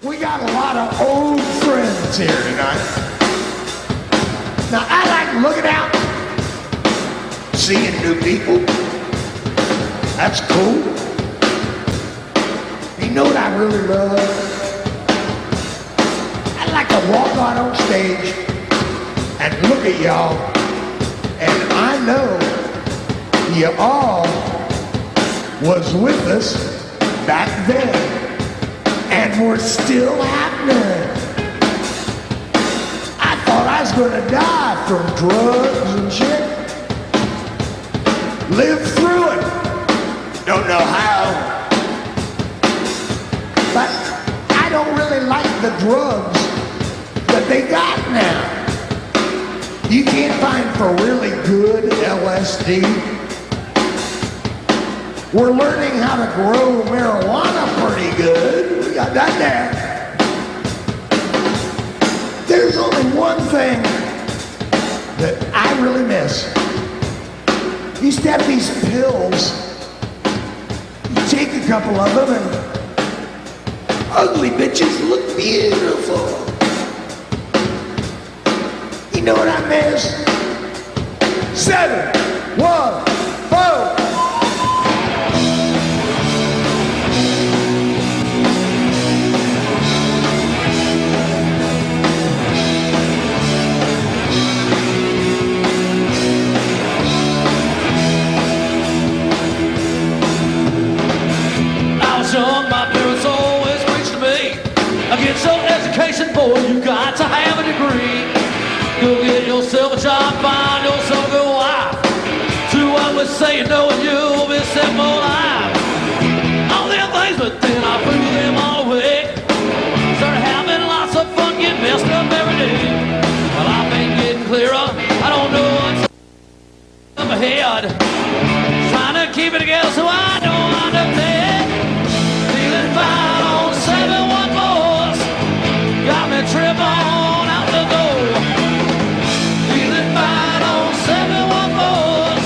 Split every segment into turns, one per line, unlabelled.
We got a lot of old friends here tonight. Now, I like looking out, seeing new people. That's cool. You know what I really love? I like to walk out on stage and look at y'all, and I know you all was with us back then. And we're still happening. I thought I was gonna die from drugs and shit. Lived through it. Don't know how. But I don't really like the drugs that they got now. You can't find for really good LSD. We're learning how to grow marijuana pretty good. We got that there. There's only one thing that I really miss. You used to have these pills. You take a couple of them and ugly bitches look beautiful. You know what I miss? 7, 1, 4.
My parents always preached to me, get your education, boy, you got to have a degree. Go get yourself a job, find yourself a good wife. Do what we say, you know, and you'll be set for life. All them things, but then I threw them all away. Started having lots of fun, getting messed up every day. Well, I've been getting clearer, I don't know what's up ahead. Trying to keep it together so I don't wind up dead. Fine on 7-1 boys, got me trip on out the door. Feeling fine on 7-1 boys,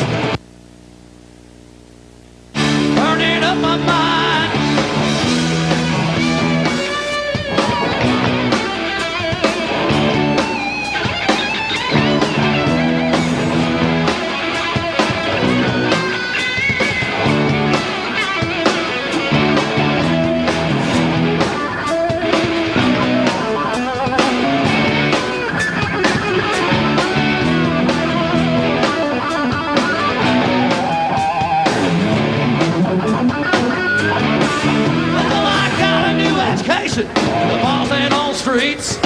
burning up my mind. The boss ain't on streets,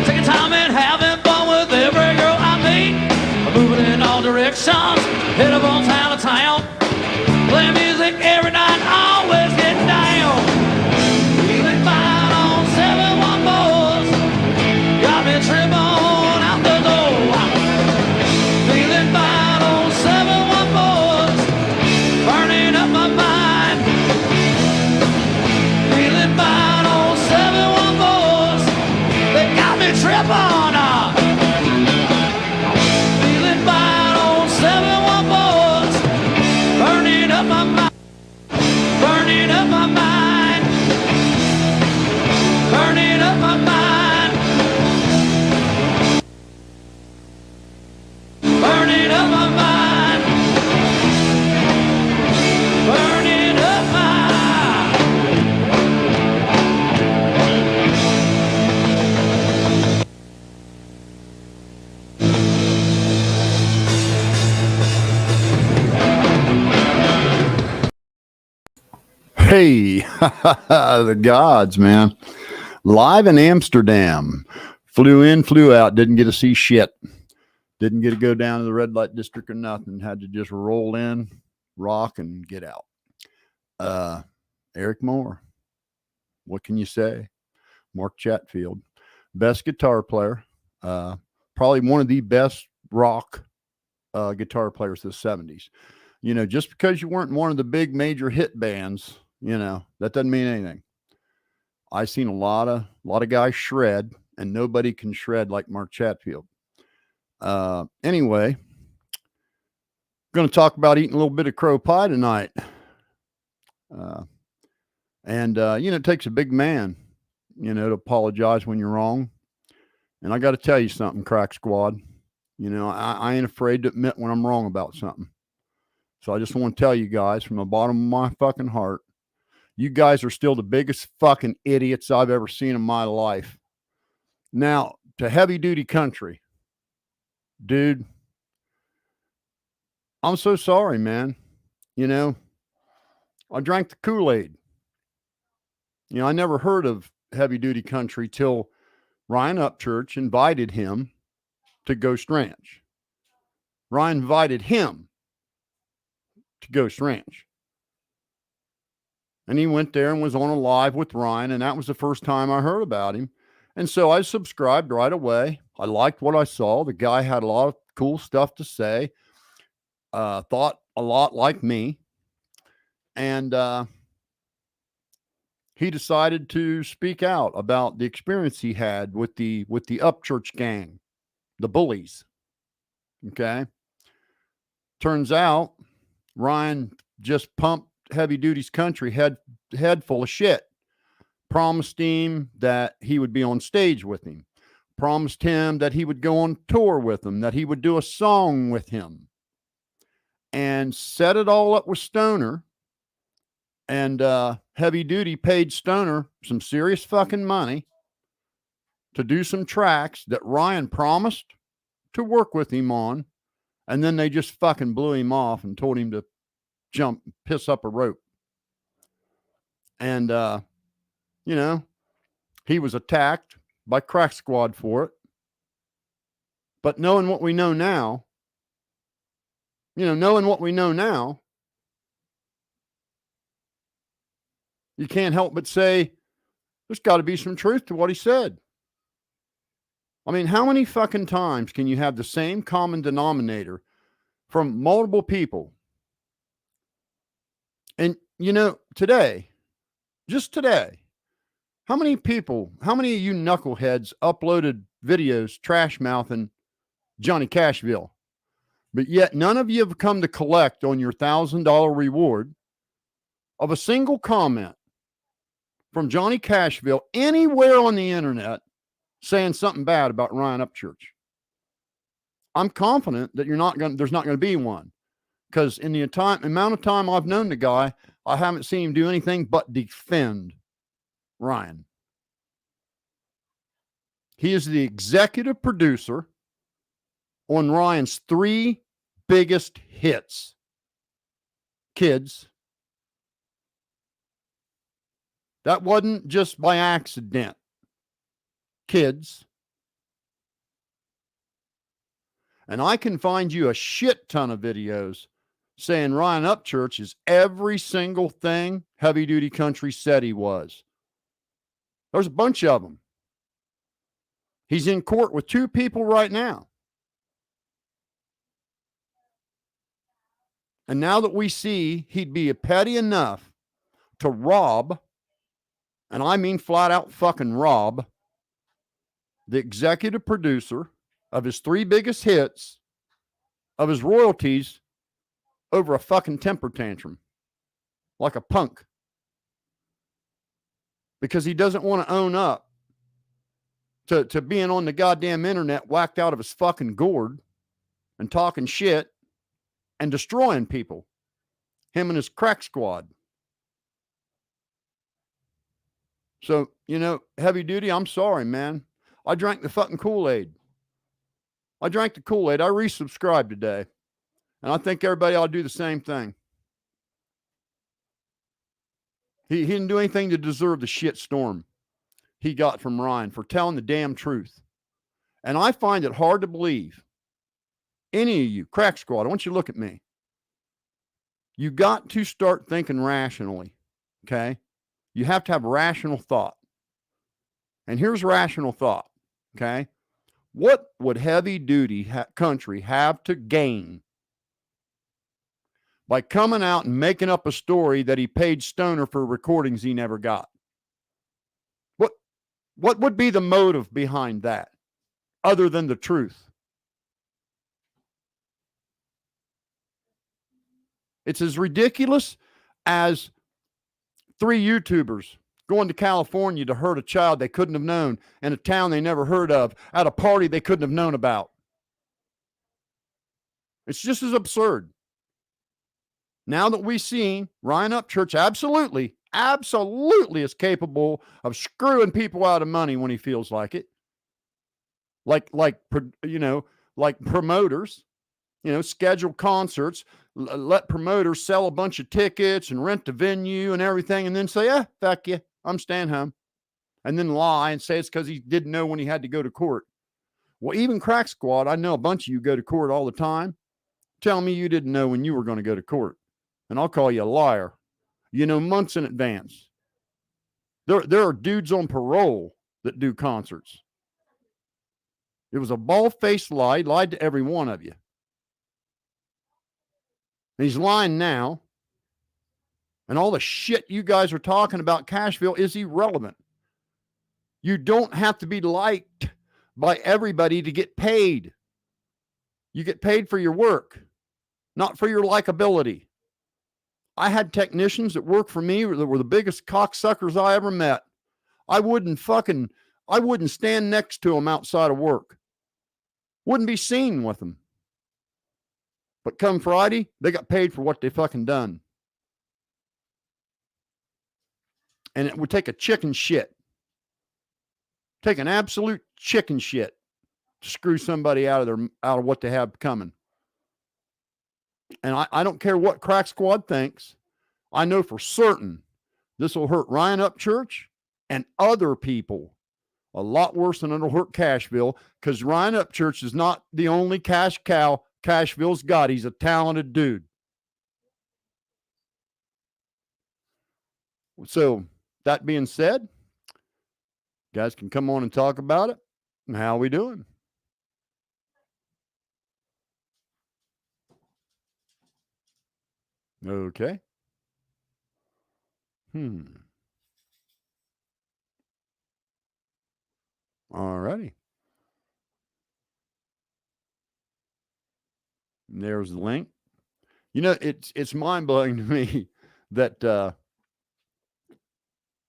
taking time and having fun with every girl I meet. Moving in all directions, head up on town to town, playing music every night, always getting down. Feeling fine on 7-1 boys, got me trip on out the door. Feeling fine on 7-1 boys, burning up my mind. Feeling fine. Trip on up. Feeling fine on 7-1 boys, burning up my mind, burning up my mind, burning up my mind, burning up my mind, burning up my.
Hey, the gods, man. Live in Amsterdam. Flew in, flew out, didn't get to see shit. Didn't get to go down to the red light district or nothing. Had to just roll in, rock, and get out. Eric Moore. What can you say? Mark Chatfield. Best guitar player. Probably one of the best rock guitar players of the 70s. You know, just because you weren't one of the big major hit bands, you know, that doesn't mean anything. I've seen a lot of guys shred, and nobody can shred like Mark Chatfield. Anyway, going to talk about eating a little bit of crow pie tonight. You know, it takes a big man. to apologize when you're wrong. And I got to tell you something, Crack Squad. I ain't afraid to admit when I'm wrong about something. So I just want to tell you guys from the bottom of my fucking heart, you guys are still the biggest fucking idiots I've ever seen in my life. Now, to heavy duty country, dude, I'm so sorry, man. I drank the Kool-Aid. I never heard of heavy duty country till Ryan Upchurch invited him to Ghost Ranch. Ryan invited him to Ghost Ranch. And he went there and was on a live with Ryan, and that was the first time I heard about him. And so I subscribed right away. I liked what I saw. The guy had a lot of cool stuff to say. Thought a lot like me. And he decided to speak out about the experience he had with the Upchurch gang, the bullies. Okay. Turns out Ryan just pumped Heavy Duty's country head full of shit. Promised him that he would be on stage with him. Promised him that he would go on tour with him, that he would do a song with him. And set it all up with Stoner. And Heavy Duty paid Stoner some serious fucking money to do some tracks that Ryan promised to work with him on. And then they just fucking blew him off and told him to jump, piss up a rope. And, he was attacked by Crack Squad for it. But knowing what we know now, you can't help but say, there's got to be some truth to what he said. I mean, how many fucking times can you have the same common denominator from multiple people? And, today, just today, how many of you knuckleheads uploaded videos trash mouthing Johnny Cashville? But yet none of you have come to collect on your $1,000 reward of a single comment from Johnny Cashville anywhere on the internet saying something bad about Ryan Upchurch. I'm confident that there's not going to be one, because in the amount of time I've known the guy, I haven't seen him do anything but defend Ryan. He is the executive producer on Ryan's 3 biggest hits. Kids. That wasn't just by accident. Kids. And I can find you a shit ton of videos saying Ryan Upchurch is every single thing Heavy Duty Country said he was. There's a bunch of them. He's in court with 2 people right now. And now that we see he'd be petty enough to rob, and I mean flat out fucking rob, the executive producer of his 3 biggest hits, of his royalties, over a fucking temper tantrum. Like a punk. Because he doesn't want to own up to being on the goddamn internet whacked out of his fucking gourd and talking shit and destroying people. Him and his crack squad. So, Heavy Duty, I'm sorry, man. I drank the fucking Kool-Aid. I drank the Kool-Aid. I resubscribed today. And I think everybody ought to do the same thing. He didn't do anything to deserve the shit storm he got from Ryan for telling the damn truth. And I find it hard to believe. Any of you, Crack Squad, I want you to look at me. You got to start thinking rationally, okay? You have to have rational thought. And here's rational thought, okay? What would Heavy Duty Country have to gain by coming out and making up a story that he paid Stoner for recordings he never got? What would be the motive behind that other than the truth? It's as ridiculous as 3 YouTubers going to California to hurt a child they couldn't have known in a town they never heard of, at a party they couldn't have known about. It's just as absurd. Now that we've seen Ryan Upchurch absolutely is capable of screwing people out of money when he feels like it. Like promoters, schedule concerts, let promoters sell a bunch of tickets and rent the venue and everything, and then say, fuck you, I'm staying home. And then lie and say it's because he didn't know when he had to go to court. Well, even Crack Squad, I know a bunch of you go to court all the time. Tell me you didn't know when you were going to go to court. And I'll call you a liar. Months in advance. There are dudes on parole that do concerts. It was a bald-faced lie. He lied to every one of you. And he's lying now. And all the shit you guys are talking about Cashville is irrelevant. You don't have to be liked by everybody to get paid. You get paid for your work, not for your likability. I had technicians that worked for me that were the biggest cocksuckers I ever met. I wouldn't stand next to them outside of work. Wouldn't be seen with them. But come Friday, they got paid for what they fucking done. And it would take a chicken shit. Take an absolute chicken shit to screw somebody out of what they have coming. And I don't care what Crack Squad thinks. I know for certain this will hurt Ryan Upchurch and other people a lot worse than it'll hurt Cashville, because Ryan Upchurch is not the only cash cow Cashville's got. He's a talented dude. So that being said, guys can come on and talk about it. And how are we doing? Okay. All righty. There's the link. It's mind-blowing to me that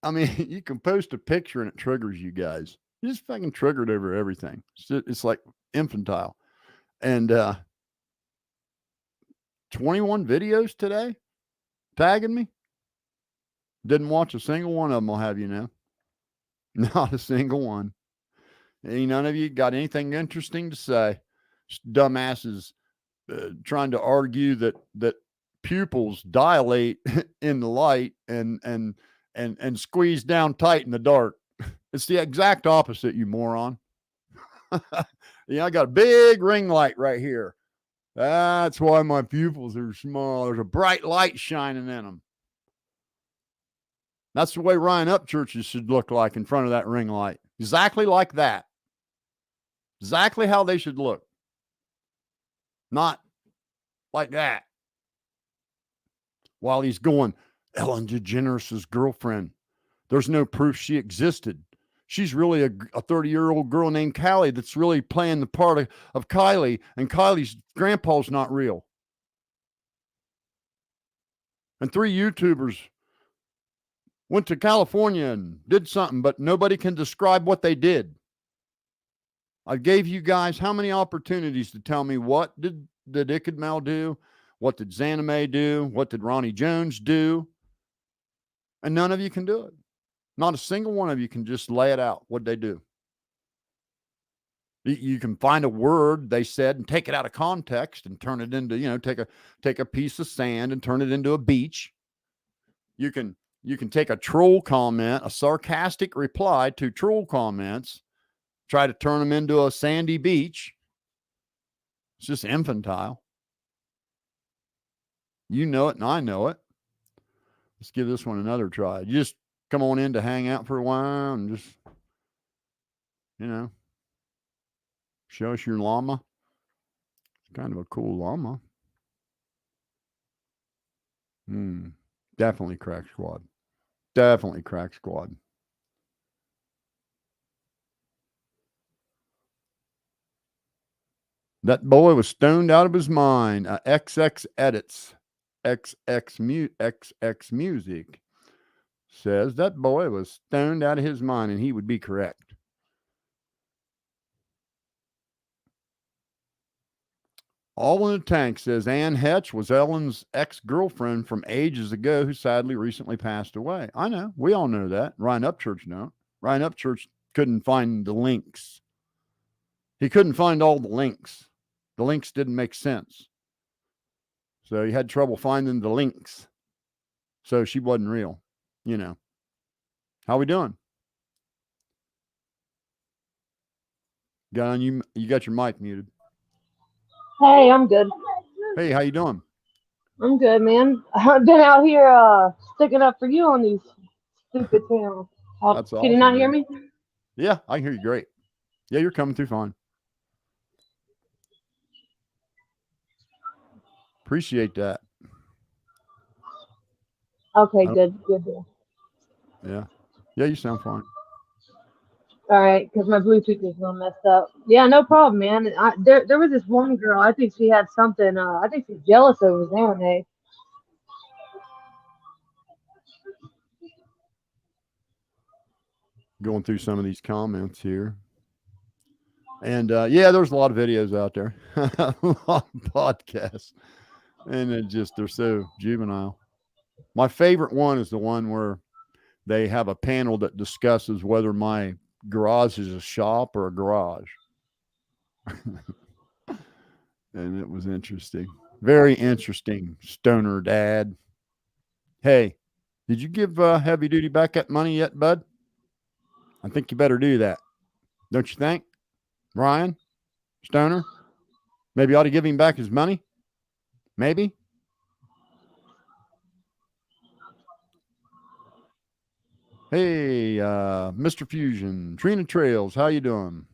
you can post a picture and it triggers you guys. You just fucking triggered over everything. It's like infantile. And 21 videos today tagging me. Didn't watch a single one of them, I'll have you know. Not a single one. Ain't none of you got anything interesting to say. Just dumbasses trying to argue that pupils dilate in the light and squeeze down tight in the dark. It's the exact opposite, you moron. I got a big ring light right here. That's why my pupils are small. There's a bright light shining in them. That's the way Ryan Upchurch should look like in front of that ring light. Exactly like that. Exactly how they should look. Not like that. While he's going, Ellen DeGeneres' girlfriend. There's no proof she existed. She's really a 30-year-old girl named Callie that's really playing the part of Kylie, and Kylie's grandpa's not real. And 3 YouTubers went to California and did something, but nobody can describe what they did. I gave you guys how many opportunities to tell me what did Ichabod do? What did Zanime do? What did Ronnie Jones do? And none of you can do it. Not a single one of you can just lay it out, what they do. You can find a word they said and take it out of context and turn it into, take a piece of sand and turn it into a beach. You can take a troll comment, a sarcastic reply to troll comments, try to turn them into a sandy beach. It's just infantile. You know it and I know it. Let's give this one another try. You just come on in to hang out for a while and just, show us your llama. It's kind of a cool llama. Definitely Crack Squad. Definitely Crack Squad. That boy was stoned out of his mind. XX Edits. XX Music says that boy was stoned out of his mind, and he would be correct. All in the Tank says Ann Hetch was Ellen's ex-girlfriend from ages ago who sadly recently passed away. I know. We all know that. Ryan Upchurch know. Ryan Upchurch couldn't find the links. He couldn't find all the links. The links didn't make sense. So he had trouble finding the links. So she wasn't real, you know. How we doing? You got your mic muted.
Hey, I'm good.
Hey, how you doing?
I'm good, man. I've been out here sticking up for you on these stupid channels.
That's
Can
awesome,
you not hear
man.
me?
Yeah, I can hear you great. Yeah, you're coming through fine. Appreciate that.
Okay, good deal.
Yeah. Yeah, you sound fine.
All right, because my Bluetooth is all messed up. Yeah, no problem, man. There was this one girl. I think she had something. I think she's jealous over Xanadu.
Going through some of these comments here. And yeah, there's a lot of videos out there, a lot of podcasts, and they're so juvenile. My favorite one is the one where they have a panel that discusses whether my garage is a shop or a garage. And it was interesting. Very interesting. Stoner dad. Hey, did you give Heavy Duty back that money yet, bud? I think you better do that. Don't you think? Ryan? Stoner? Maybe you ought to give him back his money? Maybe? Hey, Mr. Fusion, Trina Trails, how you doing?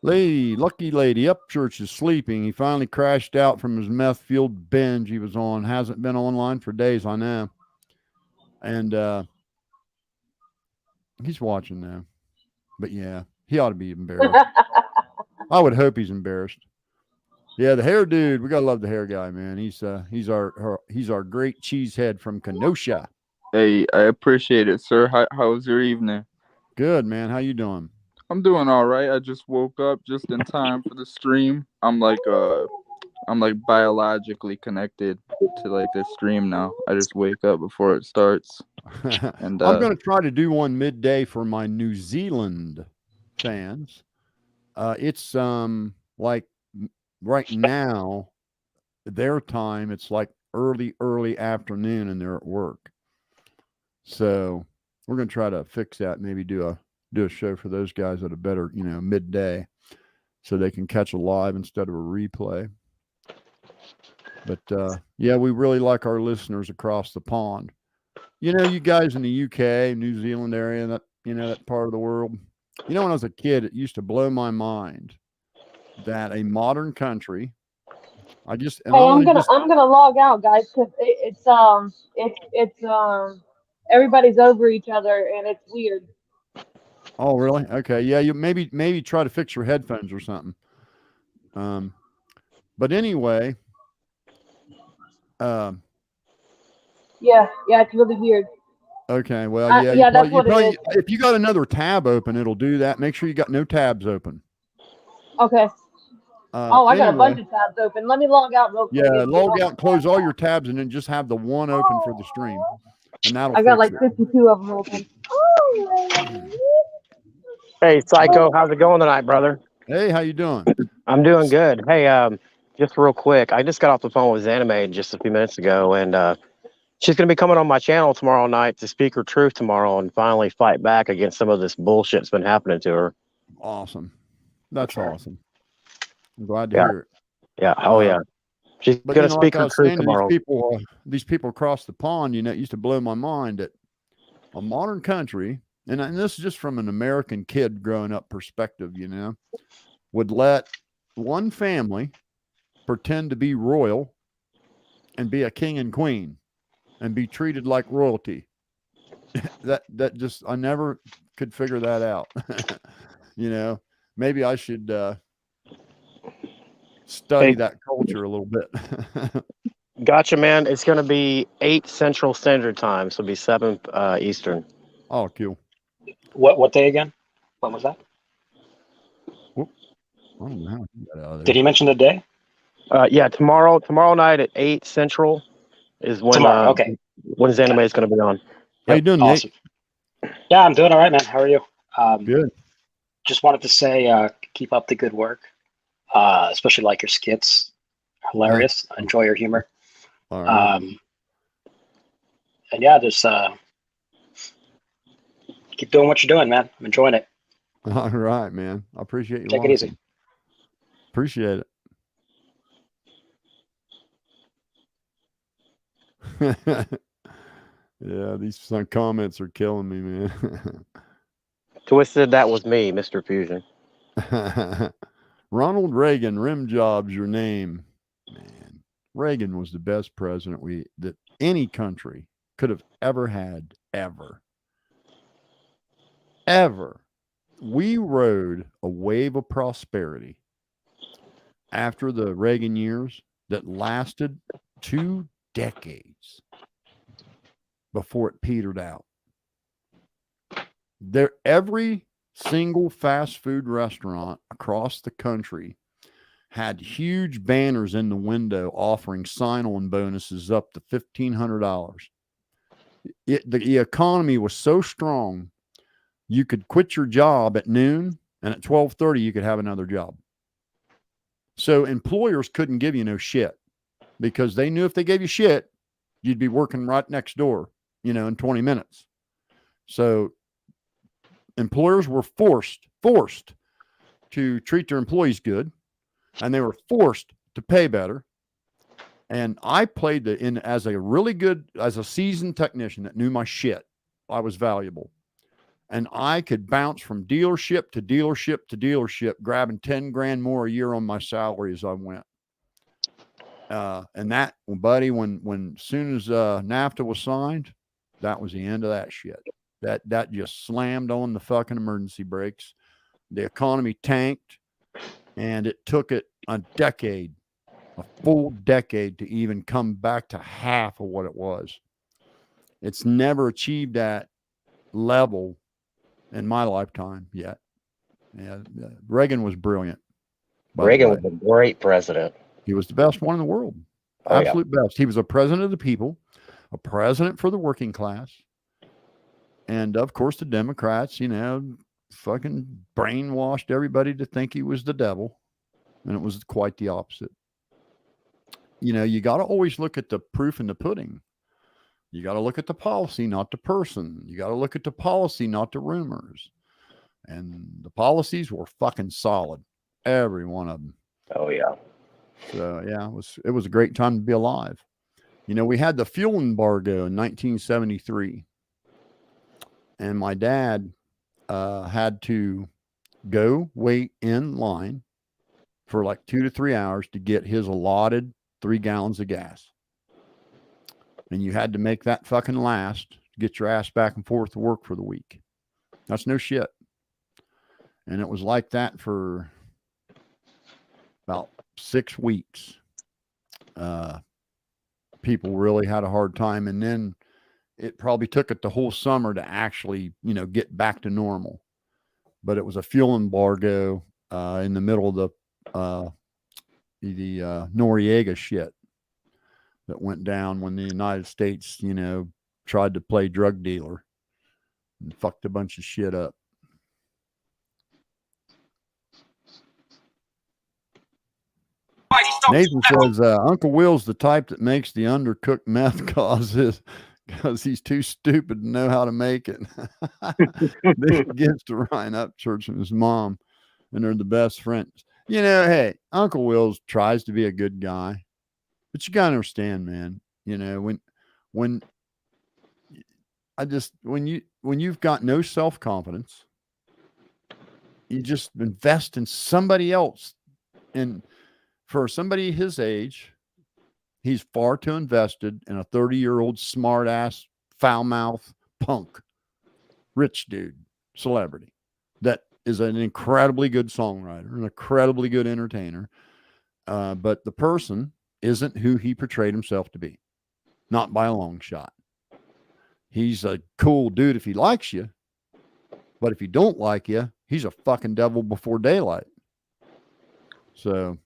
Lucky Lady Upchurch is sleeping. He finally crashed out from his meth-fueled binge he was on. Hasn't been online for days, I know. And he's watching now. But yeah, he ought to be embarrassed. I would hope he's embarrassed. Yeah, the hair dude, we gotta love the hair guy, man. He's our great cheesehead from Kenosha.
Hey, I appreciate it, sir. How was your evening?
Good, man. How you doing?
I'm doing all right. I just woke up just in time for the stream. I'm like biologically connected to like the stream now. I just wake up before it starts. And
I'm going to try to do one midday for my New Zealand fans. It's like right now, their time, it's like early afternoon and they're at work. So we're going to try to fix that. Maybe do a show for those guys at a better, midday, so they can catch a live instead of a replay. But yeah, we really like our listeners across the pond. You guys in the UK, New Zealand area, that part of the world. When I was a kid, it used to blow my mind that a modern country. I'm
gonna log out, guys, because it's everybody's over each other and it's weird.
Oh, really? Okay. Yeah, you maybe try to fix your headphones or something. But anyway,
yeah, it's really weird.
Okay, well,
yeah, that's what it is.
If you got another tab open, it'll do that. Make sure you got no tabs open.
Okay. I got a bunch of tabs open. Let me log out real quick.
Yeah, log out, close all your tabs, and then just have the one open for the stream. And that'll
I got like
it.
52 of them open.
Hey, Psycho, how's it going tonight, brother?
Hey, how you doing?
I'm doing good. Hey, just real quick, I just got off the phone with Anime just a few minutes ago, and she's going to be coming on my channel tomorrow night to speak her truth tomorrow and finally fight back against some of this bullshit that's been happening to her.
Awesome. That's awesome. I'm glad to hear it.
Yeah. Oh, yeah. She's going to speak her truth tomorrow.
These people across the pond, it used to blow my mind that a modern country, and this is just from an American kid growing up perspective, would let one family pretend to be royal and be a king and queen and be treated like royalty. that just, I never could figure that out. Maybe I should study that culture a little bit.
Gotcha, man. It's going to be 8 Central Standard Time, so it'll be 7 Eastern.
Oh, cool.
What day again? When was that?
Whoop. I don't know how to get that out of there.
Did he mention the day?
Yeah, tomorrow night at 8 Central is when
Tomorrow. Okay.
when his anime is going to be on.
How you doing,
Awesome. Yeah, I'm doing all right, man. How are you?
Good.
Just wanted to say, keep up the good work. Especially like your skits, hilarious. I enjoy your humor.
All right.
And yeah, just keep doing what you're doing, man. I'm enjoying it.
All right, man. I appreciate you.
Take it easy.
Appreciate it. Yeah, these comments are killing me, man.
Twisted, that was me, Mr. Fusion.
Ronald Reagan, rim job's your name. Man, Reagan was the best president that any country could have ever had, ever. We rode a wave of prosperity after the Reagan years that lasted 2 decades before it petered out. Every single fast food restaurant across the country had huge banners in the window offering sign-on bonuses up to $1,500. The economy was so strong, you could quit your job at noon, and at 12:30 you could have another job. So employers couldn't give you no shit because they knew if they gave you shit, you'd be working right next door, in 20 minutes. So employers were forced to treat their employees good, and they were forced to pay better. And I played as a seasoned technician that knew my shit. I was valuable. And I could bounce from dealership to dealership to dealership, grabbing 10 grand more a year on my salary as I went. And that, buddy, when soon as NAFTA was signed, that was the end of that shit. That just slammed on the fucking emergency brakes. The economy tanked, and it took it a full decade to even come back to half of what it was. It's never achieved that level in my lifetime yet. Yeah, Reagan was brilliant.
Reagan was a great president.
He was the best one in the world.
Oh,
Absolute best. He was a president of the people, a president for the working class. And of course, the Democrats, fucking brainwashed everybody to think he was the devil. And it was quite the opposite. You got to always look at the proof in the pudding. You got to look at the policy, not the person. You got to look at the policy, not the rumors. And the policies were fucking solid. Every one of them.
Oh, yeah.
So, yeah, it was a great time to be alive. We had the fuel embargo in 1973. And my dad had to go wait in line for like 2 to 3 hours to get his allotted 3 gallons of gas. And you had to make that fucking last to get your ass back and forth to work for the week. That's no shit. And it was like that for about 6 weeks. People really had a hard time. And then it probably took it the whole summer to actually, get back to normal. But it was a fuel embargo in the middle of the Noriega shit that went down when the United States, tried to play drug dealer and fucked a bunch of shit up. Nathan says, Uncle Will's the type that makes the undercooked meth because he's too stupid to know how to make it. This gets to Ryan Upchurch and his mom, and they're the best friends. Hey, Uncle Will's tries to be a good guy, but you gotta understand, man. When you've got no self-confidence, you just invest in somebody else. And for somebody his age, he's far too invested in a 30-year-old smart-ass, foul-mouth punk, rich dude, celebrity that is an incredibly good songwriter, an incredibly good entertainer. But the person isn't who he portrayed himself to be. Not by a long shot. He's a cool dude if he likes you, but if he don't like you, he's a fucking devil before daylight. So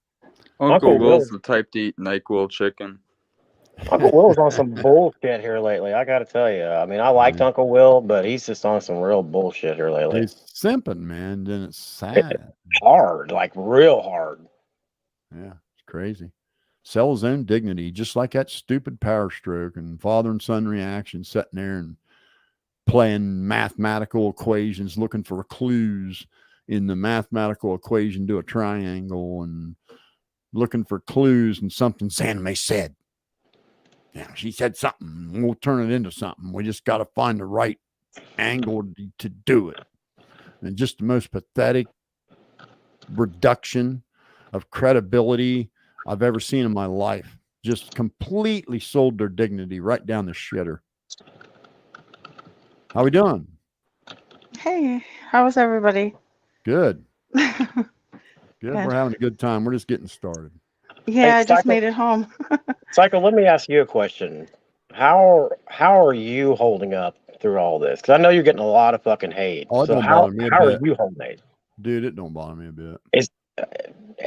Uncle Will's the type to eat NyQuil chicken.
Uncle Will's on some bullshit here lately. I got to tell you. I mean, I liked Uncle Will, but he's just on some real bullshit here lately.
He's simping, man. Then it's sad.
It's hard, like real hard.
Yeah, it's crazy. Sell his own dignity, just like that stupid Power Stroke and father and son reaction, sitting there and playing mathematical equations, looking for clues in the mathematical equation to a triangle and looking for clues in something Sanme said. Yeah, she said something. We'll turn it into something. We just got to find the right angle to do it. And just the most pathetic reduction of credibility I've ever seen in my life. Just completely sold their dignity right down the shitter. How we doing?
Hey, how was everybody?
Good. Good. We're having a good time. We're just getting started.
Yeah,
Hey,
I just made it home.
Psycho, let me ask you a question. How are you holding up through all this? Because I know you're getting a lot of fucking hate.
Oh, it
so
don't
how
bother me a
are
bit.
you holding it?
Dude, it don't bother me a bit.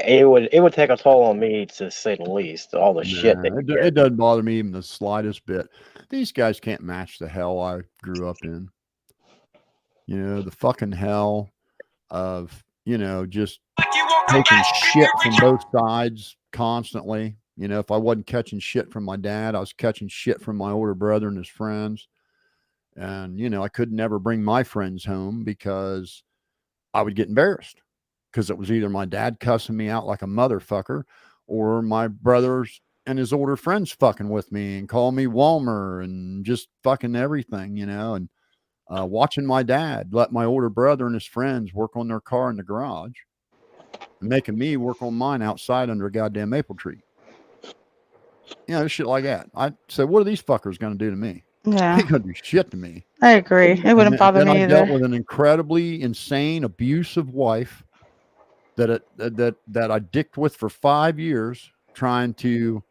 It would take a toll on me, to say the least. All the shit that you get.
It doesn't bother me even the slightest bit. These guys can't match the hell I grew up in. You know, the fucking hell of, you know, just taking shit from both sides constantly. You know, if I wasn't catching shit from my dad, I was catching shit from my older brother and his friends. And, you know, I could never bring my friends home because I would get embarrassed because it was either my dad cussing me out like a motherfucker or my brothers and his older friends fucking with me and calling me Walmer and just fucking everything, you know, and watching my dad let my older brother and his friends work on their car in the garage and making me work on mine outside under a goddamn maple tree. You know, shit like that. I said, what are these fuckers going to do to me?
Yeah.
They ain't going to do shit to me.
I agree. It wouldn't bother me
I
either.
dealt with an incredibly insane, abusive wife that I dicked with for 5 years, trying to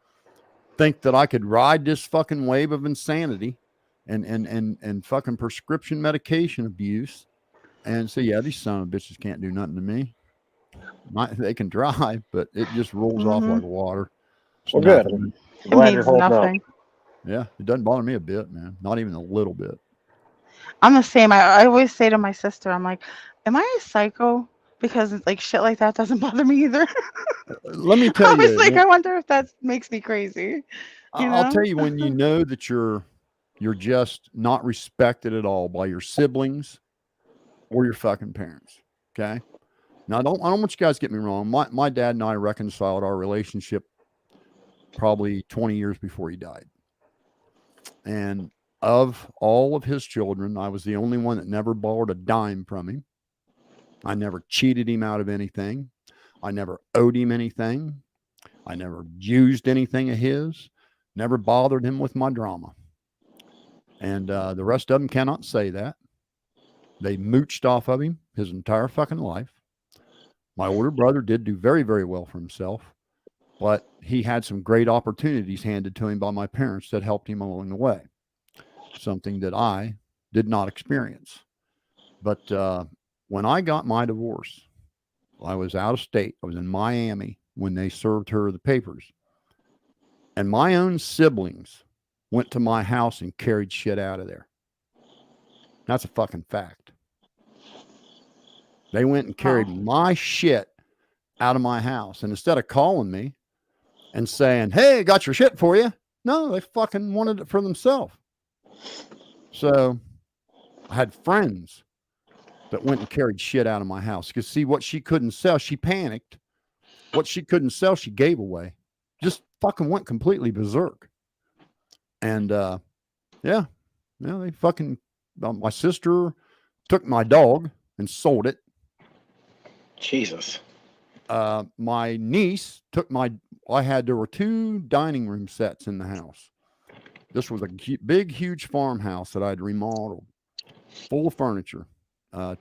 think that I could ride this fucking wave of insanity and fucking prescription medication abuse. And so, yeah, these son of bitches can't do nothing to me. They can drive, but it just rolls off like water. It's
Well, good.
nothing.
Glad you're holding up.
Yeah, it doesn't bother me a bit, man. Not even a little bit.
I'm the same. I always say to my sister, I'm like, am I a psycho? Because like shit like that doesn't bother me either.
Let me tell
I was
you.
like, I wonder if that makes me crazy.
I'll tell you, when you know that you're just not respected at all by your siblings or your fucking parents. Okay. Now I don't want you guys to get me wrong. My dad and I reconciled our relationship probably 20 years before he died. And of all of his children, I was the only one that never borrowed a dime from him. I never cheated him out of anything. I never owed him anything. I never used anything of his. Never bothered him with my drama. And the rest of them cannot say that. They mooched off of him his entire fucking life. My older brother did do very, very well for himself, but he had some great opportunities handed to him by my parents that helped him along the way. Something that I did not experience. But when I got my divorce, I was out of state. I was in Miami when they served her the papers. And my own siblings went to my house and carried shit out of there. That's a fucking fact. They went and carried my shit out of my house. And instead of calling me and saying, hey, I got your shit for you. No, they fucking wanted it for themselves. So I had friends that went and carried shit out of my house. Because see, what she couldn't sell, she panicked. What she couldn't sell, she gave away. Just fucking went completely berserk. And yeah, they fucking, my sister took my dog and sold it.
Jesus.
My niece took there were 2 dining room sets in the house. This was a big, huge farmhouse that I'd remodeled, full of furniture.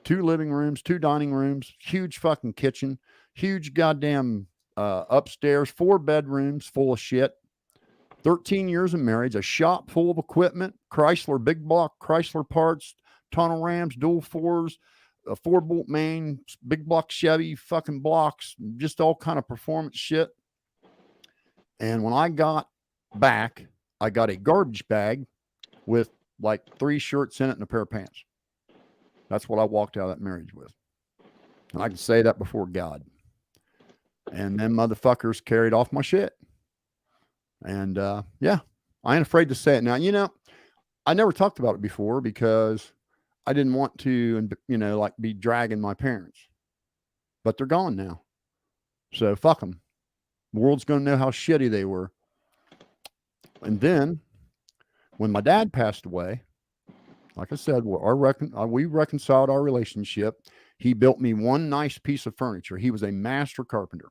2 living rooms, 2 dining rooms, huge fucking kitchen, huge goddamn upstairs, 4 bedrooms full of shit, 13 years of marriage, a shop full of equipment, Chrysler, big block Chrysler parts, tunnel rams, dual fours, a 4-bolt main, big block Chevy fucking blocks, just all kind of performance shit. And when I got back, I got a garbage bag with like 3 shirts in it and a pair of pants. That's what I walked out of that marriage with. And I can say that before God. And then motherfuckers carried off my shit. And yeah, I ain't afraid to say it now. You know, I never talked about it before because I didn't want to, you know, like be dragging my parents. But they're gone now. So fuck them. The world's going to know how shitty they were. And then when my dad passed away, like I said, we reconciled our relationship. He built me one nice piece of furniture. He was a master carpenter.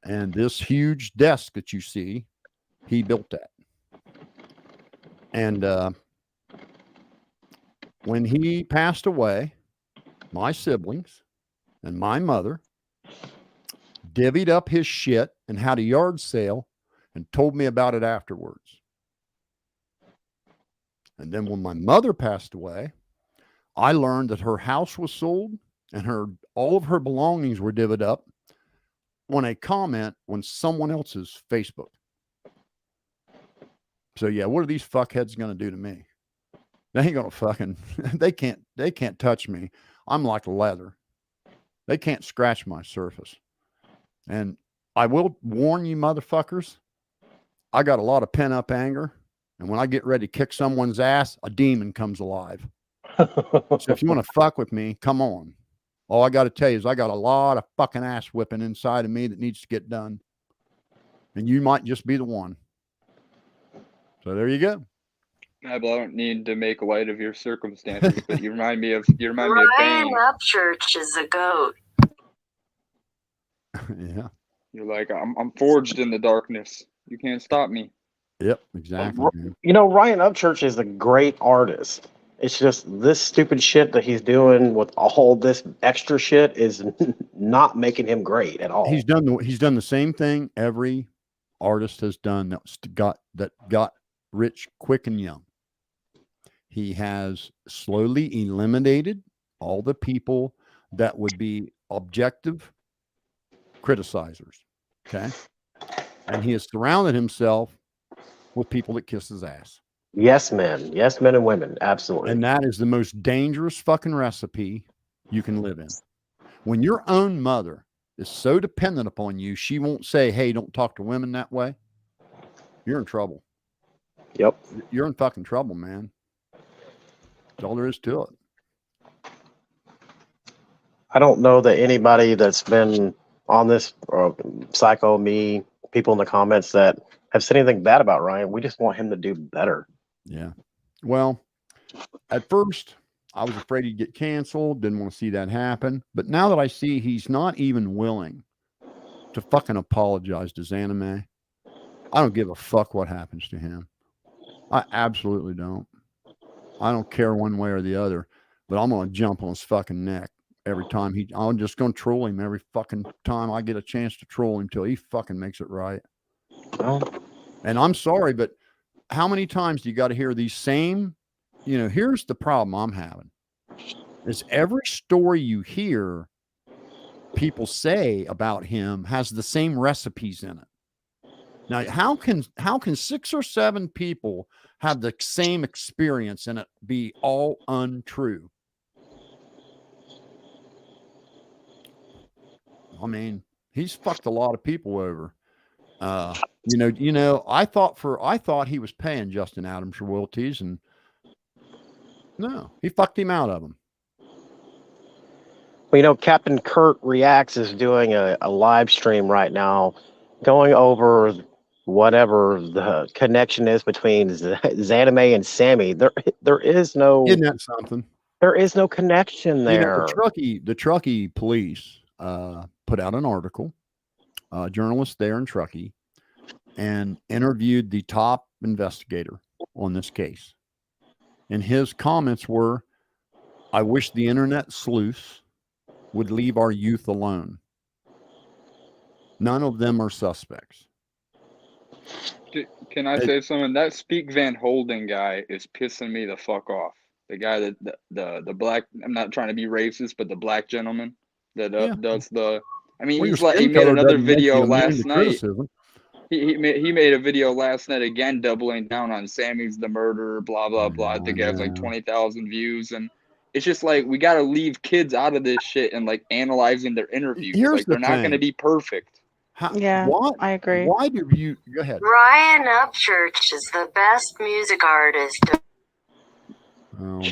And this huge desk that you see, he built that. And when he passed away, my siblings and my mother divvied up his shit and had a yard sale and told me about it afterwards. And then when my mother passed away, I learned that her house was sold and all of her belongings were divvied up on a comment on someone else's Facebook. So yeah, what are these fuckheads going to do to me? They ain't going to fucking, they can't touch me. I'm like leather. They can't scratch my surface. And I will warn you motherfuckers, I got a lot of pent up anger. And when I get ready to kick someone's ass, a demon comes alive. So if you want to fuck with me, come on. All I got to tell you is I got a lot of fucking ass whipping inside of me that needs to get done. And you might just be the one. So there you go.
I don't need to make light of your circumstances, but you remind me of
Ryan
Bane.
Upchurch is a goat.
Yeah.
You're like, I'm forged in the darkness. You can't stop me.
Yep, exactly. Man.
You know, Ryan Upchurch is a great artist. It's just this stupid shit that he's doing with all this extra shit is not making him great at all.
He's done the same thing every artist has done that got rich quick and young. He has slowly eliminated all the people that would be objective criticizers. Okay. And he has surrounded himself with people that kiss his ass.
Yes, men and women. Absolutely.
And that is the most dangerous fucking recipe you can live in. When your own mother is so dependent upon you, she won't say, hey, don't talk to women that way. You're in trouble.
Yep.
You're in fucking trouble, man. That's all there is to it.
I don't know that anybody that's been on this, Psycho, me, people in the comments that have said anything bad about Ryan. We just want him to do better.
Yeah. Well, at first, I was afraid he'd get canceled. Didn't want to see that happen. But now that I see he's not even willing to fucking apologize to Zanime, I don't give a fuck what happens to him. I absolutely don't. I don't care one way or the other. But I'm going to jump on his fucking neck every time I'm just going to troll him every fucking time I get a chance to troll him till he fucking makes it right. And I'm sorry, but how many times do you got to hear these same, here's the problem I'm having is every story you hear people say about him has the same recipes in it. Now, how can 6 or 7 people have the same experience and it be all untrue? I mean, he's fucked a lot of people over. I thought he was paying Justin Adams royalties, and no, he fucked him out of them.
Well, Captain Kurt Reacts is doing a live stream right now, going over whatever the connection is between Zanime and Sammy. There is no.
Isn't that something?
There is no connection there.
The Truckee police put out an article. A journalist there in Truckee, and interviewed the top investigator on this case. And his comments were, I wish the internet sleuths would leave our youth alone. None of them are suspects.
Can I say something? That Speak Van Holden guy is pissing me the fuck off. The guy that the black, I'm not trying to be racist, but the black gentleman that does the. I mean,
Well, your
he
skin
made
color
another
doesn't make you
video
immune
last
to
night.
criticism.
He made a video last night again, doubling down on Sammy's the murderer, blah blah blah. I think it has like 20,000 views, and it's just like we got to leave kids out of this shit and like analyzing their interviews.
Here's
Like
the
they're not going to
thing.
be perfect.
Yeah, I agree.
Why do you go ahead?
Ryan Upchurch is the best music artist.
Oh,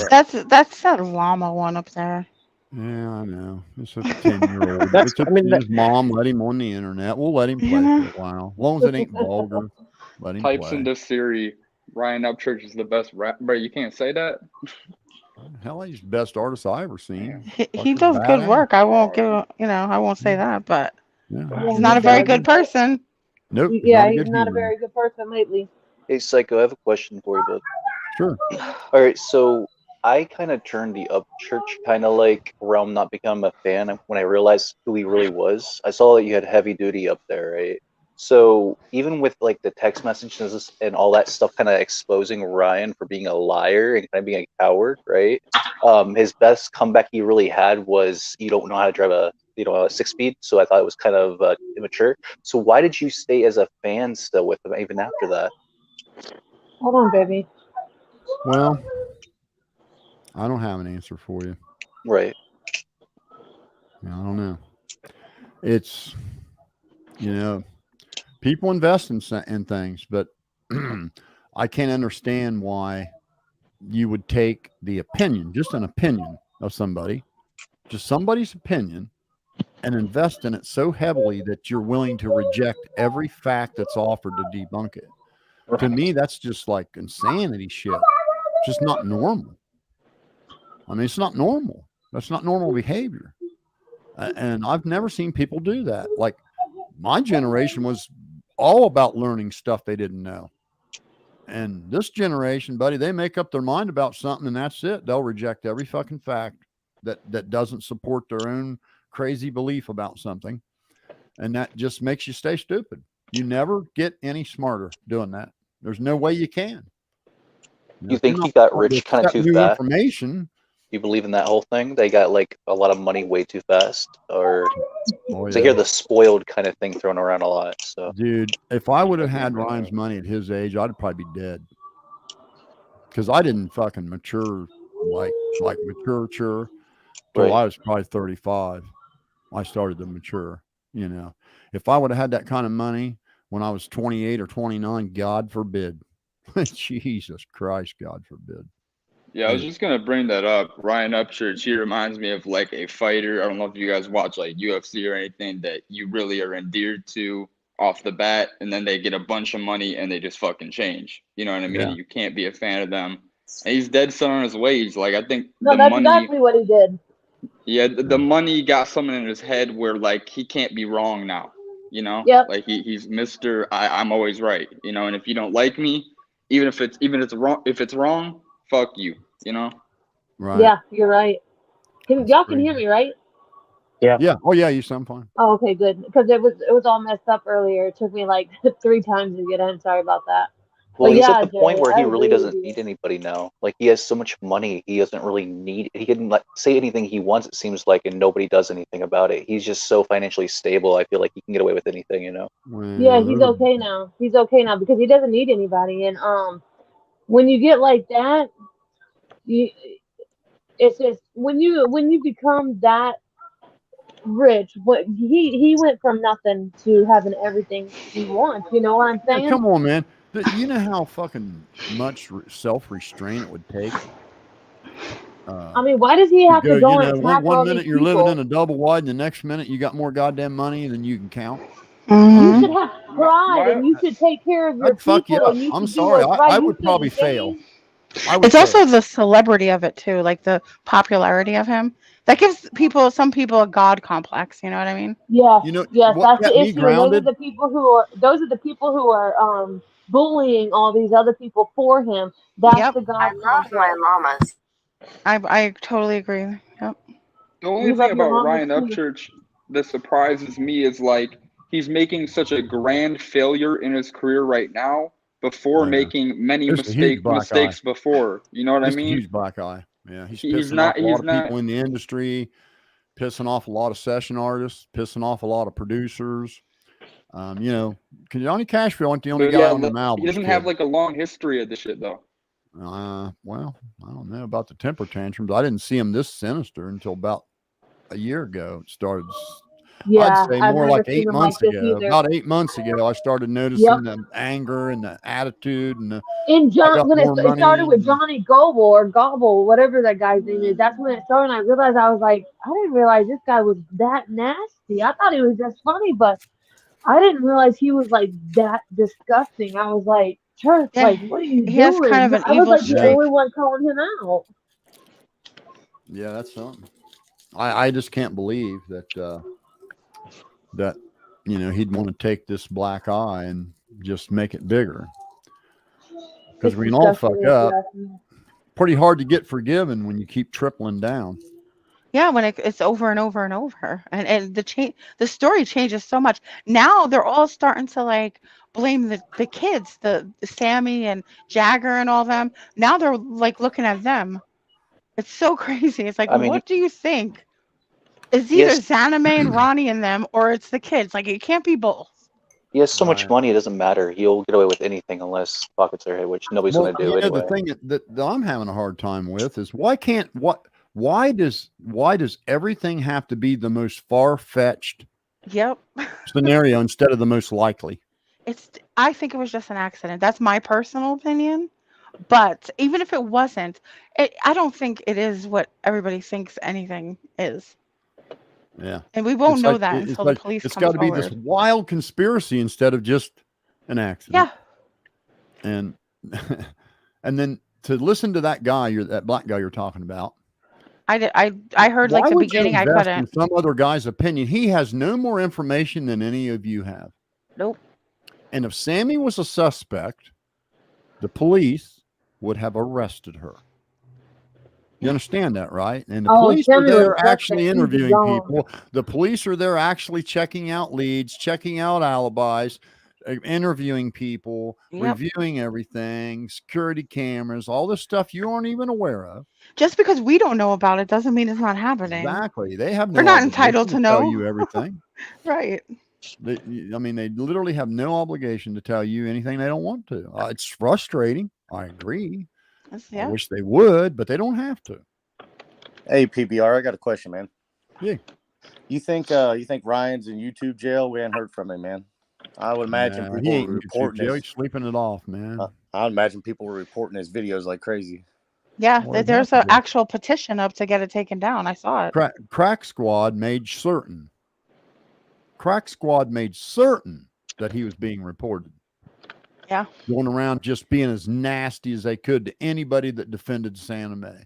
That's that llama one up there.
Yeah, I know. It's a 10-year-old. It's up to his mom. Let him on the internet. We'll let him play for a while. As long as it ain't vulgar, let him
Types
play.
into Siri, Ryan Upchurch is the best rapper. You can't say that.
Hell, he's the best artist I ever seen.
He does good work. I won't I won't say that, but he's not a very good person.
Nope.
Yeah, he's not a very good person lately.
Hey, Psycho, I have a question for you, bud.
Sure.
All right, so I kind of turned the Upchurch kind of like realm, not become a fan when I realized who he really was. I saw that you had Heavy Duty up there, right? So even with like the text messages and all that stuff kind of exposing Ryan for being a liar and kind of being a coward, right? His best comeback he really had was, you don't know how to drive a 6-speed. So I thought it was kind of immature. So why did you stay as a fan still with him even after that?
Hold on, baby.
Well, I don't have an answer for you.
Right.
I don't know. It's, people invest in things, but I can't understand why you would take the opinion, just an opinion of somebody, just somebody's opinion, and invest in it so heavily that you're willing to reject every fact that's offered to debunk it. To me, that's just like insanity shit. It's just not normal. I mean, it's not normal. That's not normal behavior. And I've never seen people do that. Like, my generation was all about learning stuff they didn't know. And this generation, buddy, they make up their mind about something and that's it. They'll reject every fucking fact that doesn't support their own crazy belief about something. And that just makes you stay stupid. You never get any smarter doing that. There's no way you can.
You think he got rich kind of too fast?
Information.
You believe in that whole thing? They got like a lot of money way too fast, or I hear the spoiled kind of thing thrown around a lot. So,
dude, if I would have had Ryan's money at his age, I'd probably be dead. Because I didn't fucking mature like mature till I was probably 35. I started to mature. If I would have had that kind of money when I was 28 or 29, God forbid. Jesus Christ, God forbid.
Yeah, I was just gonna bring that up. Ryan Upchurch, he reminds me of like a fighter. I don't know if you guys watch like UFC or anything that you really are endeared to off the bat, and then they get a bunch of money and they just fucking change. You know what I mean?
Yeah.
You can't be a fan of them. And he's dead set on his ways. Like I think
No, that's exactly what he did.
Yeah, the money got something in his head where like he can't be wrong now.
Yep.
Like he's Mr. I'm always right. And if you don't like me, even if it's wrong, fuck you.
Right.
Yeah, you're right. Y'all can hear me, right?
Yeah.
Yeah. Oh yeah, you sound fine.
Oh, okay, good. Because it was all messed up earlier. It took me like 3 times to get in. Sorry about that.
well,
But
he's
yeah,
at the point
Jay,
where
I
he really
agree with
doesn't
you.
need anybody now. Like he has so much money, he doesn't really need. He can like say anything he wants. It seems like, and nobody does anything about it. He's just so financially stable. I feel like he can get away with anything.
Yeah, he's okay now. He's okay now because he doesn't need anybody. And when you get like that, it's just when you become that rich, but he went from nothing to having everything he wants. You know what I'm saying?
Yeah, come on, man. You know how fucking much self-restraint it would take?
I mean, why does he have to go and attack all
one
these
minute you're
people?
living in a double wide, and the next minute you got more goddamn money than you can count.
You should have pride, and you should take care of your
I'd fuck you
people,
up.
and you
I'm
should do
sorry.
what's right.
I
You
would probably
shouldn't
fail.
change.
It's also the celebrity of it too, like the popularity of him. That gives some people a god complex. You know what I mean?
Yes, yes,
what
that's
kept
the
me
issue. And those are
grounded?
the people who are bullying all these other people for him. That's the god
I love my llamas.
I totally agree. Yep.
The only thing about Ryan Upchurch that surprises me is like he's making such a grand failure in his career right now before making many
It's a huge black
mistakes
eye.
before. You know what I
It's a
mean?
huge black eye. Yeah, he's
He's
pissing off
not.
a lot
He's
of
not.
people in the industry, pissing off a lot of session artists, pissing off a lot of producers. You know, Johnny Cashville ain't the only
But
guy
yeah,
on them
he
albums.
doesn't have like a long history of this shit though.
Well, I don't know about the temper tantrums. I didn't see him this sinister until about a year ago. It started.
Yeah,
I'd say
I've
more
never
like
seen
8
him
months
like this
ago.
either.
About 8 months ago, I started noticing the anger and the attitude and the.
In
I got
when
more
it started
money.
with Johnny Gobble, whatever that guy's name is, that's when it started. And I realized I was like, I didn't realize this guy was that nasty. I thought he was just funny, but I didn't realize he was like that disgusting. I was like, Church,
Yeah,
like, what are you
he has kind
doing?
of an
I was
evil
like the
streak.
only one calling him out.
Yeah, that's something. I just can't believe that that you know he'd want to take this black eye and just make it bigger. Because we can all fuck up. Pretty hard to get forgiven when you keep tripling down.
Yeah, when it's over and over and over, and the story changes so much. Now they're all starting to like blame the kids, the Sammy and Jagger and all them. Now they're like looking at them. It's so crazy. It's like,
I mean,
what do you think? It's
he
either
has,
Zanime and Ronnie and them, or it's the kids. Like, it can't be both.
he has so much
Right.
money, it doesn't matter. He'll get away with anything unless pockets are hit, which nobody's
Well,
going to do
you know,
anyway.
the thing that I'm having a hard time with is why does everything have to be the most far-fetched
Yep.
scenario instead of the most likely?
I think it was just an accident. That's my personal opinion. But even if it wasn't, I don't think it is what everybody thinks anything is.
Yeah.
And we won't know that until the police
it's
come
got to be this
forward.
wild conspiracy instead of just an accident.
Yeah.
And and then to listen to that black guy you're talking about.
I heard like
Why
the
would you
beginning. I
invest in
couldn't.
some other guy's opinion? He has no more information than any of you have.
Nope.
And if Sammy was a suspect, the police would have arrested her. You understand that, right? And the police are there actually interviewing people. The police are there actually checking out leads, checking out alibis, interviewing people, reviewing everything, security cameras, all this stuff you aren't even aware of.
Just because we don't know about it doesn't mean it's not happening.
Exactly. They have no
We're not
obligation
entitled to
tell
know.
you everything.
Right.
They literally have no obligation to tell you anything they don't want to. It's frustrating. I agree. I wish they would, but they don't have to.
Hey, PBR, I got a question, man.
Yeah.
You think Ryan's in YouTube jail? We ain't heard from him, man. I would imagine
He
people
ain't
were reporting
he's sleeping it off, man.
I would imagine people were reporting his videos like crazy.
Yeah, there's an actual petition up to get it taken down. I saw it.
Crack Squad made certain that he was being reported.
Yeah.
Going around just being as nasty as they could to anybody that defended Santa Mae.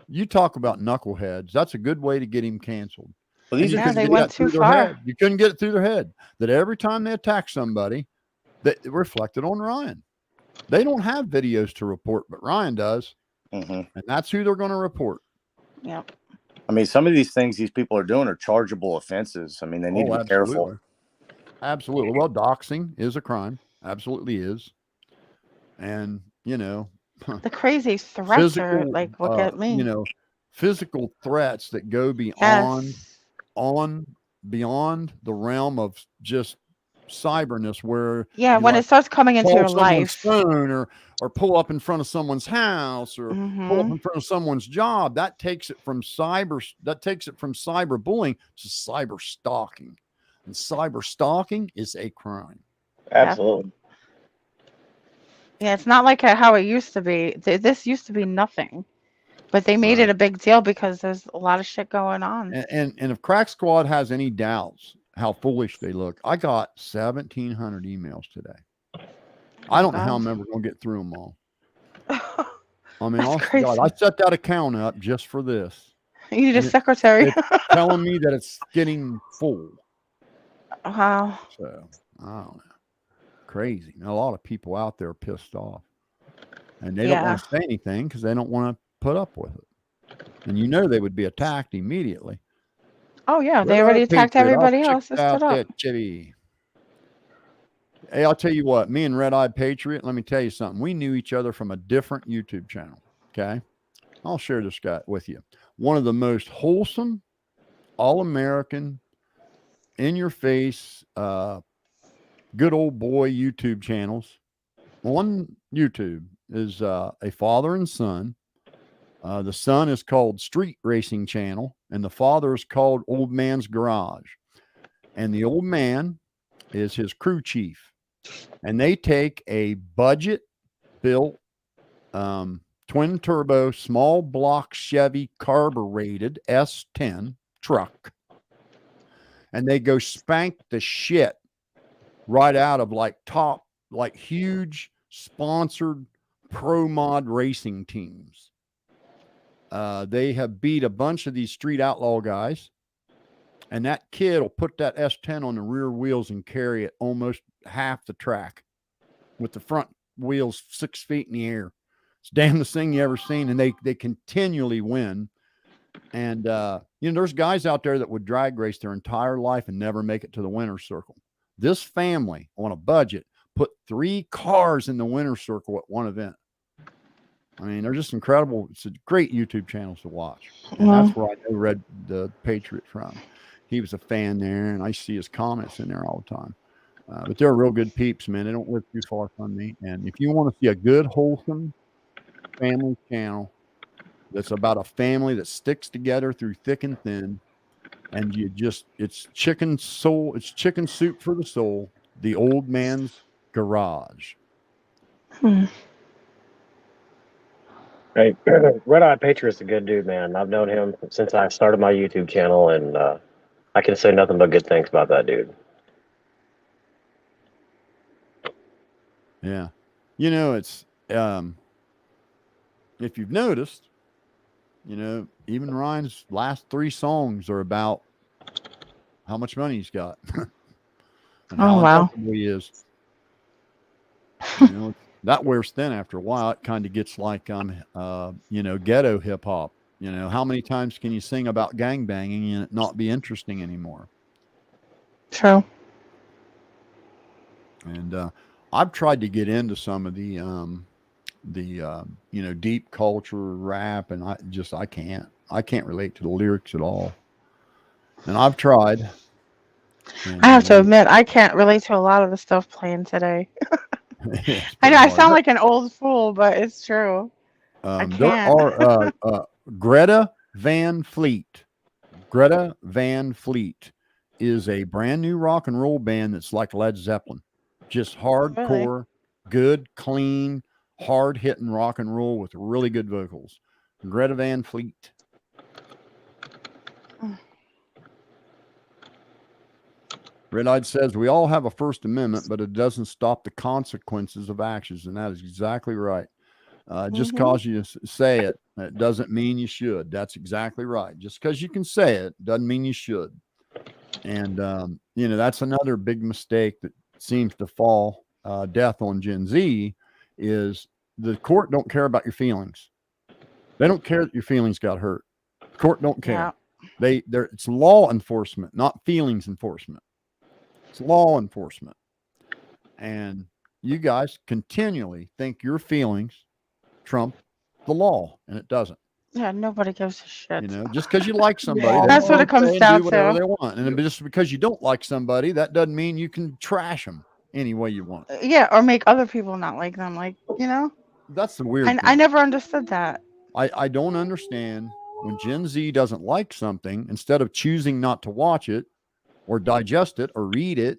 You talk about knuckleheads. That's a good way to get him canceled.
Well,
they went too far.
You couldn't get it through their head that every time they attack somebody, that reflected on Ryan. They don't have videos to report, but Ryan does. And that's who they're going to report.
Yeah.
I mean, some of these things these people are doing are chargeable offenses. I mean, they need to be careful.
Absolutely. Well, doxing is a crime. Absolutely is. And, you know,
the crazy threats are like what get me.
You know, physical threats that go beyond the realm of just cyberness, where
when it starts coming into your life,
phone or pull up in front of someone's house or pull up in front of someone's job, that takes it from cyberbullying to cyber stalking, and cyber stalking is a crime.
Absolutely.
Yeah, it's not like how it used to be. This used to be nothing, but they made it a big deal because there's a lot of shit going on.
And if Crack Squad has any doubts how foolish they look, I got 1,700 emails today. I don't know how I'm ever going to get through them all. I mean, God, I set that account up just for this.
You need a secretary.
It's telling me that it's getting full.
Wow.
So, I don't know. Crazy. A lot of people out there are pissed off. And they don't want to say anything because they don't want to put up with it. And you know they would be attacked immediately.
Oh, yeah. They already attacked everybody else. That stood up.
Chevy. Hey, I'll tell you what, me and Red Eyed Patriot, let me tell you something. We knew each other from a different YouTube channel. Okay. I'll share this guy with you. One of the most wholesome, all American, in your face, good old boy YouTube channels on YouTube is a father and son. The son is called Street Racing Channel, and the father is called Old Man's Garage. And the old man is his crew chief. And they take a budget built twin turbo small block Chevy carbureted S10 truck, and they go spank the shit right out of like huge sponsored pro mod racing teams. They have beat a bunch of these street outlaw guys, and that kid will put that S10 on the rear wheels and carry it almost half the track with the front wheels 6 feet in the air. It's the damnest thing you ever seen, and they continually win. And there's guys out there that would drag race their entire life and never make it to the winner's circle. This family on a budget put 3 cars in the winner's circle at one event. I mean, they're just incredible. It's a great YouTube channels to watch. And that's where I know Red the Patriot from. He was a fan there, and I see his comments in there all the time. But they're real good peeps, man. They don't live too far from me. And if you want to see a good, wholesome family channel that's about a family that sticks together through thick and thin, and it's chicken soup for the soul, the Old Man's Garage.
Hey, Red Eye Patriot's a good dude, man. I've known him since I started my YouTube channel, and I can say nothing but good things about that dude.
Yeah. It's if you've noticed, even Ryan's last 3 songs are about how much money he's got and how uncomfortable he is. That wears thin after a while. It kind of gets like, ghetto hip hop. How many times can you sing about gangbanging and it not be interesting anymore?
True.
And I've tried to get into some of the deep culture rap, and I can't relate to the lyrics at all. And I've tried.
I have to admit, I can't relate to a lot of the stuff playing today. I know I sound like an old fool, but it's true. I can't.
There are Greta Van Fleet. Greta Van Fleet is a brand new rock and roll band that's like Led Zeppelin. Just hardcore, good, clean, hard-hitting rock and roll with really good vocals. Greta Van Fleet. Red Eyed says, we all have a First Amendment, but it doesn't stop the consequences of actions. And that is exactly right. Just because you say it, it doesn't mean you should. That's exactly right. Just because you can say it doesn't mean you should. And, that's another big mistake that seems to fall death on Gen Z is the court don't care about your feelings. They don't care that your feelings got hurt. The court don't care. Yeah. It's law enforcement, not feelings enforcement. It's law enforcement. And you guys continually think your feelings trump the law, and it doesn't.
Yeah, nobody gives a shit.
Just because you like somebody,
that's what it comes down to.
Whatever they want, and just because you don't like somebody, that doesn't mean you can trash them any way you want.
Yeah, or make other people not like them.
That's the weird thing.
I never understood that.
I don't understand when Gen Z doesn't like something, instead of choosing not to watch it or digest it or read it,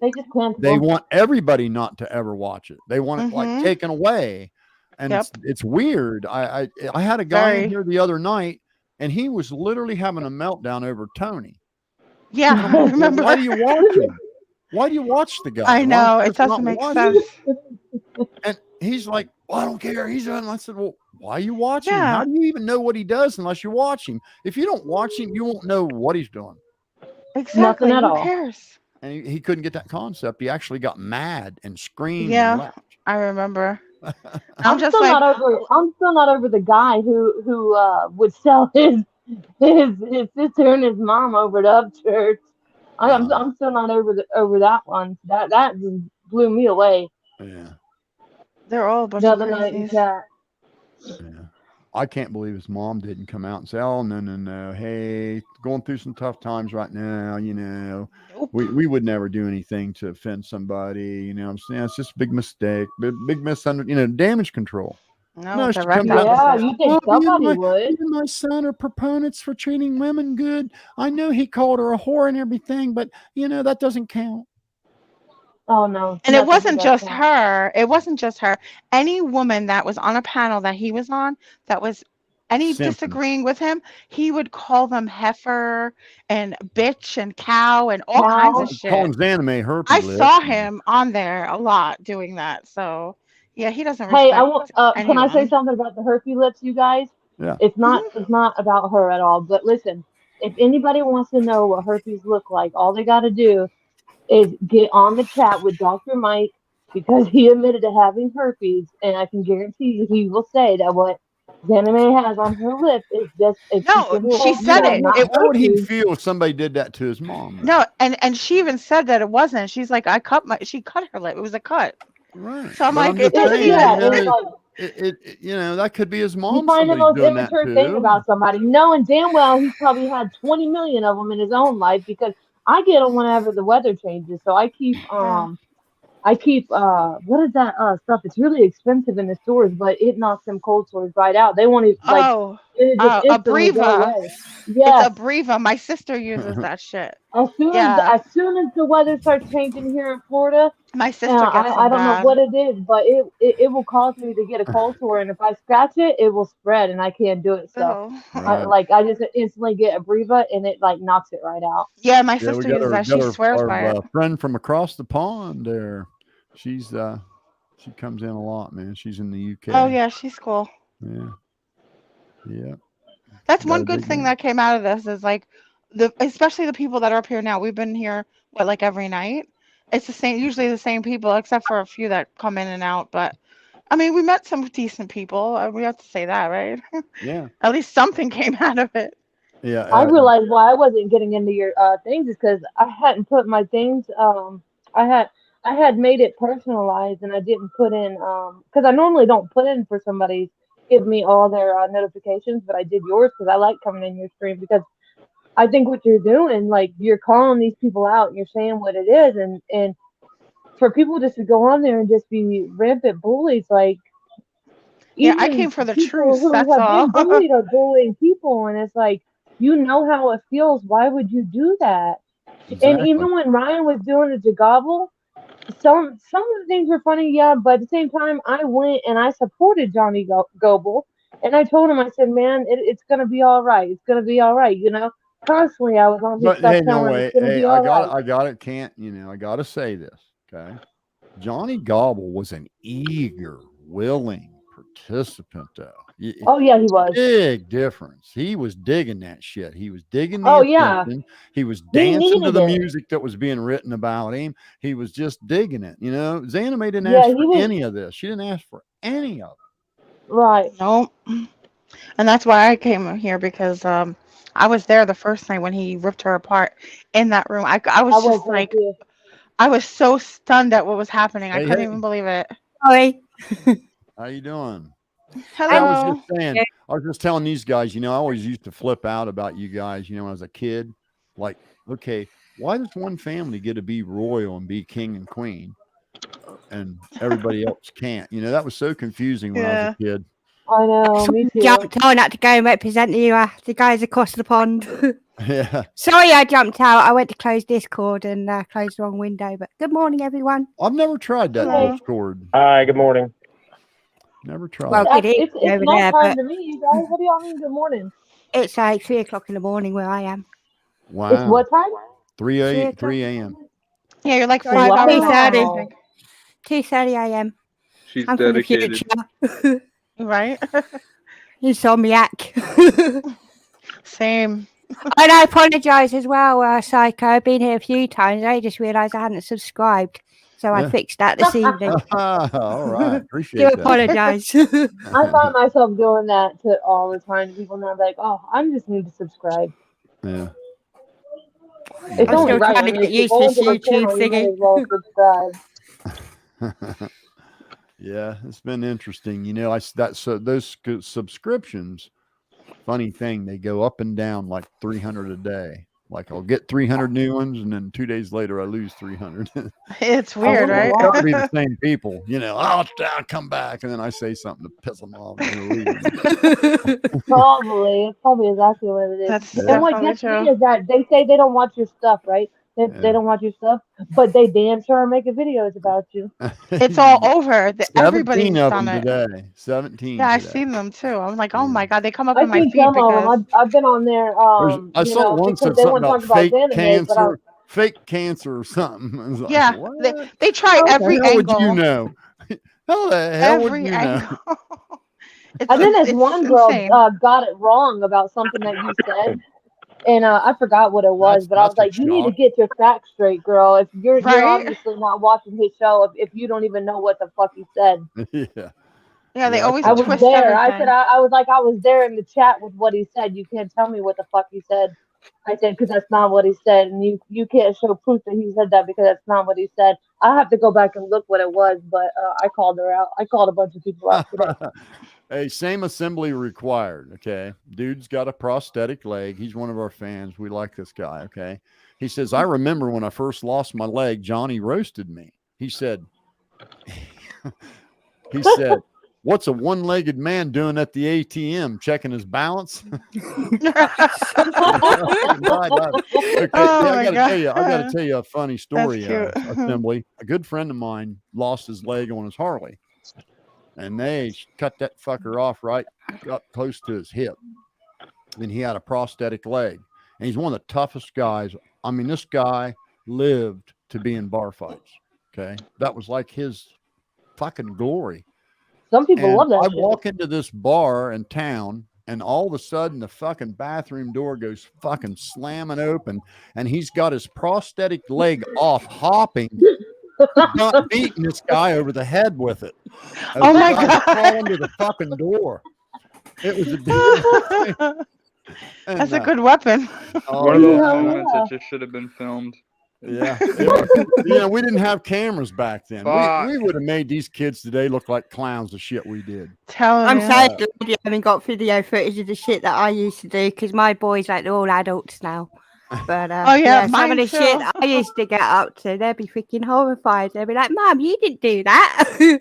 they want everybody not to ever watch it. They want it like taken away. And it's weird. I had a guy in here the other night, and he was literally having a meltdown over Tony.
Yeah, I remember.
Why do you watch him? Why do you watch the guy?
I know, it doesn't make sense.
And he's like, well, I don't care. He's done. I said, well, why are you watching him? How do you even know what he does unless you watch him? If you don't watch him, you won't know what he's doing.
Exactly. Who cares?
And he couldn't get that concept. He actually got mad and screamed.
Yeah,
and left.
I remember.
I'm still not over the guy who would sell his sister and his mom over to Upchurch. I'm still not over that one. That blew me away.
Yeah.
They're all a bunch
The
of
other night in
crazies.
chat.
Yeah. I can't believe his mom didn't come out and say, "Oh, no. Hey, going through some tough times right now,
Nope.
we would never do anything to offend somebody, you know what I'm saying? It's just a big mistake, big misunderstanding, damage control."
No,
No, she
direct
comes out,
Yeah,
opposite.
you
"Oh,
think somebody would?
you and my son are proponents for treating women good. I know he called her a whore and everything, but, that doesn't count."
Oh no,
And it
nothing
wasn't
but that
just
count.
her. It wasn't just her. Any woman that was on a panel that he was on that was any
Simping.
disagreeing with him, he would call them heifer and bitch and cow and all kinds of
Cow.
shit.
Calling Zanime herpy
I
lips.
saw him on there a lot doing that. So yeah, he doesn't
Hey, I
respect
want. Can I say
anyone.
something about the herpy lips, you guys?
Yeah.
It's not.
Mhm.
It's not about her at all. But listen, if anybody wants to know what herpes look like, all they got to do is get on the chat with Dr. Mike because he admitted to having herpes, and I can guarantee you he will say that what Zanime has on her lip is just a
No,
secret
she
infection
said
and
it.
not
It
How would he
herpes.
feel if somebody did that to his mom, though?
no, and she even said that it wasn't. She's like, she cut her lip. It was a cut.
Right.
So I'm
But
like,
I'm
it
just
doesn't
saying,
Yeah,
even.
it's like
that could be his
you
mom.
find the
Somebody's
most
doing that
immature thing
to.
about somebody, knowing damn well he's probably had 20 million of them in his own life because I get them whenever the weather changes. So
Yeah.
I keep what is that stuff? It's really expensive in the stores, but it knocks them cold sores right out. They won't even like
Oh,
it just instantly go
Abreva.
away.
It's
Yes.
Abreva. My sister uses that shit.
As soon as
Yeah,
the weather starts changing here in Florida,
my sister gets
I
them
don't know
bad.
what it is, but it will cause me to get a cold sore, and if I scratch it, it will spread, and I can't do it. So
Oh,
Right.
I just instantly get a Breva, and it like knocks it right out.
yeah, my
Yeah, we
sister
got
uses
our
that. She swears
our
by it.
friend from across the pond there. She's she comes in a lot, man. She's in the UK.
Oh yeah, she's cool.
Yeah. Yeah.
That's
Got
one
a
good
big
thing
name.
that came out of this is like especially the people that are up here now. We've been here like every night. It's the same, usually the same people, except for a few that come in and out. But I mean, we met some decent people. We have to say that, right?
Yeah.
At least something came out of it.
Yeah.
I realized why I wasn't getting into your things is because I hadn't put my things. I had I had made it personalized, and I didn't put in because I normally don't put in for somebody give me all their notifications, but I did yours because I like coming in your stream because I think what you're doing, like you're calling these people out and you're saying what it is, and for people just to go on there and just be rampant bullies, like
Yeah, I
even
came for the
people
truth.
who
That's
have
all.
been bullied are bullying people, and it's like you know how it feels. Why would you do that? And
Exactly.
even when Ryan was doing the Jagabble, some of the things were funny, yeah, but at the same time, I went and I supported Johnny Goble, and I told him, I said, man, it's gonna be all right. It's gonna be all right. You know, constantly I was on his
But
stuff
hey, no
telling him it's
way.
gonna
Hey,
be all right.
I got it. Can't, I got to say this. Okay. Johnny Gobble was an eager, willing participant, though.
Oh yeah, he was.
Big difference. He was digging that shit. He was digging the
Oh yeah,
attention. He was
he
dancing to
needed
the
it.
music that was being written about him. He was just digging it. Zanime didn't
Yeah,
ask
he
for
was
any of this. She didn't ask for any of
right.
Nope. And that's why I came here because I was there the first night when he ripped her apart in that room. I
I
was
was
just
there
like,
too.
I was so stunned at what was happening. I
it.
couldn't
Hey,
even believe it.
Sorry.
how you doing? Hey, I
I'm
was just
Hello.
saying, I was just telling these guys, I always used to flip out about you guys, when I was a kid. Like, okay, why does one family get to be royal and be king and queen and everybody else can't? That was so confusing when I was a
Yeah.
kid.
I know,
That's
me
when I
too.
jumped out. I had to go and represent the guys across the pond.
Yeah.
Sorry, I jumped out. I went to close Discord and closed the wrong window. But good morning, everyone.
I've never tried that
Hello.
Discord.
Hi, good morning.
Never tried
Well,
it.
good evening
It's
over there,
nighttime
but
to me, you guys. What do y'all mean? Good morning.
it's like 3:00 in the morning where I am.
It's
Wow.
what time?
3
o'clock.
a.m.
Yeah, you're like
Sorry,
5 hours ahead, I
2:30.
Wow.
think.
2:30 a.m.
She's
I'm from the
dedicated.
future.
Right?
Insomniac.
Same.
And I apologise as well, Psycho. I've been here a few times. I just realised I hadn't subscribed. So I
Yeah.
fixed that this evening.
All right.
Do
Appreciate that.
apologise.
I find myself doing that to all the time to people now. Like, oh, I just need to subscribe.
Yeah.
It's
I'm
only
still
right.
trying
I
to
mean,
get
if you're
used to
going
this
to the
YouTube
channel, you might
thingy.
as well subscribe.
Yeah, it's been interesting. Those subscriptions, funny thing, they go up and down like 300 a day. Like I'll get 300 new ones, and then 2 days later I lose 300.
It's
Oh,
weird, right?
wow.
It'll be the same people, I'll come back, and then I say something to piss them off, and they'll leave.
Probably. It's probably exactly what it is.
That's
And what
definitely
gets me
true.
is that they say they don't want your stuff, right? They
Yeah.
don't want your stuff, but they damn sure are making videos about you.
It's all over.
17
Everybody's
of
done
them
it.
today. 17
Yeah, I've
today.
seen them too. I'm like, oh
Yeah.
my God, they come up
I've
in my
seen
feed
some of them.
because
I've been on there,
I
you
saw
know,
one
because
said
they
something
want to
about
talk about
fake
anime,
cancer or something. I was like,
yeah,
what?
they try
How the
every
hell would you
angle.
know? How the hell would
Every
you know?
angle. It's
and then
it's
this
it's
one girl
insane.
got it wrong about something that you said, and I forgot what it was, but I was
That's a
like, you need to
shock.
get your facts straight, girl. If you're
Right?
obviously not watching his show, if you don't even know what the fuck he said.
Yeah.
Yeah, they
Yeah, I
always
I
caught
was
on.
twist
there. I said
everything.
I was like I was there in the chat with what he said. You can't tell me what the fuck he said. I said because that's not what he said, and you can't show proof that he said that because that's not what he said. I have to go back and look what it was, but I called her out. I called a bunch of people out today.
Hey, same assembly required. Okay. Dude's got a prosthetic leg. He's one of our fans. We like this guy. Okay. He says, I remember when I first lost my leg, Johnny roasted me. He said, what's a one-legged man doing at the ATM? Checking his balance? Okay,
Oh
yeah,
my
I gotta
God.
tell you a funny
That's
story.
cute.
Assembly. A good friend of mine lost his leg on his Harley, and they cut that fucker off right up close to his hip, and he had a prosthetic leg. And he's one of the toughest guys. I mean, this guy lived to be in bar fights. Okay, that was like his fucking glory.
Some people
And
love that
I
shit.
walk into this bar in town, and all of a sudden the fucking bathroom door goes fucking slamming open, and he's got his prosthetic leg off, hopping, not beating this guy over the head with it. As
Oh
the
my
guy's crawling
God.
to the fucking door. It was a damn thing.
That's
And
a good weapon.
oh
One of those
yeah,
moments that just should have been filmed.
yeah. It was, we didn't have cameras back then.
Fuck.
We would have made these kids today look like clowns. The shit we did.
Telling
I'm
you.
sad that you haven't got video footage of the shit that I used to do because my boys, like, they're all adults now. But
Oh yeah,
some
mine
of the shit
too.
that I used to get up to, they'd be freaking horrified. They'd be like, Mom, you didn't do that.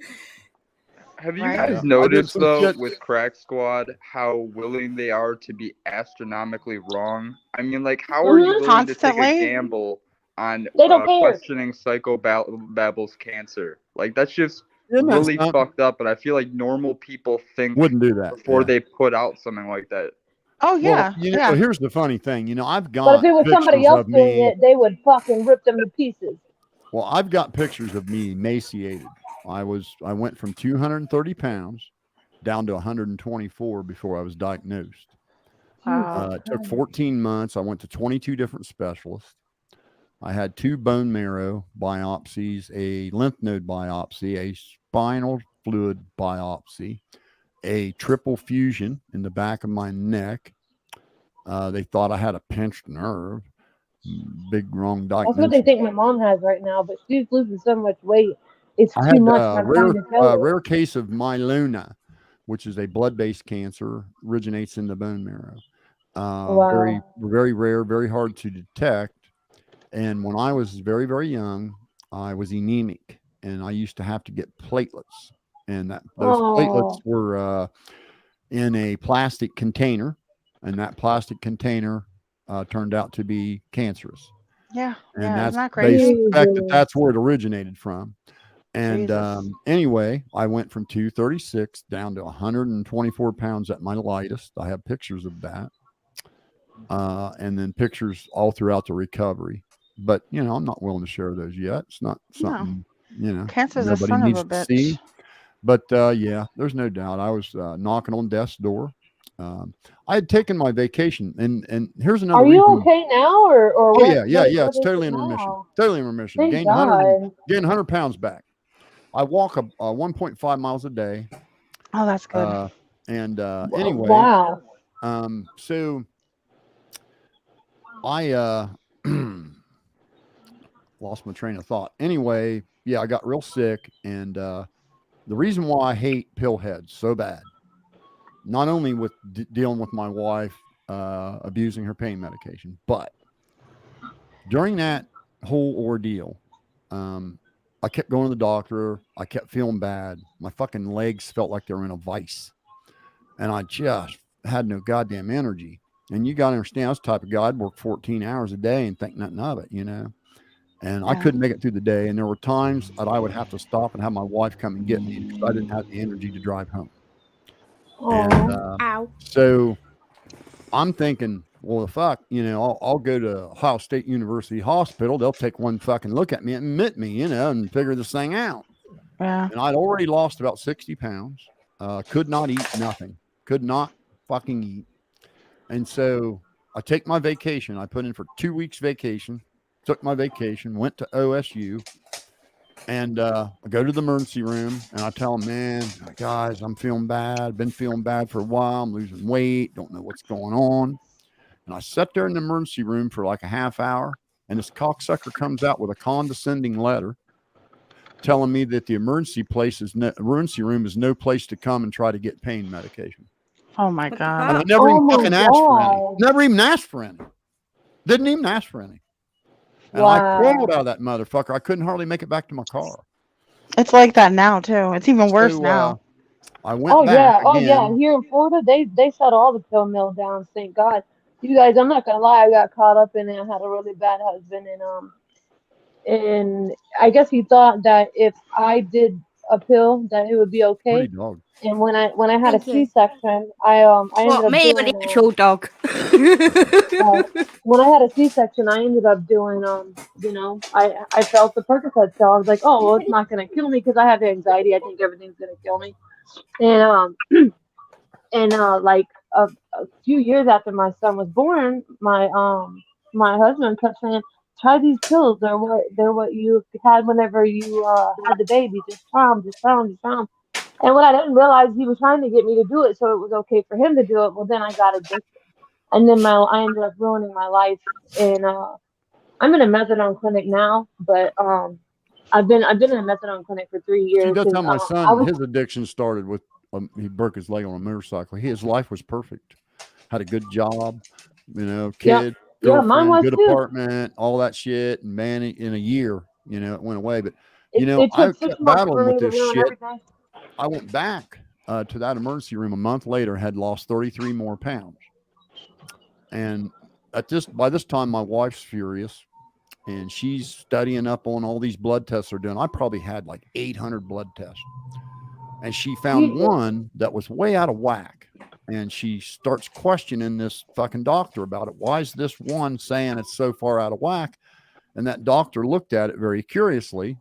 Have you
Right?
guys
Yeah, I did
noticed
some
though
shit.
with Crack Squad how willing they are to be astronomically wrong? I mean, like, how are you
Mhm.
willing to take a
Constantly.
gamble on
They don't care.
questioning Psychobabble's cancer? Like, that's just
Isn't that
really
something?
fucked up. And I feel like normal people think
Wouldn't do that.
before
Yeah.
they put out something like that.
Oh
Well,
yeah, yeah.
here's the funny thing. I've
But if
got
it was somebody
pictures
else
of
doing
me.
it, they would fucking rip them to pieces.
Well, I've got pictures of me emaciated. I went from 230 pounds down to 124 before I was diagnosed.
Wow.
It took 14 months. I went to 22 different specialists. I had 2 bone marrow biopsies, a lymph node biopsy, a spinal fluid biopsy, a triple fusion in the back of my neck. They thought I had a pinched nerve. Big wrong
That's what they
diagnosis.
think my mom has right now, but she's losing so much weight. It's
I
too
had
much.
a
I'm trying to tell her.
rare case of myeloma, which is a blood-based cancer, originates in the bone marrow. Very,
Wow.
very rare, very hard to detect. And when I was very, very young, I was anemic, and I used to have to get platelets. And those platelets
Oh.
were in a plastic container, and that plastic container turned out to be cancerous.
Yeah,
And
yeah. Isn't that
they
crazy?
suspect that
Jesus.
that's where it originated from. And
Jesus.
anyway, I went from 236 down to 124 pounds at my lightest. I have pictures of that. And then pictures all throughout the recovery. But, I'm not willing to share those yet. It's not
No.
something,
Cancer's a
nobody
son of
needs
a
to see.
bitch.
But yeah, there's no doubt. I was knocking on death's door. I had taken my vacation, and here's another
Are you
reason.
okay now, or
Oh
what?
yeah.
What
It's
is
totally
it
in remission.
now?
Totally in remission.
Thank
Gained
God.
100 pounds back. I walk 1.5 miles a day.
Oh, that's good.
And anyway,
Wow.
so I lost my train of thought. Anyway, yeah, I got real sick, and the reason why I hate pill heads so bad, not only with dealing with my wife abusing her pain medication, but during that whole ordeal, I kept going to the doctor. I kept feeling bad. My fucking legs felt like they were in a vice, and I just had no goddamn energy. And you got to understand, I was the type of guy I'd work 14 hours a day and think nothing of it, you know. And I couldn't make it through the day. And there were times that I would have to stop and have my wife come and get me because I didn't have the energy to drive home. And
Ow.
so I'm thinking, well, the fuck, you know, I'll go to Ohio State University Hospital. They'll take one fucking look at me and admit me, you know, and figure this thing out.
Yeah.
And I'd already lost about 60 pounds. Could not eat nothing. Could not fucking eat. And so I take my vacation. I put in for 2 weeks vacation, took my vacation, went to OSU, and I go to the emergency room and I tell them, man, guys, I'm feeling bad. Been feeling bad for a while. I'm losing weight. Don't know what's going on. And I sat there in the emergency room for like a half hour, and this cocksucker comes out with a condescending letter telling me that the emergency room is no place to come and try to get pain medication.
Oh my God.
And I never even fucking asked for any. Never even asked for any. Didn't even ask for any. And I crawled out of that motherfucker. I couldn't hardly make it back to my car.
It's like that now too. It's even worse now.
I went back again.
Yeah. Here in Florida, they shut all the pill mill down. Thank God. You guys, I'm not gonna lie. I got caught up in it. I had a really bad husband, and I guess he thought that if I did a pill, that it would be okay.
Pretty dog.
And when I had a
Thank you.
C-section, I ended up
me or
doing
the actual dog?
when I had a C-section, I ended up doing you know, I felt the Percocet, so I was like, oh, well, it's not gonna kill me because I have anxiety. I think everything's gonna kill me. And like a few years after my son was born, my husband kept saying, try these pills. They're what you had whenever you had the baby. Just try them, just try them, just try them. And what I didn't realize, he was trying to get me to do it so it was okay for him to do it. Well, then I got addicted, and then I ended up ruining my life. And I'm in a methadone clinic now, but I've been in a methadone clinic for 3 years.
See, that's how my son,
was,
his addiction started with, he broke his leg on a motorcycle. His life was perfect. Had a good job, you know, kid, girlfriend,
mine was
good
too.
apartment, all that shit. And man, in a year, you know, it went away. But, you know,
It
I
took 6
kept
months
battling
for me
with
to
this
ruin
shit.
everything.
I went back to that emergency room a month later, had lost 33 more pounds. And by this time, my wife's furious, and she's studying up on all these blood tests they're doing. I probably had like 800 blood tests. And she found one that was way out of whack. And she starts questioning this fucking doctor about it. Why is this one saying it's so far out of whack? And that doctor looked at it very curiously.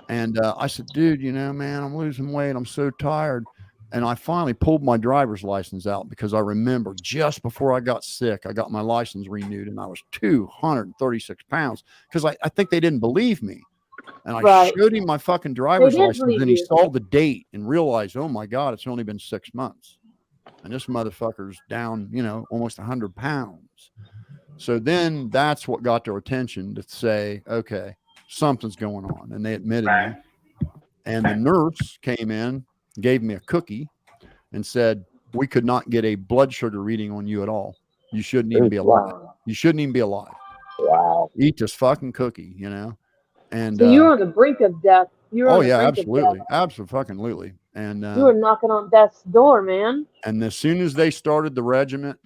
And I said, dude, you know, man, I'm losing weight. I'm so tired. And I finally pulled my driver's license out because I remember just before I got sick, I got my license renewed and I was 236 pounds because I think they didn't believe me. And I showed him my fucking driver's license, and he saw the date and realized, oh my God, it's only been 6 months. And this motherfucker's down, you know, almost 100 pounds. So then that's what got their attention to say, okay, something's going on. And they admitted me. And the nurse came in, gave me a cookie, and said, we could not get a blood sugar reading on you at all. You shouldn't even be alive. You shouldn't even be alive.
Wow.
Eat this fucking cookie, you know? And
so you were on the brink of death. You were on the brink
absolutely.
of death.
Absolutely. And
you were knocking on death's door, man.
And as soon as they started the regimen,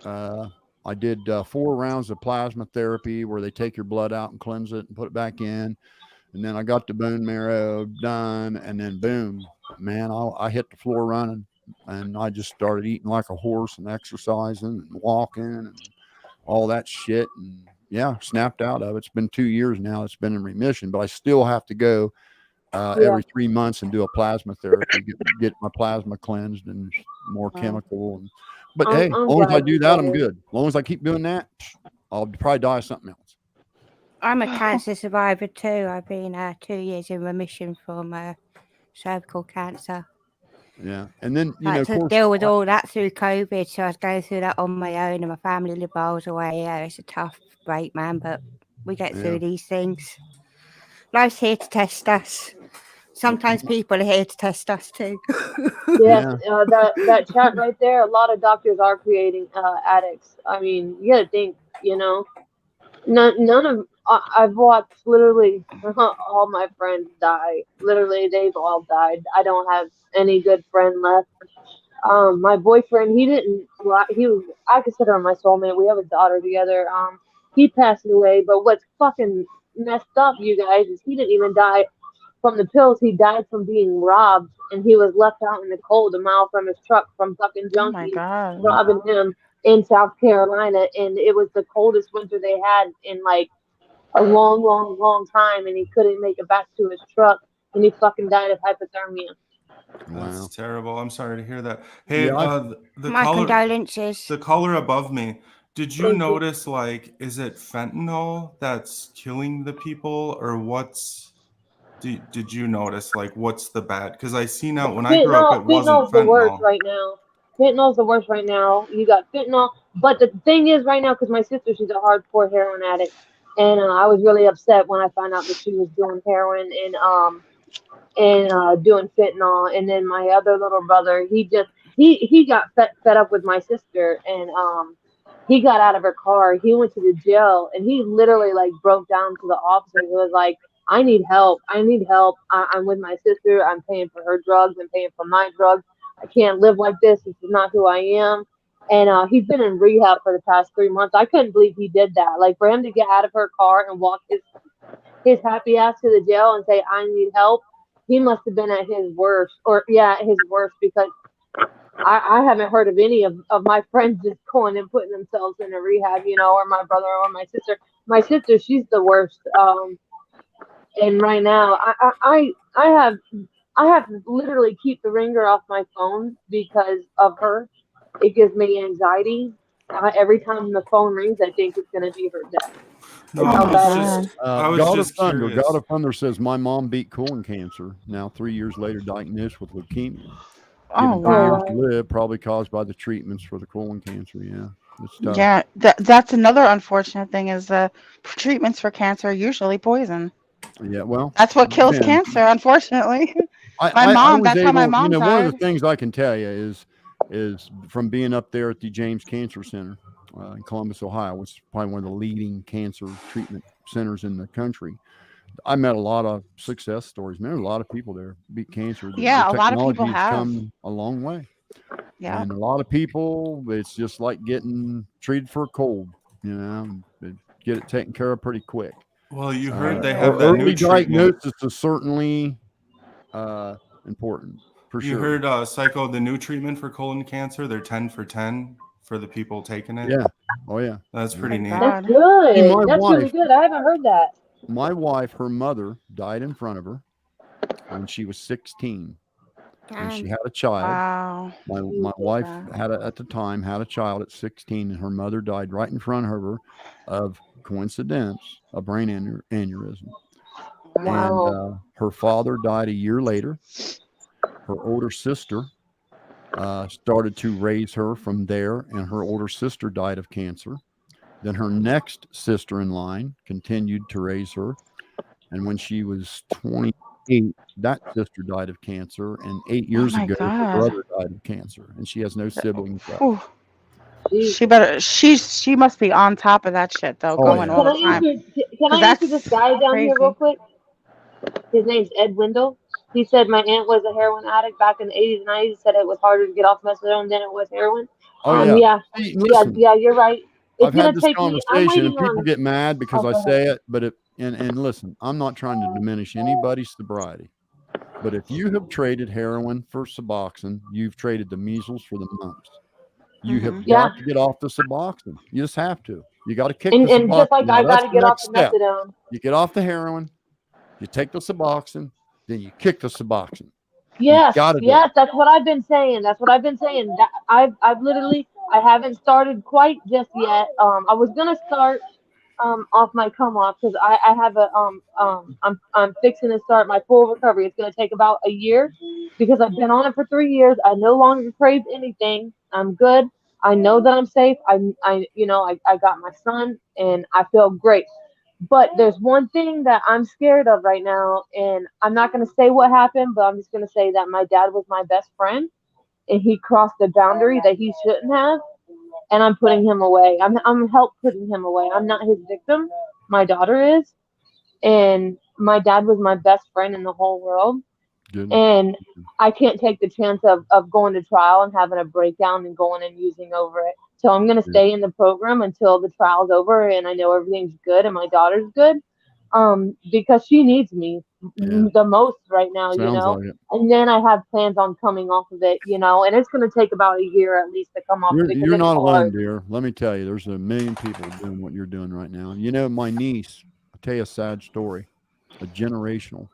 I did 4 rounds of plasma therapy where they take your blood out and cleanse it and put it back in. And then I got the bone marrow done, and then boom, man, I hit the floor running, and I just started eating like a horse and exercising and walking and all that shit. And yeah, snapped out of it. It's been 2 years now. It's been in remission, but I still have to go every 3 months and do a plasma therapy, get my plasma cleansed and more chemical. But hey, as long as I do that, I'm good. As long as I keep doing that, I'll probably die of something else.
I'm a cancer survivor too. I've been 2 years in remission from cervical cancer.
Yeah, and then
I had to deal with all that through COVID, so I was going through that on my own, and my family lived miles away. Yeah, it's a tough break, man, but We get
Yeah.
through these things. Life's here to test us. Sometimes people are here to test us too.
Yes,
Yeah.
that chat right there. A lot of doctors are creating addicts. I mean, you gotta think. None of I've watched literally all my friends die. Literally, they've all died. I don't have any good friend left. My boyfriend, he didn't. Well, he was. I consider him my soulmate. We have a daughter together. He passed away. But what's fucking messed up, you guys, is he didn't even die from the pills. He died from being robbed, and he was left out in the cold a mile from his truck from fucking
Oh my
junkies
God.
robbing him in South Carolina. And it was the coldest winter they had in like a long, long, long time, and he couldn't make it back to his truck, and he fucking died of hypothermia.
Wow.
That's terrible. I'm sorry to hear that. Hey,
Yeah.
the
My
caller,
condolences.
the caller above me. Did you
Thank you.
notice, like, is it fentanyl that's killing the people, or did you notice, like, what's the bad? Because I seen out when I grew up, it wasn't
Fentanyl's the worst
fentanyl.
right now. Fentanyl's the worst right now. You got fentanyl, but the thing is, right now, because my sister, she's a hardcore heroin addict, and I was really upset when I found out that she was doing heroin and doing fentanyl. And then my other little brother, he got fed up with my sister, and he got out of her car. He went to the jail, and he literally like broke down to the officer. He was like, "I need help. I need help. I'm with my sister. I'm paying for her drugs. I'm paying for my drugs. I can't live like this. This is not who I am." And he's been in rehab for the past 3 months. I couldn't believe he did that. Like for him to get out of her car and walk his happy ass to the jail and say, "I need help." He must have been at his worst, or yeah, at his worst, because I haven't heard of any of my friends just going and putting themselves in a rehab, or my brother or my sister. My sister, she's the worst. And right now, I have to literally keep the ringer off my phone because of her. It gives me anxiety. Every time the phone rings, I think it's gonna be her death.
No,
That's
Oh
how
my
bad it is.
God.
I was
God of
just
Thunder.
curious.
God of Thunder says my mom beat colon cancer. Now 3 years later, diagnosed with leukemia.
Oh
Given 2
Oh
years
wow.
to
wow.
live, probably caused by the treatments for the colon cancer. Yeah, it's tough.
Yeah, that's another unfortunate thing is treatments for cancer are usually poison.
Yeah, well,
That's what kills
depends.
cancer, unfortunately.
I was
That's how my
able,
mom
one of the
died.
things I can tell you is from being up there at the James Cancer Center in Columbus, Ohio, which is probably one of the leading cancer treatment centers in the country. I met a lot of success stories. Man, there's a lot of people there beat cancer. The
Yeah, a lot of people
technology has
have.
come a long way.
Yeah.
And a lot of people, it's just like getting treated for a cold, they get it taken care of pretty quick.
Well, you heard they have
Or
that new
early
treatment.
diagnosis is certainly important for
You
sure.
heard Psycho, the new treatment for colon cancer. They're 10 for 10 for the people taking it.
Yeah. Oh yeah.
That's
Yeah.
pretty
My
neat.
That's
God.
See,
good. That's really good. I haven't heard that.
her mother died in front of her when she was 16, and she
Damn.
had a child.
Wow.
My
Jesus,
wife
man.
at the time had a child at 16, and her mother died right in front of her of coincidence, a brain aneurysm. And
Wow.
her father died a year later. Her older sister started to raise her from there, and her older sister died of cancer. Then her next sister in line continued to raise her. And when she was 28, that sister died of cancer. And 8
Oh
years
my
ago, her
God.
brother died of cancer. And she has no siblings left.
Whew.
Jesus.
She must be on top of that shit though,
Oh,
going
yeah.
all the time.
Can
'Cause
I answer this
that's
guy down here real
crazy.
quick? His name's Ed Wendell. He said my aunt was a heroin addict back in the 80s and 90s. He said it was harder to get off methadone than it was heroin.
Oh, yeah.
Yeah,
See,
yeah,
listen,
yeah. You're right. It's
I've had
gonna
this
take me. I'm
conversation,
waiting
and people
on.
get mad because
Oh,
I
go ahead.
say it, but and listen, I'm not trying to diminish anybody's sobriety. But if you have traded heroin for Suboxone, you've traded the measles for the mumps. You have
Yeah,
got to get off the Suboxone. You just have to. You got to kick the
and just like
Suboxone
I
out.
got
That's
to
the
get off
next
the
step.
methadone.
You get off the heroin, you take the Suboxone, then you kick the Suboxone.
Yes,
Got to do
yes,
it.
that's what I've been saying. That's what I've been saying. I've literally, I haven't started quite just yet. I was gonna start off my come off because I have I'm fixing to start my full recovery. It's gonna take about a year because I've been on it for 3 years. I no longer crave anything. I'm good. I know that I'm safe. I got my son and I feel great. But there's one thing that I'm scared of right now, and I'm not going to say what happened, but I'm just going to say that my dad was my best friend, and he crossed the boundary that he shouldn't have, and I'm putting him away. I'm help putting him away. I'm not his victim. My daughter is, and my dad was my best friend in the whole world,
Goodness.
and I can't take the chance of going to trial and having a breakdown and going and using over it. So I'm going to stay in the program until the trial's over and I know everything's good and my daughter's good. Because she needs me the most right now, you
Sounds
know.
like it.
And then I have plans on coming off of it, you know, and it's going to take about a year at least to come off of it because
You're
it's
not alone,
hard.
dear. Let me tell you, there's a million people doing what you're doing right now. You know, my niece, I'll tell you a sad story, a generational.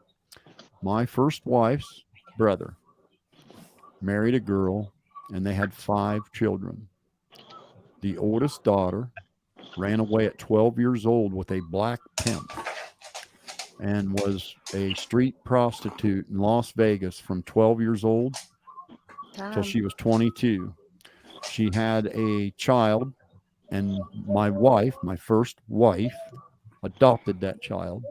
My first wife's brother married a girl and they had 5 children. The oldest daughter ran away at 12 years old with a black pimp and was a street prostitute in Las Vegas from 12 years old till she was 22. She had a child, and my wife, my first wife, adopted that child.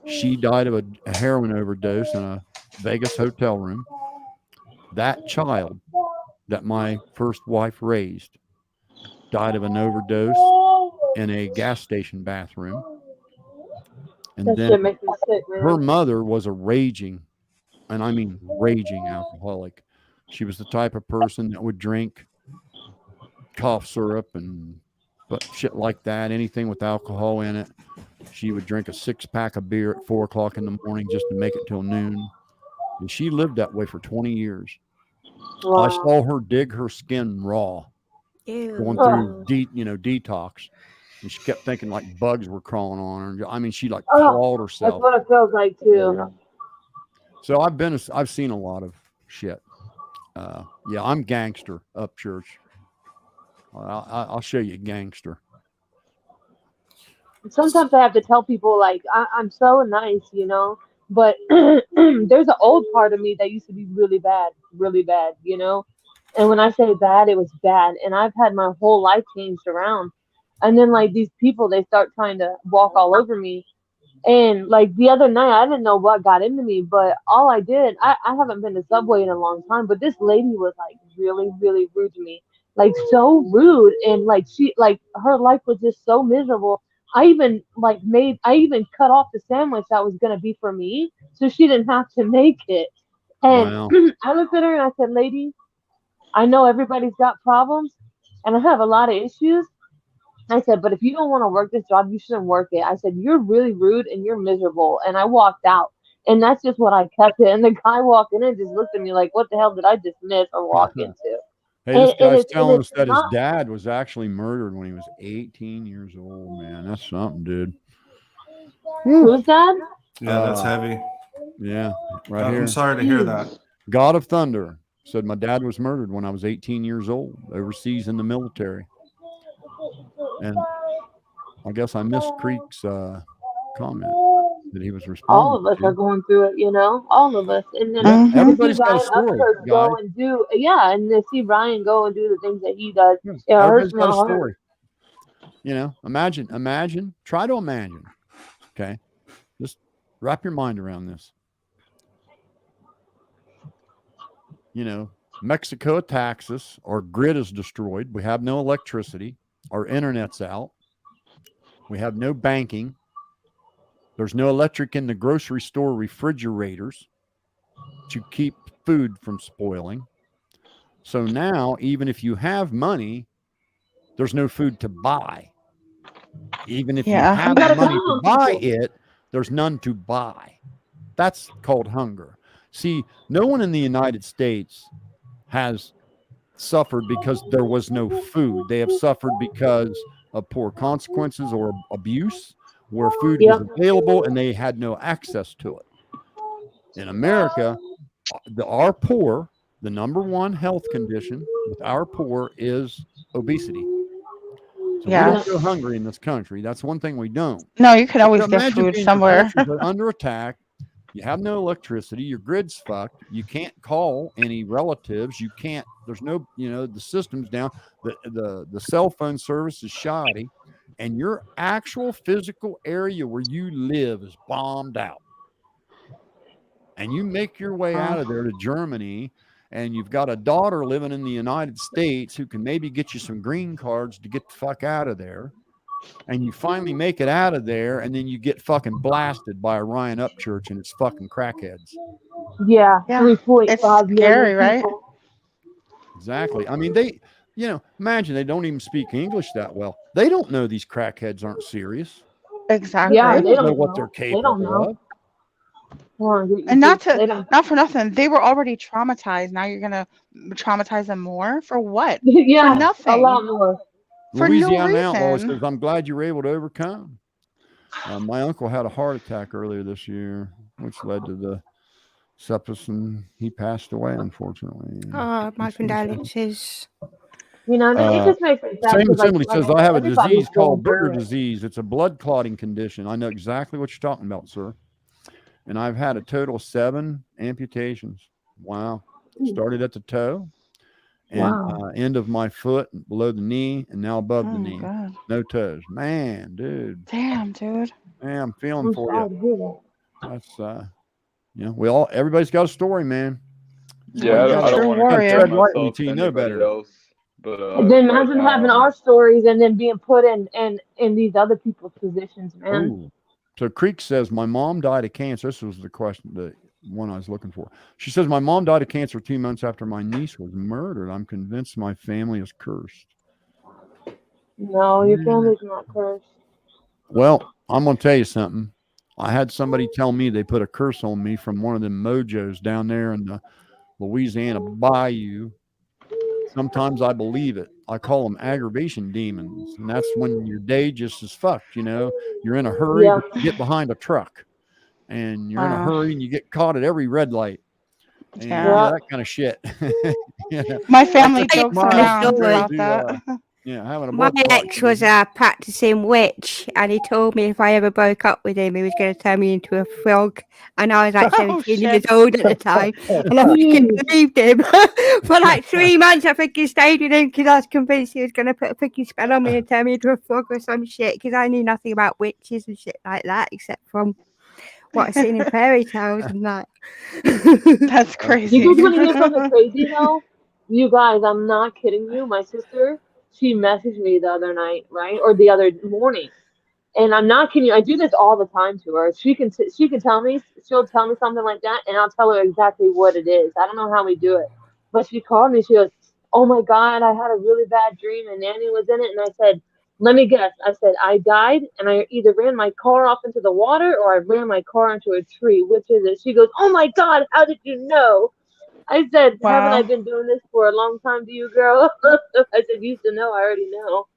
She died of a heroin overdose in a Vegas hotel room. That child that my first wife raised died of an overdose in a gas station bathroom. And
That
then
shit makes me sick,
her
man.
mother was a raging, and I mean raging alcoholic. She was the type of person that would drink cough syrup and but shit like that, anything with alcohol in it. She would drink a 6-pack of beer at 4 o'clock in the morning just to make it till noon. And she lived that way for 20 years.
Wow.
I saw her dig her skin raw, going through detox. And she kept thinking like bugs were crawling on her. I mean, she like clawed
That's
herself.
what it feels like too.
So I've seen a lot of shit. Yeah, I'm gangster up church. I'll show you gangster.
Sometimes I have to tell people like I'm so nice, you know, but there's an old part of me that used to be really bad, you know. And when I say bad, it was bad, and I've had my whole life changed around. And then like these people, they start trying to walk all over me. And like the other night, I didn't know what got into me, but all I did, I haven't been to Subway in a long time, but this lady was like really, really rude to me. Like so rude. And like like her life was just so miserable. I even cut off the sandwich that was going to be for me so she didn't have to make it. And
Wow.
I looked at her and I said, lady, I know everybody's got problems and I have a lot of issues. I said, but if you don't want to work this job, you shouldn't work it. I said, you're really rude and you're miserable. And I walked out. And that's just what I kept it. And the guy walking in just looked at me like, what the hell did I just miss or walk into?
Hey, this guy's
And
telling us
it's
that his
not
dad was actually murdered when he was 18 years old, man. That's something, dude.
who's dad?
Yeah, that's heavy.
Yeah, right here.
I'm sorry to hear that.
God of Thunder said my dad was murdered when I was 18 years old, overseas in the military. And I guess I missed Creek's comment that he was
All
responding
of us
to.
are going through it, you know, all of us. And then
Yeah,
to see
everybody's got a
Ryan
story,
Upchurch
guys.
go and do, and to see Ryan go and do the things that he does, it
Everybody's
hurts my
got a
heart.
story. You know, imagine, try to imagine. Okay. Just wrap your mind around this. You know, Mexico attacks us, our grid is destroyed, we have no electricity, our internet's out, we have no banking, there's no electric in the grocery store refrigerators to keep food from spoiling. So now, even if you have money, there's no food to buy. Even if you have the money to buy it, there's none to buy. That's called hunger. See, no one in the United States has suffered because there was no food. They have suffered because of poor consequences or abuse, where food was available and they had no access to it. In America, our poor, the number one health condition with our poor is obesity. So we don't go hungry in this country. That's one thing we don't.
No, you can always get
imagine
food
being
somewhere.
your countries are under attack. You have no electricity. Your grid's fucked. You can't call any relatives. You can't. There's no. You know, the system's down. The cell phone service is shoddy. and your actual physical area where you live is bombed out, and you make your way out of there to Germany, and you've got a daughter living in the United States who can maybe get you some green cards to get the fuck out of there, and you finally make it out of there, and then you get fucking blasted by Orion Upchurch and its fucking crackheads.
Yeah,
Yeah.
3.5
It's
million
scary, right?
people.
Exactly. I mean, they, imagine they don't even speak English that well. They don't know these crackheads aren't serious.
Exactly.
Yeah,
They don't know what they're
They don't
capable
know.
of.
And not
They don't.
for nothing, they were already traumatized. Now you're gonna traumatize them more for what?
Yeah,
For nothing.
a lot more.
For no
Louisiana Outlaw
reason.
says, I'm glad you were able to overcome. My uncle had a heart attack earlier this year, which led to the sepsis, and he passed away, unfortunately.
Oh, my condolences.
You know, it just makes it sad
Same
because, like
Assembly
I
says,
said,
I have a
everybody's
disease
going
called Burger
through it.
disease. It's a blood clotting condition. I know exactly what you're talking about, sir. And I've had a total of 7 amputations. Wow. Started at the toe and end of my foot, below the knee, and now above the knee.
God.
No toes. Man, dude.
Damn, dude.
Man, I'm feeling
I'm
for
sorry
you.
to hear that.
That's everybody's got a story, man.
Yeah, I don't want to compare myself to anybody else. But
And then
right
imagine
now,
having our stories and then being put in these other people's positions, man.
Ooh. So Creek says, my mom died of cancer. This was the question, the one I was looking for. She says, my mom died of cancer 2 months after my niece was murdered. I'm convinced my family is cursed.
No, your family's not cursed.
Well, I'm going to tell you something. I had somebody tell me they put a curse on me from one of them mojos down there in the Louisiana bayou. Sometimes I believe it. I call them aggravation demons. And that's when your day just is fucked, You're in a hurry to get behind a truck. And you're in a hurry and you get caught at every red light. And that kind of shit.
My family jokes around about that.
Having a
My
blood clot.
ex was a practicing witch, and he told me if I ever broke up with him, he was going to turn me into a frog. And I was like 17 years old at the time, and I fucking believed him. For like 3 months, I think he stayed with him because I was convinced he was going to put a freaking spell on me and turn me into a frog or some shit, because I knew nothing about witches and shit like that, except from what I've seen in fairy tales and that.
That's crazy.
You guys want to hear something crazy though? You guys, I'm not kidding you. My sister, she messaged me the other night, right, or the other morning, and I'm not kidding you. I do this all the time to her. She can tell me, she'll tell me something like that, and I'll tell her exactly what it is. I don't know how we do it, but she called me. She goes, "Oh my God, I had a really bad dream, and Nanny was in it." And I said, "Let me guess." I said, "I died, and I either ran my car off into the water or I ran my car into a tree. Which is it?" She goes, "Oh my God, how did you know?" I said, "Haven't I been doing this for a long time to you, girl?" I said, "You used to know. I already know."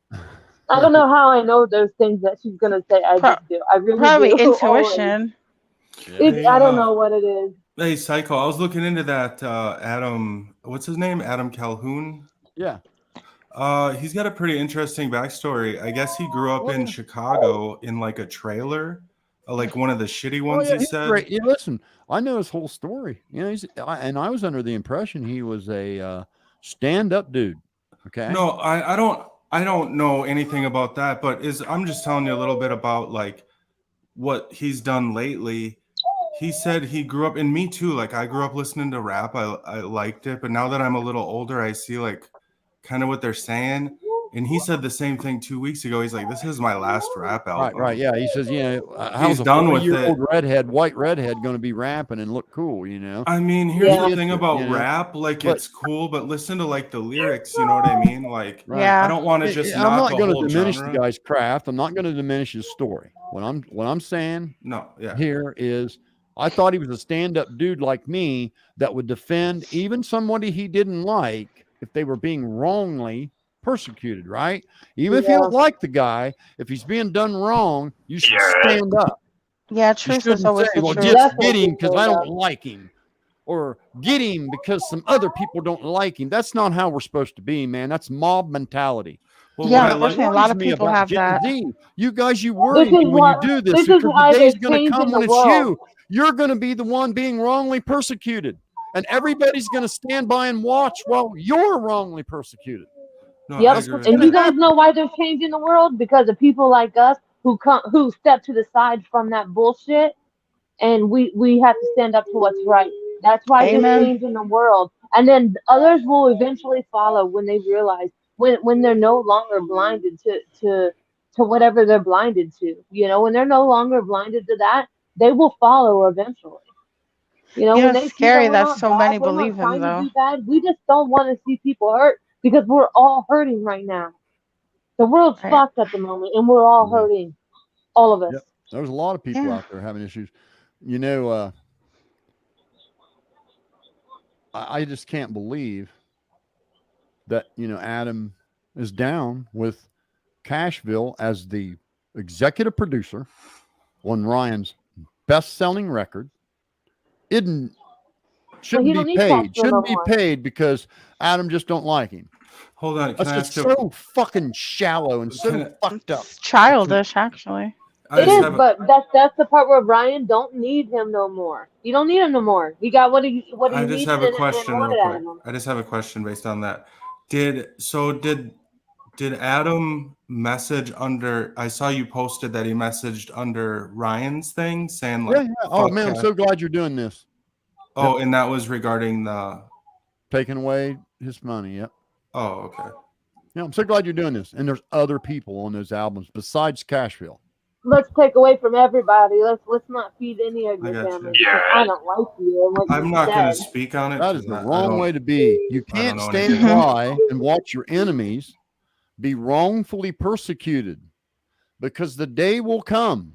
I don't know how I know those things that she's gonna say. I just do. I really
Probably
do.
intuition.
I don't know what it is.
Hey, Psycho, I was looking into that Adam, what's his name? Adam Calhoun?
Yeah.
He's got a pretty interesting backstory. I guess he grew up in Chicago in like a trailer, like one of the shitty ones, he said.
Great. Yeah, listen, I know his whole story. And I was under the impression he was a stand-up dude. Okay.
No, I don't know anything about that, but I'm just telling you a little bit about like what he's done lately. He said he grew up, and me too. Like I grew up listening to rap. I liked it, but now that I'm a little older, I see like kind of what they're saying. And he said the same thing 2 weeks ago. He's like, "This is my last rap album."
Right. Yeah. He says, how's a
done with it.
40-year-old white redhead going to be rapping and look cool?
I mean, here's the thing about rap. Like, it's cool, but listen to like the lyrics. You know what I mean? Like, I don't want to just.
I'm not going to diminish the guy's craft. I'm not going to diminish his story. What I'm saying here is, I thought he was a stand-up dude like me that would defend even somebody he didn't like if they were being wrongly persecuted, right? Even if you don't like the guy, if he's being done wrong, you should stand up.
Yeah, truth is always the truth.
Just get him because I don't like him, or get him because some other people don't like him. That's not how we're supposed to be, man. That's mob mentality.
Well, yeah, unfortunately, a lot of people have that.
You guys, you worry when you do this because the day's going to come when it's you. You're going to be the one being wrongly persecuted, and everybody's going to stand by and watch while you're wrongly persecuted.
No, I
Yep.
agree with
And you
that.
guys know why they're changing the world? Because of people like us who step to the side from that bullshit, and we have to stand up to what's right. That's why they're
Amen.
changing the world, and then others will eventually follow when they realize when they're no longer blinded to whatever they're blinded to. You know, when they're no longer blinded to that, they will follow eventually. You know,
You know,
when
it's
they see that
scary
we're
that
not
so
bad,
many
we're not
believe him,
trying to
though.
be bad. We just don't want to see people hurt because we're all hurting right now. The world's
Right.
fucked at the moment, and we're all
Yeah.
hurting. All of us.
Yep. There's a lot of people
Yeah.
out there having issues. You know, I just can't believe that, Adam is down with Cashville as the executive producer on Ryan's best-selling record.
Well,
Shouldn't
he
be
don't need
paid.
Cashville no
Shouldn't be
more.
paid because Adam just don't like him.
Hold on. Can
That's
I
just
ask you?
so fucking shallow and so fucked up.
It's childish, actually.
I
It
just
is,
have a,
but that's the part where Brian don't need him no more. You don't need him no more. He got what he
I just
needed
have a
and
question real
wanted out
quick.
of him.
I just have a question based on that. Did Adam message under? I saw you posted that he messaged under Ryan's thing saying
Yeah,
like,
yeah. Oh
"Fuck
man, I'm
Cash."
so glad you're doing this.
Oh, and that was regarding the.
Taking away his money. Yep.
Oh, okay.
Yeah, I'm so glad you're doing this. And there's other people on those albums besides Cashville.
Let's take away from everybody. Let's not feed any of
I
your
got
family
you.
because I don't like you and what
I'm
you
not going to
said.
speak on it
That is
because
the
I
wrong
don't.
way to be. You
I don't
can't
know
stand
anything.
by and watch your enemies be wrongfully persecuted, because the day will come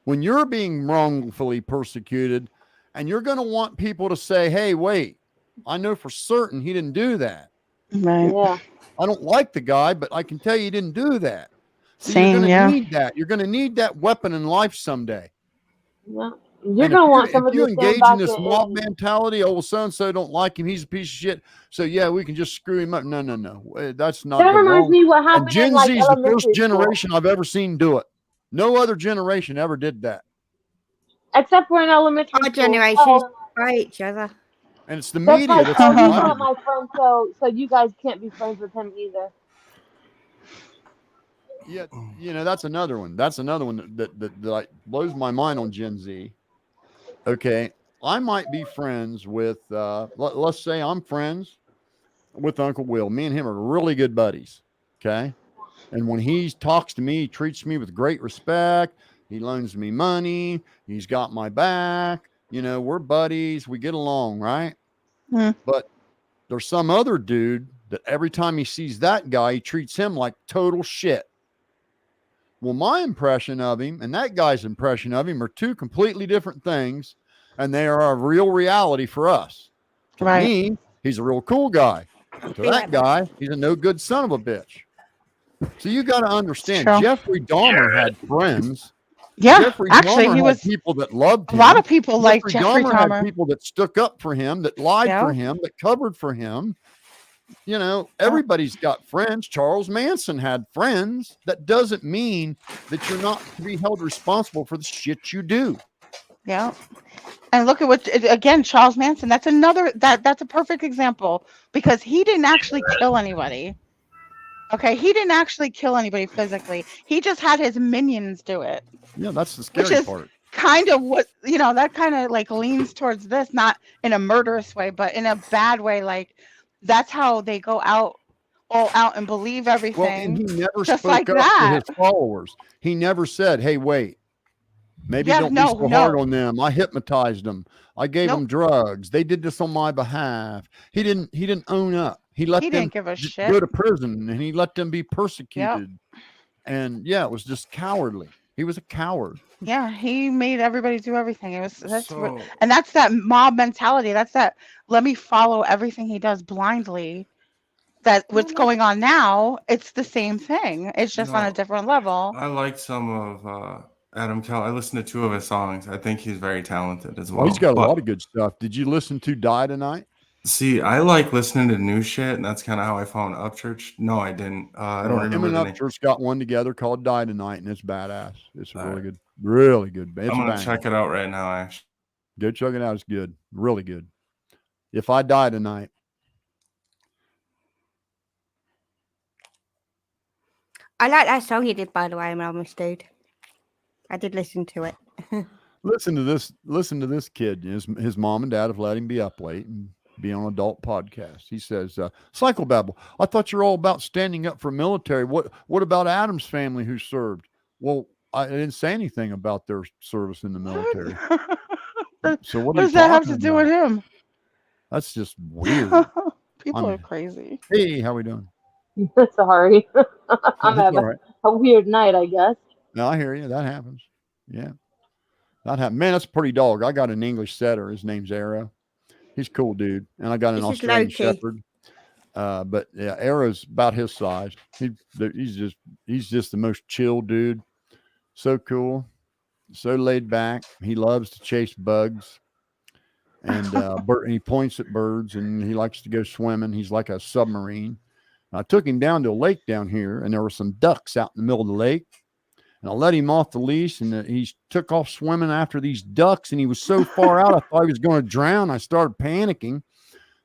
when you're being wrongfully persecuted and you're going to want people to say, hey, wait, I know for certain he didn't do that.
Right.
Yeah.
I don't like the guy, but I can tell you he didn't do that. So
Same,
you're going to
yeah.
need that. You're going to need that weapon in life someday.
Yeah. You're
And if
gonna
you
want
if
somebody
you
to stand
engage
back
in this
and
mob mentality, oh, well, so and so don't like him, he's a piece of shit. So yeah, we can just screw him up. No, no, no. That's not
that
the
reminds
wrong.
me what
And
happened in
Gen
like
Z is the first
elementary school.
generation I've ever seen do it. No other generation ever did that.
Except for in elementary
Our
school.
generations fight each other.
And it's the
That's
media
like,
that's
oh, he's
driving
not
it.
my friend, so you guys can't be friends with him either.
Yeah, that's another one. That's another one that like blows my mind on Gen Z. Okay, I might be friends with let's say I'm friends with Uncle Will. Me and him are really good buddies. Okay. And when he talks to me, he treats me with great respect. He loans me money. He's got my back. We're buddies. We get along, right?
Mm.
But there's some other dude that every time he sees that guy, he treats him like total shit. Well, my impression of him and that guy's impression of him are two completely different things, and they are a real reality for us. To
Right.
me, he's a real cool guy. To
Be
that
right back.
guy, he's a no good son of a bitch. So you got to understand,
true.
Jeffrey Dahmer had friends.
Yeah,
Jeffrey
actually,
Dahmer
he
had
was.
people that loved
A
him.
lot of people like Jeffrey
Dahmer had
Dahmer.
people that stuck up for him, that lied
Yeah.
for him, that covered for him. Everybody's got friends. Charles Manson had friends. That doesn't mean that you're not to be held responsible for the shit you do.
Yeah. And look at what again, Charles Manson. That's a perfect example because he didn't actually kill anybody. Okay, he didn't actually kill anybody physically. He just had his minions do it.
Yeah, that's the
Which
scary
is
part.
kind of what that kind of like leans towards this, not in a murderous way, but in a bad way. Like that's how they go out all out and believe
Well,
everything.
and he never
just
spoke
like
up
that.
for his followers. He never said, "Hey, wait, maybe
Yeah,
don't
no,
be so
no.
hard on them. I hypnotized them. I gave
Nope.
them drugs. They did this on my behalf." He didn't own up. He let
He
them
didn't give a shit.
go to prison, and he let them be persecuted. And yeah, it was just cowardly. He was a coward.
Yeah, he made everybody do everything.
So
And that's that mob mentality. That's that let me follow everything he does blindly. That what's going on now, it's the same thing. It's just on a different level.
I like some of Adam Kell. I listened to 2 of his songs. I think he's very talented as well.
Well, he's got a
But-
lot of good stuff. Did you listen to Die Tonight?
See, I like listening to new shit, and that's kind of how I found Upchurch. No, I didn't. I don't remember
Him
the
and
name.
Upchurch got one together called Die Tonight, and it's badass. It's really good. Really good. It's
I'm gonna
bang.
check it out right now. Actually,
Go check it out. It's good. Really good. If I Die Tonight.
I like that song you did, by the way, Anonymous Dude. I did listen to it.
Listen to this. Listen to this kid. His mom and dad have let him be up late and be on adult podcast. He says, "Psychobabble, I thought you're all about standing up for military. What about Adam's family who served?" Well, I didn't say anything about their service in the military. So what
does that have to do with him?
That's just weird.
People are crazy.
Hey, how we doing?
Sorry. I'm
That's
having
all right.
a weird night, I guess.
No, I hear you. That happens. Yeah. That happened. Man, that's a pretty dog. I got an English setter. His name's Arrow. He's a cool dude. And I got an
This is
Australian
Loki.
Shepherd. But yeah, Arrow's about his size. He's just the most chill dude. So cool. So laid back. He loves to chase bugs. And he points at birds and he likes to go swimming. He's like a submarine. I took him down to a lake down here, and there were some ducks out in the middle of the lake. And I let him off the leash, and he took off swimming after these ducks, and he was so far out, I thought he was going to drown. I started panicking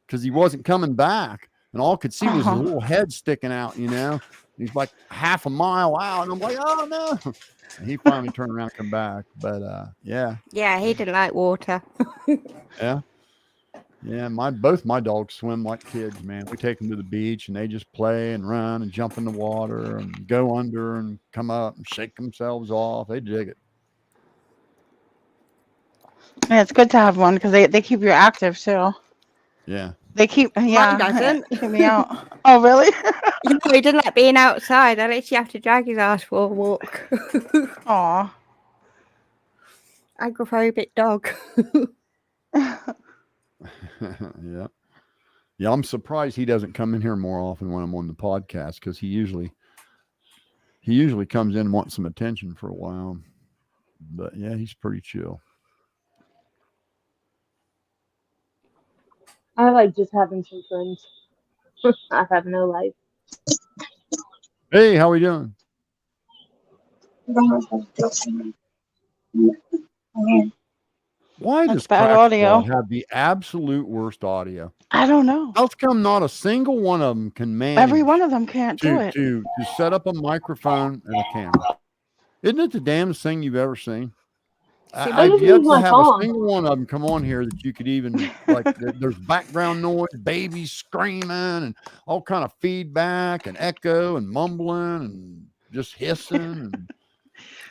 because he wasn't coming back, and all I could see was his little head sticking out, you know. He's like half a mile out, and I'm like, oh, no. And he finally turned around and come back, but yeah.
Yeah, he didn't like water.
Yeah. Yeah, both my dogs swim like kids, man. We take them to the beach and they just play and run and jump in the water and go under and come up and shake themselves off. They dig it.
Yeah, it's good to have one because they keep you active too.
Yeah.
They keep
Mine doesn't.
keep me out. Oh really?
No, he doesn't like being outside. I literally have to drag his ass for a walk.
Aw.
Agoraphobic dog.
Yeah. Yeah, I'm surprised he doesn't come in here more often when I'm on the podcast because he usually comes in and wants some attention for a while. But yeah, he's pretty chill.
I like just having some friends. I have no life.
Hey, how we doing? Why
That's
does
bad
Crack
audio.
Squad have the absolute worst audio?
I don't know.
How come not a single one of them can manage
Every one of them can't do it.
to set up a microphone and a camera? Isn't it the damnest thing you've ever seen? I've yet to have a single one of them come on here that you could even like. There's background noise, babies screaming, and all kind of feedback and echo and mumbling and just hissing. And,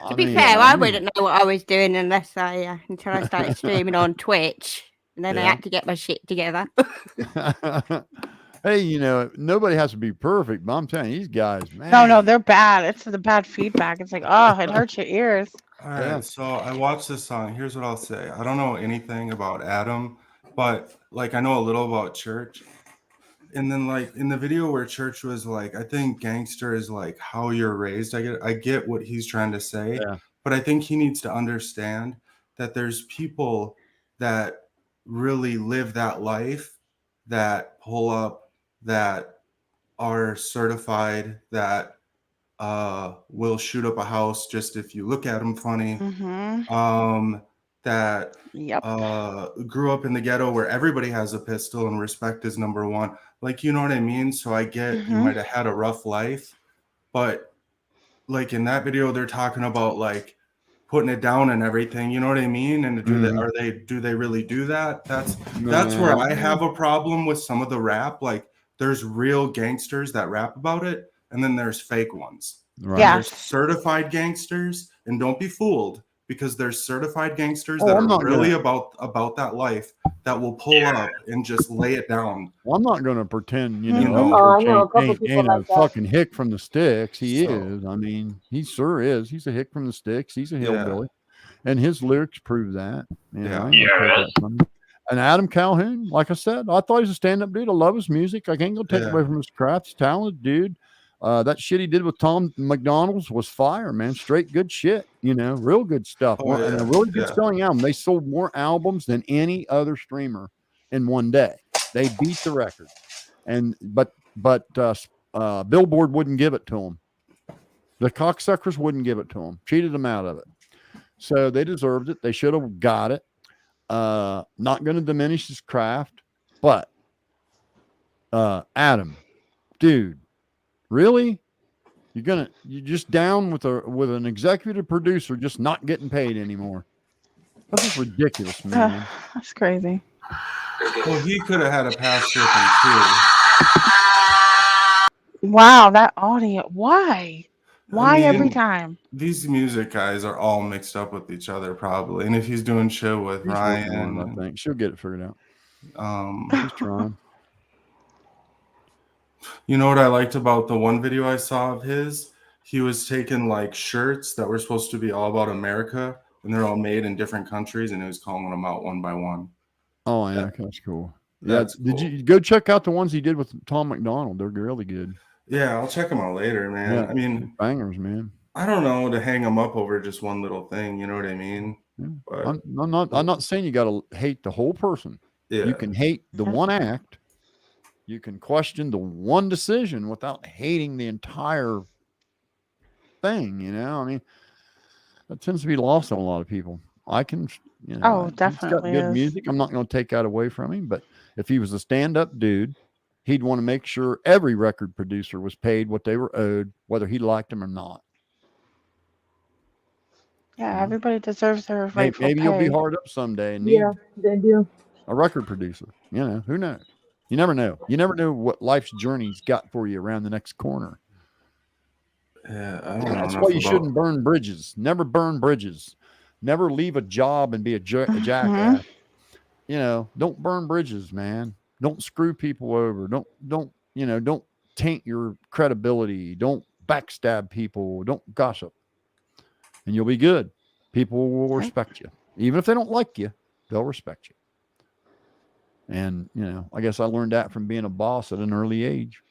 To be fair, I wouldn't know what I was doing until I started streaming on Twitch, and then I had to get my shit together.
Hey, you know, nobody has to be perfect, but I'm telling you, these guys, man.
No, they're bad. It's the bad feedback. It's like, oh, it hurts your ears.
All right, so I watched this song. Here's what I'll say. I don't know anything about Adam, but like I know a little about church. And then like in the video where church was like, I think gangster is like how you're raised. I get what he's trying to say, but I think he needs to understand that there's people that really live that life, that pull up, that are certified, that will shoot up a house just if you look at them funny. That grew up in the ghetto where everybody has a pistol and respect is number one. Like, you know what I mean? So I get you might have had a rough life, but like in that video, they're talking about like putting it down and everything. You know what I mean? And do they really do that? That's where I have a problem with some of the rap. Like there's real gangsters that rap about it, and then there's fake ones.
Right.
Yeah.
There's certified gangsters, and don't be fooled because there's certified gangsters that are really about that life that will pull up and just lay it down.
Well, I'm not going to pretend, you
You
know,
know.
I know a couple
ain't
people
a
like that.
fucking hick from the sticks. He
So-
is. I mean, he sure is. He's a hick from the sticks. He's a hillbilly. And his lyrics prove that. You know, I ain't gonna take that from him. And Adam Calhoun, like I said, I thought he was a stand-up dude. I love his music. I can't go take away from his craft. He's a talented dude. That shit he did with Tom McDonald's was fire, man. Straight good shit, you know, real good stuff. And a really good selling album. They sold more albums than any other streamer in one day. They beat the record. But Billboard wouldn't give it to them. The cocksuckers wouldn't give it to them. Cheated them out of it. So they deserved it. They should have got it. Not going to diminish his craft, but Adam, dude, really? You're just down with an executive producer just not getting paid anymore. That's just ridiculous, man.
That's crazy.
Well, he could have had a past with him too.
Wow, that audio. Why? Why every time?
These music guys are all mixed up with each other, probably. And if he's doing show with
He's
Ryan,
working on it, I think she'll get it figured out. He's trying.
You know what I liked about the one video I saw of his? He was taking like shirts that were supposed to be all about America, and they're all made in different countries, and he was calling them out one by one.
Oh yeah, that's cool. Did you go check out the ones he did with Tom McDonald? They're really good.
Yeah, I'll check them out later, man.
Yeah,
I mean,
bangers, man.
I don't know to hang them up over just one little thing. You know what I mean?
Yeah.
But
I'm not saying you got to hate the whole person.
Yeah.
You can hate the one act. You can question the one decision without hating the entire thing. You know, I mean, that tends to be lost on a lot of people. I can,
Oh, definitely
he's got good
is.
music. I'm not going to take that away from him, but if he was a stand-up dude, he'd want to make sure every record producer was paid what they were owed, whether he liked them or not.
Yeah, everybody deserves their rightful
Maybe you'll be
pay.
hard up someday and need
they do.
a record producer. You know, who knows? You never know. You never know what life's journey's got for you around the next corner.
Yeah, I don't know.
That's why you shouldn't burn bridges. Never burn bridges. Never leave a job and be a jackass. You know, don't burn bridges, man. Don't screw people over. Don't taint your credibility. Don't backstab people. Don't gossip. And you'll be good. People will respect you. Even if they don't like you, they'll respect you. And, I guess I learned that from being a boss at an early age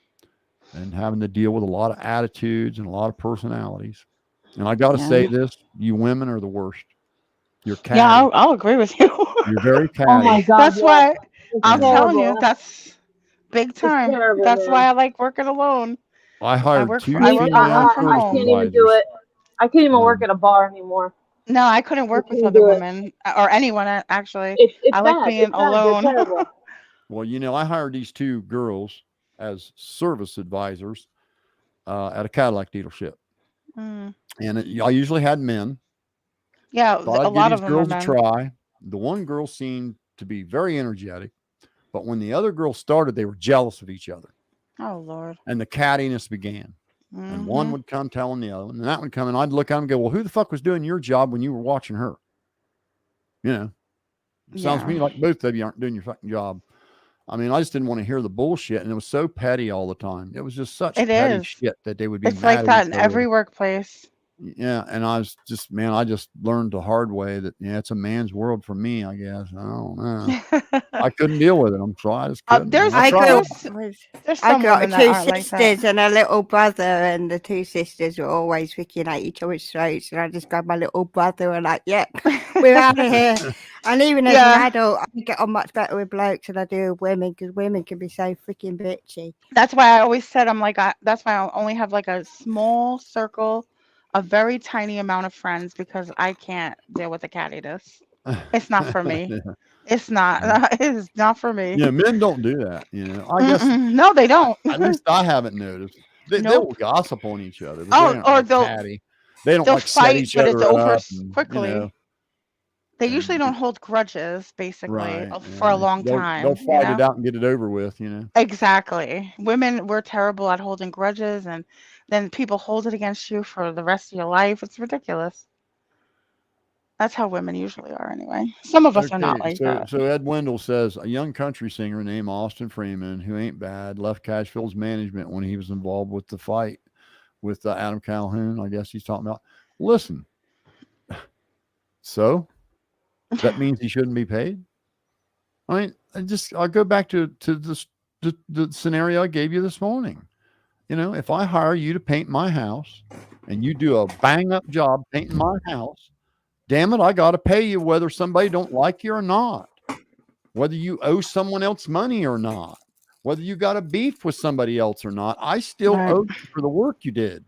and having to deal with a lot of attitudes and a lot of personalities. And I got to say this, you women are the worst. You're catty.
Yeah, I'll agree with you.
You're very catty.
Oh my God.
That's why I'm telling you,
terrible.
that's big time.
terrible,
That's
man.
why I like working alone.
I hired
work
two
for- I work
female
from
I
home.
can't even do it. I can't even work at a bar anymore.
No, I couldn't work with
couldn't
other
do it.
women or anyone actually.
It's
I like
bad.
being
It's bad. They're
alone.
terrible.
Well, I hired these two girls as service advisors at a Cadillac dealership.
Mm.
And I usually had men.
Yeah,
Thought I'd
a lot
give
of
these
them are
girls
men.
a try. The one girl seemed to be very energetic, but when the other girl started, they were jealous of each other.
Oh Lord.
And the cattiness began. And one
Mhm.
would come telling the other one, and that would come, and I'd look at him and go, well, who the fuck was doing your job when you were watching her? It sounds to me like both of you aren't doing your fucking job. I mean, I just didn't want to hear the bullshit, and it was so petty all the time. It was just such
It
petty
is.
shit that they would be
It's
mad
like
at
that
each
in
other.
every workplace.
Yeah, and I was just, I just learned the hard way that it's a man's world for me, I guess. I don't know. I couldn't deal with it. So I just couldn't.
There's
I tried.
there's
I
some
got
women that
two
aren't like
sisters
that.
and a little brother, and the two sisters were always picking at each other's throats. And I just grabbed my little brother and yep, we're out of here. And even as an adult, I get on much better with blokes than I do with women because women can be so freaking bitchy.
That's why I always said that's why I only have like a small circle, a very tiny amount of friends because I can't deal with the cattiness. It's not for me.
Yeah.
It's not. It is not for me.
Yeah, men don't do that. I guess
no, they don't.
at least I haven't noticed. They will gossip on each other. But
or
they'll they don't
they'll
like set
fight,
each
but
other
it's over
up and,
quickly. They usually don't hold grudges, basically, for a long time.
They'll fight it out and get it over with.
Exactly. Women, we're terrible at holding grudges, and then people hold it against you for the rest of your life. It's ridiculous. That's how women usually are, anyway. Some of us are not like that.
So Ed Wendell says a young country singer named Austin Freeman, who ain't bad, left Cashfield's management when he was involved with the fight with Adam Calhoun. I guess he's talking about. Listen, so that means he shouldn't be paid. I mean, I'll go back to the scenario I gave you this morning. If I hire you to paint my house and you do a bang up job painting my house, damn it, I got to pay you whether somebody don't like you or not, whether you owe someone else money or not, whether you got a beef with somebody else or not. I still owe you for the work you did.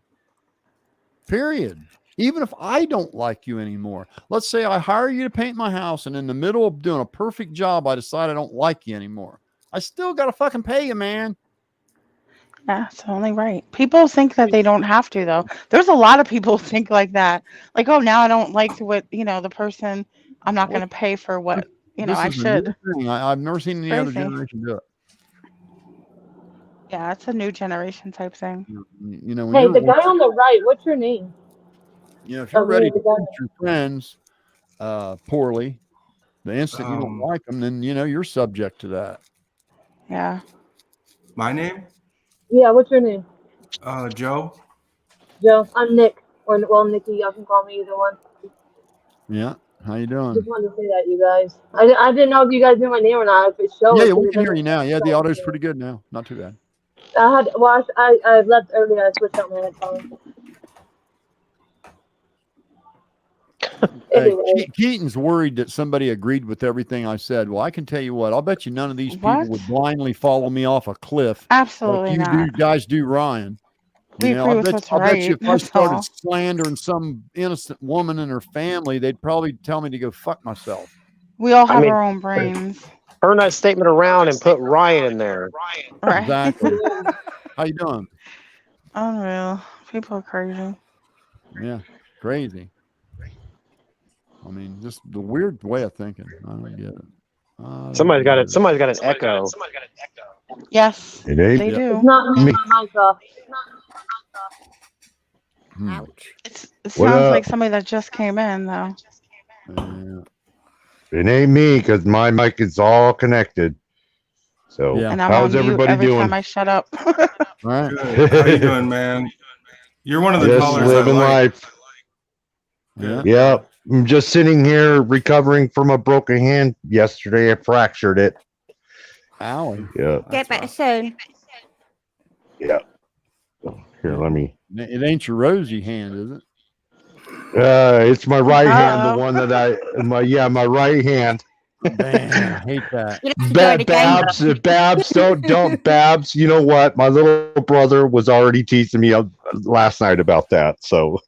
Period. Even if I don't like you anymore. Let's say I hire you to paint my house and in the middle of doing a perfect job, I decide I don't like you anymore. I still got to fucking pay you, man.
Yeah, it's only right. People think that they don't have to, though. There's a lot of people who think like that. Like, oh, now I don't like what, the person, I'm not going
What?
to pay for what,
This
I
is a new
should.
thing. I've never seen any other
Crazy.
generation do it.
Yeah, it's a new generation type thing.
When
Hey,
you're,
the guy on the right, what's your name?
if you're ready
The
to
guy.
treat your friends poorly, the instant you don't like them, then you're subject to that.
Yeah.
My name?
Yeah, what's your name?
Joe.
Joe. I'm Nick. Or, well, Nikki. Y'all can call me either one.
Yeah. How you doing?
Just wanted to say that, you guys. I didn't know if you guys knew my name or not. If it shows,
Yeah, we
it
can hear
doesn't
you now. Yeah, the
show.
audio's pretty good now. Not too bad.
I left earlier. I switched out my headphones. Anyway.
Keaton's worried that somebody agreed with everything I said. Well, I can tell you what. I'll bet you none of these people would blindly follow me off a cliff.
Absolutely
like
not.
You guys do Ryan.
We agree with what's
I'll bet you
right,
if I
that's
started
all.
slandering some innocent woman and her family, they'd probably tell me to go fuck myself.
We all have our own brains.
Turn that statement around and put Ryan in there.
Right.
Exactly. How you doing?
Unreal. People are crazy.
Yeah, crazy. I mean, just the weird way of thinking. I don't get it.
Somebody's got an echo.
Yes,
It ain't
they do.
It's not me. My mic off.
It sounds like somebody that just came in, though.
It ain't me because my mic is all connected. So
And I'm
how's
on mute
everybody
every
doing?
time I shut up.
Right.
Good. How you doing, man? You're one of the
Just
callers I
living
like.
life.
Good.
Yeah, I'm just sitting here recovering from a broken hand yesterday. I fractured it.
Owie.
Yeah.
Get better soon.
Yeah. Here, let me.
It ain't your rosy hand, is it?
It's my right hand, the one that my right hand.
Damn, I hate that.
Babs, don't Babs. You know what? My little brother was already teasing me last night about that. So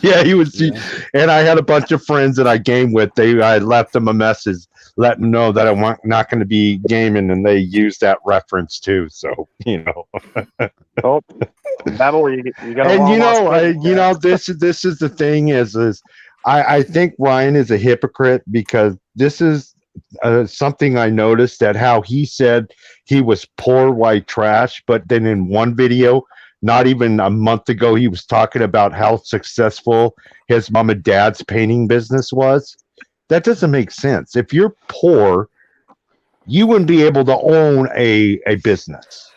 yeah, he was. Yeah. And I had a bunch of friends that I game with. I left them a message, letting them know that I'm not going to be gaming, and they used that reference too. So
Oh, Babble, you got.
And this is the thing is I think Ryan is a hypocrite because this is something I noticed that how he said he was poor white trash, but then in one video, not even a month ago, he was talking about how successful his mom and dad's painting business was. That doesn't make sense. If you're poor, you wouldn't be able to own a business.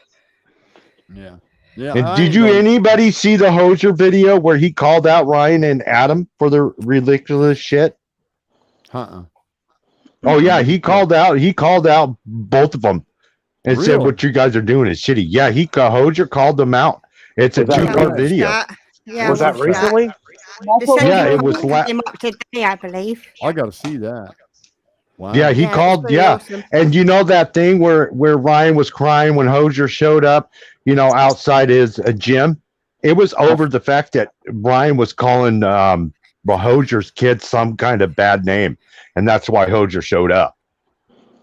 Yeah. Yeah.
And did anybody see the Hosier video where he called out Ryan and Adam for their ridiculous shit? Oh yeah, he called out both of them and said what you guys are doing is shitty. Yeah, Hosier called them out. It's a 2-part video.
Yeah,
was that recently?
Yeah, it was
today, I believe.
I got to see that. Wow.
Yeah, he called. Yeah, awesome. And you know that thing where Ryan was crying when Hosier showed up, outside his gym. It was over the fact that Ryan was calling Hosier's kid some kind of bad name, and that's why Hosier showed up.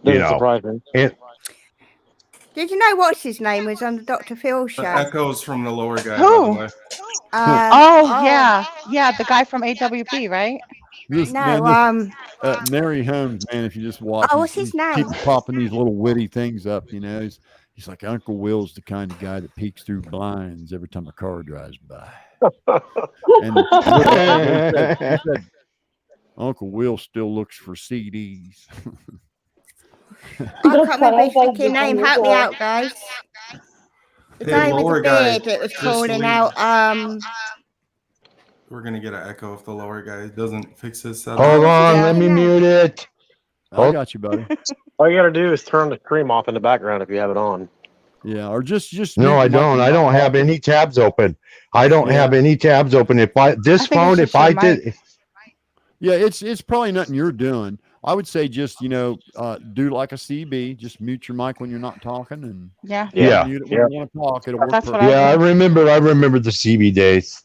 Didn't surprise me.
Did you know what's his name was on the Dr. Phil show?
Echoes from the lower guy.
Who?
By the way.
Yeah, the guy from AWP, right?
Mary Holmes, man, if you just watch,
what's his name?
Keeps popping these little witty things up, He's like, Uncle Will's the kind of guy that peeks through blinds every time a car drives by. And he said, Uncle Will still looks for CDs.
I can't remember his fucking name. Help me out, guys. The guy with the beard that was calling out.
We're gonna get an echo if the lower guy doesn't fix his setup.
Hold on, let me mute it.
I got you, buddy.
All you gotta do is turn the stream off in the background if you have it on.
Yeah, or just.
No, I don't. I don't have any tabs open. I don't have any tabs open. If I did.
Yeah, it's probably nothing you're doing. I would say just do like a CB. Just mute your mic when you're not talking, and mute it when you want to talk. It'll work.
I remember the CB days.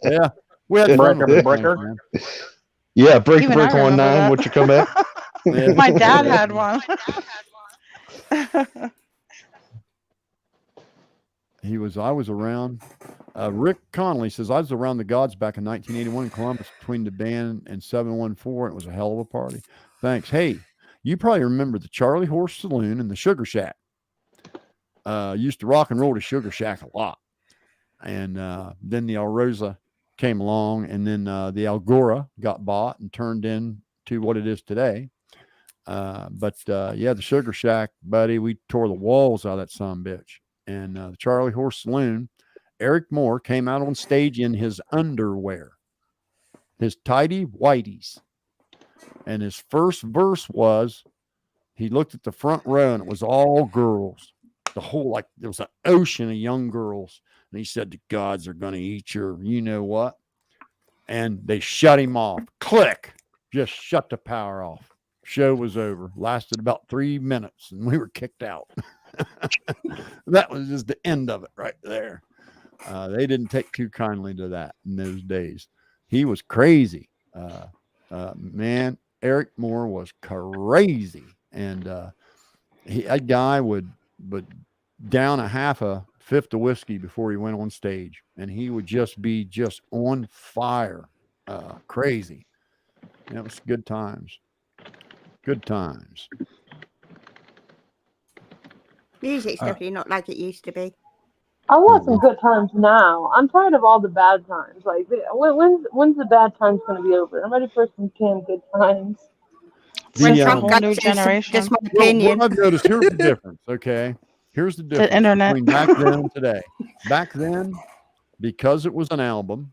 Yeah, we had
breaker.
Yeah, break 19. What you come at?
My dad had one.
I was around. Rick Connolly says, I was around the gods back in 1981 in Columbus between the band and 714. It was a hell of a party. Thanks. Hey, you probably remember the Charlie Horse Saloon and the Sugar Shack. Used to rock and roll to Sugar Shack a lot. And then the El Rosa came along, and then the Algora got bought and turned into what it is today. But the Sugar Shack, buddy, we tore the walls out of that son of a bitch. And the Charlie Horse Saloon, Eric Moore came out on stage in his underwear, his tidy whities. And his first verse was, he looked at the front row and it was all girls. The whole, like, there was an ocean of young girls. And he said, the gods are going to eat your, you know what? And they shut him off. Click. Just shut the power off. Show was over. Lasted about 3 minutes and we were kicked out. That was just the end of it right there. They didn't take too kindly to that in those days. He was crazy. Man, Eric Moore was crazy. And that guy would down a fifth of whiskey before he went on stage. And he would just be just on fire. Crazy. And it was good times. Good times.
Music's definitely not like it used to be.
I want some good times now. I'm tired of all the bad times. Like, when's the bad times going to be over? I'm ready for some damn good times.
When
It's a
Trump
whole
got
new
to,
generation.
just my opinion.
What I've noticed, here's the difference, okay? Here's the difference
internet.
between back then and today. Back then, because it was an album,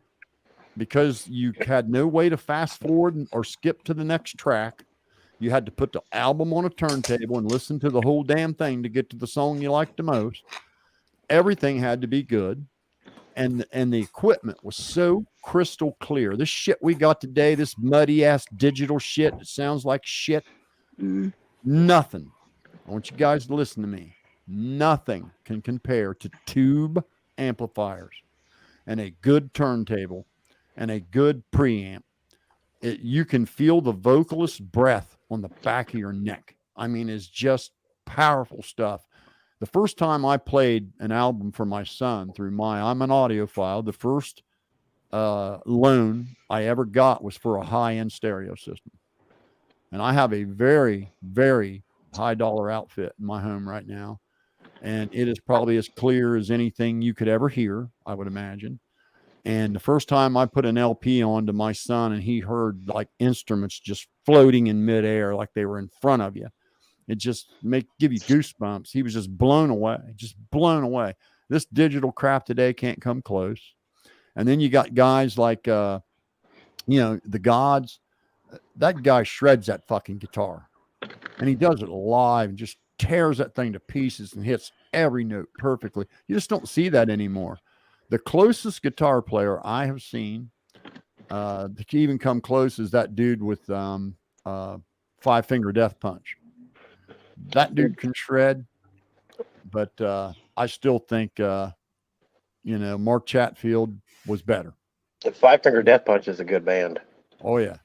because you had no way to fast forward or skip to the next track, you had to put the album on a turntable and listen to the whole damn thing to get to the song you liked the most. Everything had to be good. And the equipment was so crystal clear. This shit we got today, this muddy ass digital shit, it sounds like shit. Nothing. I want you guys to listen to me. Nothing can compare to tube amplifiers and a good turntable and a good preamp. You can feel the vocalist's breath on the back of your neck. I mean, it's just powerful stuff. The first time I played an album for my son through I'm an audiophile, the first loan I ever got was for a high-end stereo system. And I have a very, very high dollar outfit in my home right now. And it is probably as clear as anything you could ever hear, I would imagine. And the first time I put an LP on to my son and he heard like instruments just floating in midair like they were in front of you, it just give you goosebumps. He was just blown away. This digital crap today can't come close. And then you got guys like, the gods. That guy shreds that fucking guitar. And he does it live and just tears that thing to pieces and hits every note perfectly. You just don't see that anymore. The closest guitar player I have seen to even come close is that dude with Five Finger Death Punch. That dude can shred, but I still think, Mark Chatfield was better.
The Five Finger Death Punch is a good band.
Oh, yeah.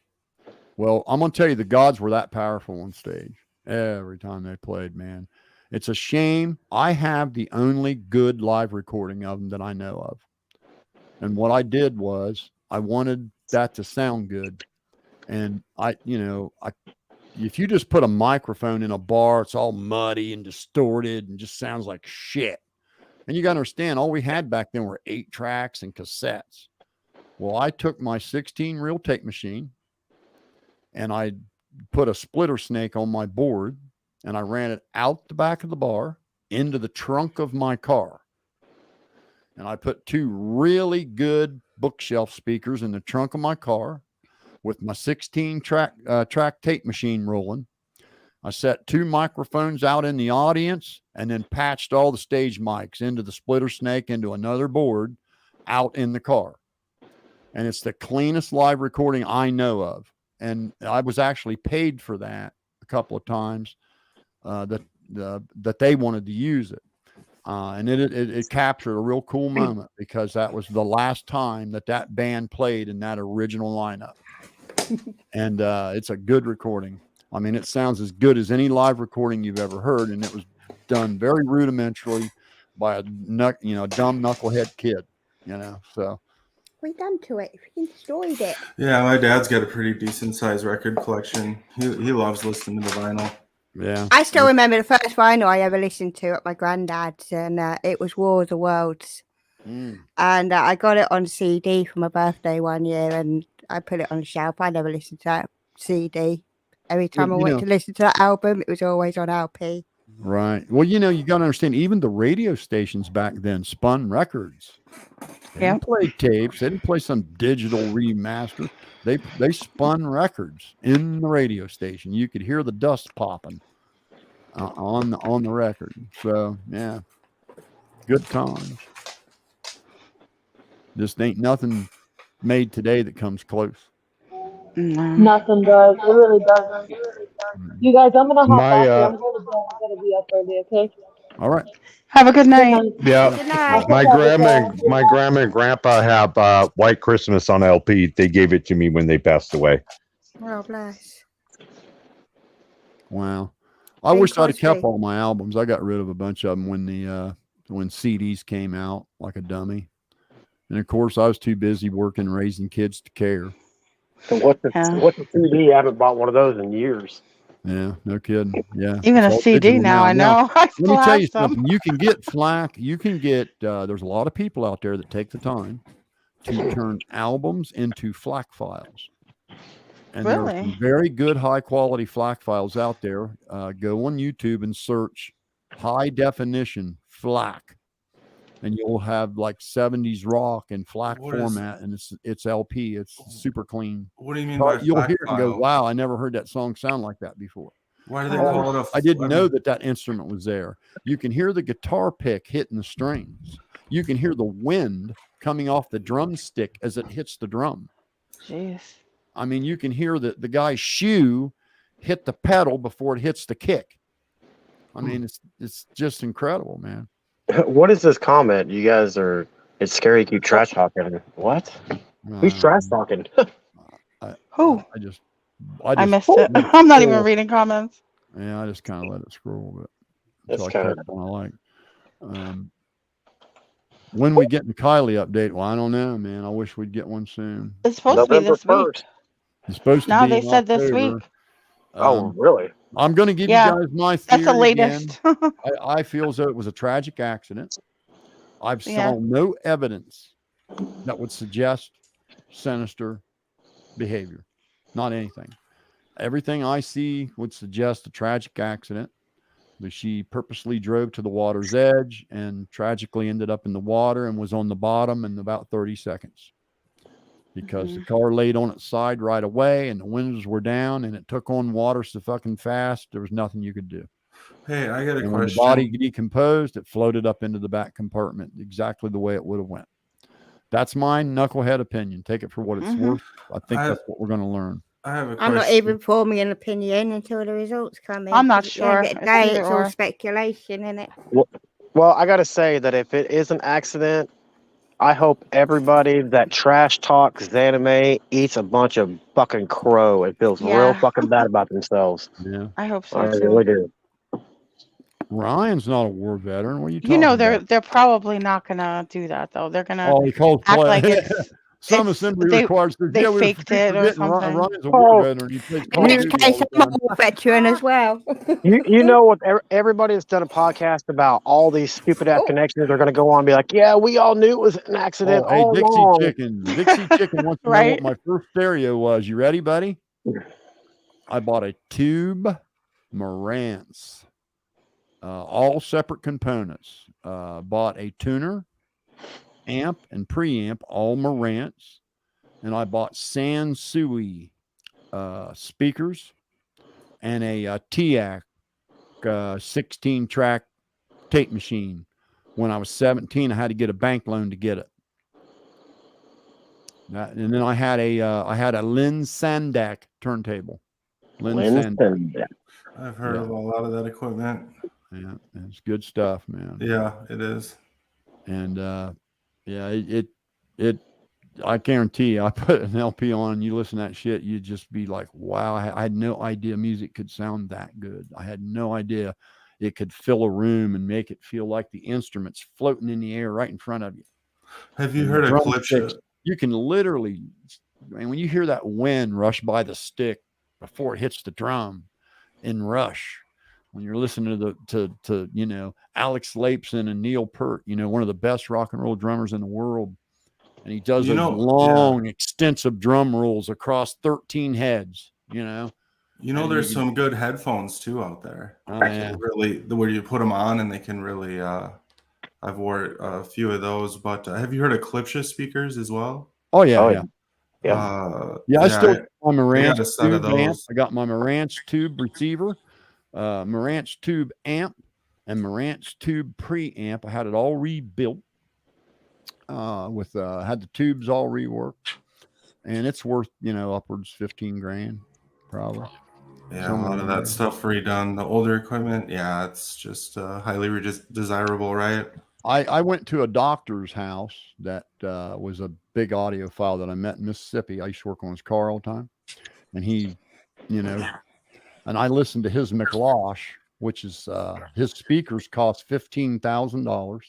Well, I'm going to tell you, the gods were that powerful on stage every time they played, man. It's a shame. I have the only good live recording of them that I know of. And what I did was I wanted that to sound good. And if you just put a microphone in a bar, it's all muddy and distorted and just sounds like shit. And you got to understand, all we had back then were 8 tracks and cassettes. Well, I took my 16-reel tape machine and I put a splitter snake on my board and I ran it out the back of the bar into the trunk of my car. And I put 2 really good bookshelf speakers in the trunk of my car with my 16-track tape machine rolling. I set 2 microphones out in the audience and then patched all the stage mics into the splitter snake into another board out in the car. And it's the cleanest live recording I know of. And I was actually paid for that a couple of times that they wanted to use it. And it captured a real cool moment because that was the last time that band played in that original lineup. And it's a good recording. I mean, it sounds as good as any live recording you've ever heard. And it was done very rudimentarily by a dumb knucklehead kid, so.
What you done to it? You destroyed it.
Yeah, my dad's got a pretty decent sized record collection. He loves listening to the vinyl.
Yeah.
I still remember the first vinyl I ever listened to at my granddad's, and it was War of the Worlds. And I got it on CD for my birthday one year, and I put it on the shelf. I never listened to that CD. Every time I went to listen to that album, it was always on LP.
Right. Well, you got to understand, even the radio stations back then spun records. They didn't play tapes. They didn't play some digital remaster. They spun records in the radio station. You could hear the dust popping on the record. So yeah, good times. Just ain't nothing made today that comes close.
Nothing does. It really doesn't. You guys, I'm gonna hop off here. I'm going to bed. I'm gonna be up early. Okay.
All right.
Have a good night.
Yeah,
Good night.
my grandma and grandpa have White Christmas on LP. They gave it to me when they passed away.
Oh, bless.
Wow. I wish I'd have kept all my albums. I got rid of a bunch of them when CDs came out like a dummy. And of course, I was too busy working, raising kids to care.
So what's the CD? I haven't bought one of those in years.
Yeah, no kidding. Yeah.
Even a CD now, I know.
Let me tell you something. You can get FLAC. You can get, there's a lot of people out there that take the time to turn albums into FLAC files. And there are some very good, high quality FLAC files out there. Go on YouTube and search high definition FLAC. And you'll have like 70s rock and FLAC format, and it's LP. It's super clean.
What do you mean by
you'll
FLAC
hear it and go,
file?
wow, I never heard that song sound like that before.
Why do they call it
I didn't know that instrument was there. You can hear the guitar pick hitting the strings. You can hear the wind coming off the drumstick as it hits the drum.
Jeez.
I mean, you can hear the guy's shoe hit the pedal before it hits the kick. I mean, it's just incredible, man.
What is this comment? You guys are, it's scary to keep trash talking. What? Who's trash talking?
Who?
I
missed it. I'm not even reading comments.
Yeah, I just kind of let it scroll, but
That's
until I catch one I like. When we get the Kylie update, well, I don't know, man. I wish we'd get one soon.
It's supposed to be this week.
It's supposed to
Now
be
they
in
said this
October.
week.
Oh, really?
I'm going to give you guys my theory.
That's the latest.
I feel as though it was a tragic accident. I've
Yeah.
saw no evidence that would suggest sinister behavior. Not anything. Everything I see would suggest a tragic accident. That she purposely drove to the water's edge and tragically ended up in the water and was on the bottom in about 30 seconds. Because the car laid on its side right away and the windows were down and it took on water so fucking fast, there was nothing you could do.
Hey, I got a
and
question.
When the body decomposed, it floated up into the back compartment exactly the way it would have went. That's my knucklehead opinion. Take it for what it's worth. I think that's what we're going to learn.
I have a question.
I'm not even forming an opinion until the results come in.
I'm not
'cause
sure.
At the end of the day,
It's
it's
either
all
or.
speculation, isn't it?
Well, I got to say that if it is an accident, I hope everybody that trash talks anime eats a bunch of fucking crow and feels real fucking bad about themselves.
Yeah.
I hope so
I
too.
really do.
Ryan's not a war veteran. What are you talking
You know
about?
they're probably not gonna do that though. They're gonna
Oh, he calls
act
play.
like it's
Some assembly
they-
requires to
they
we
faked it or something.
Ryan's a war veteran. He plays Call
In
of
this
Duty
case,
all the
I'm
time.
a veteran as well.
You know what? Everybody that's done a podcast about all these stupid ass connections are going to go on and be like, yeah, we all knew it was an accident
Oh, hey,
all
Dixie
along.
Chicken. Dixie Chicken wants to know
Right?
what my first stereo was. You ready, buddy? I bought a Tube Marantz. All separate components. Bought a tuner, amp, and preamp, all Marantz. And I bought Sansui speakers and a TIAC 16-track tape machine. When I was 17, I had to get a bank loan to get it. And then I had a Lynn Sandak turntable. Lynn Sandak.
I've heard of a lot of that equipment.
Yeah, it's good stuff, man.
Yeah, it is.
And it I guarantee you, I put an LP on, you listen to that shit, you'd just be like, wow, I had no idea music could sound that good. I had no idea it could fill a room and make it feel like the instrument's floating in the air right in front of you.
Have you
And
heard
the
of
drumsticks, you can literally, I mean, when you hear that wind rush by the stick before it hits the drum in Rush, when you're listening to you know, Alex Lapson and Neil Peart, you know, one of the best rock and roll drummers in the world, and he does
You
those
know,
long, extensive drum rolls across 13 heads, you know.
You know,
And
there's
you-
some good headphones too out there.
Oh,
That
yeah.
can really, where you put them on and they can really. I've wore a few of those, but have you heard of Klipsche speakers as well?
Oh yeah, yeah. I still got my
I
Marantz
got a set of
tube amp.
those.
I got my Marantz tube receiver, Marantz tube amp, and Marantz tube preamp. I had it all rebuilt. With had the tubes all reworked, and it's worth, you know, upwards 15 grand, probably.
Yeah,
Somewhere
a lot of
in
that
there.
stuff redone. The older equipment, yeah, it's just highly desirable, right?
I went to a doctor's house that was a big audiophile that I met in Mississippi. I used to work on his car all the time, and he, you know, and I listened to his McLosh, which is his speakers cost $15,000,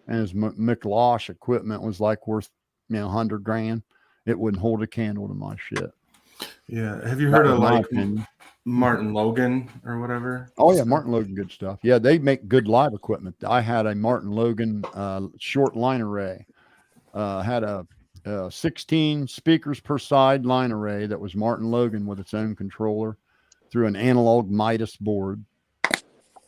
and his McLosh equipment was like worth, you know, 100 grand. It wouldn't hold a candle to my shit.
Yeah, have you
That
heard
was
of
my
like
opinion.
Martin Logan or whatever?
Oh yeah, Martin Logan, good stuff. Yeah, they make good live equipment. I had a Martin Logan short line array. Had a 16 speakers per side line array that was Martin Logan with its own controller through an analog Midas board.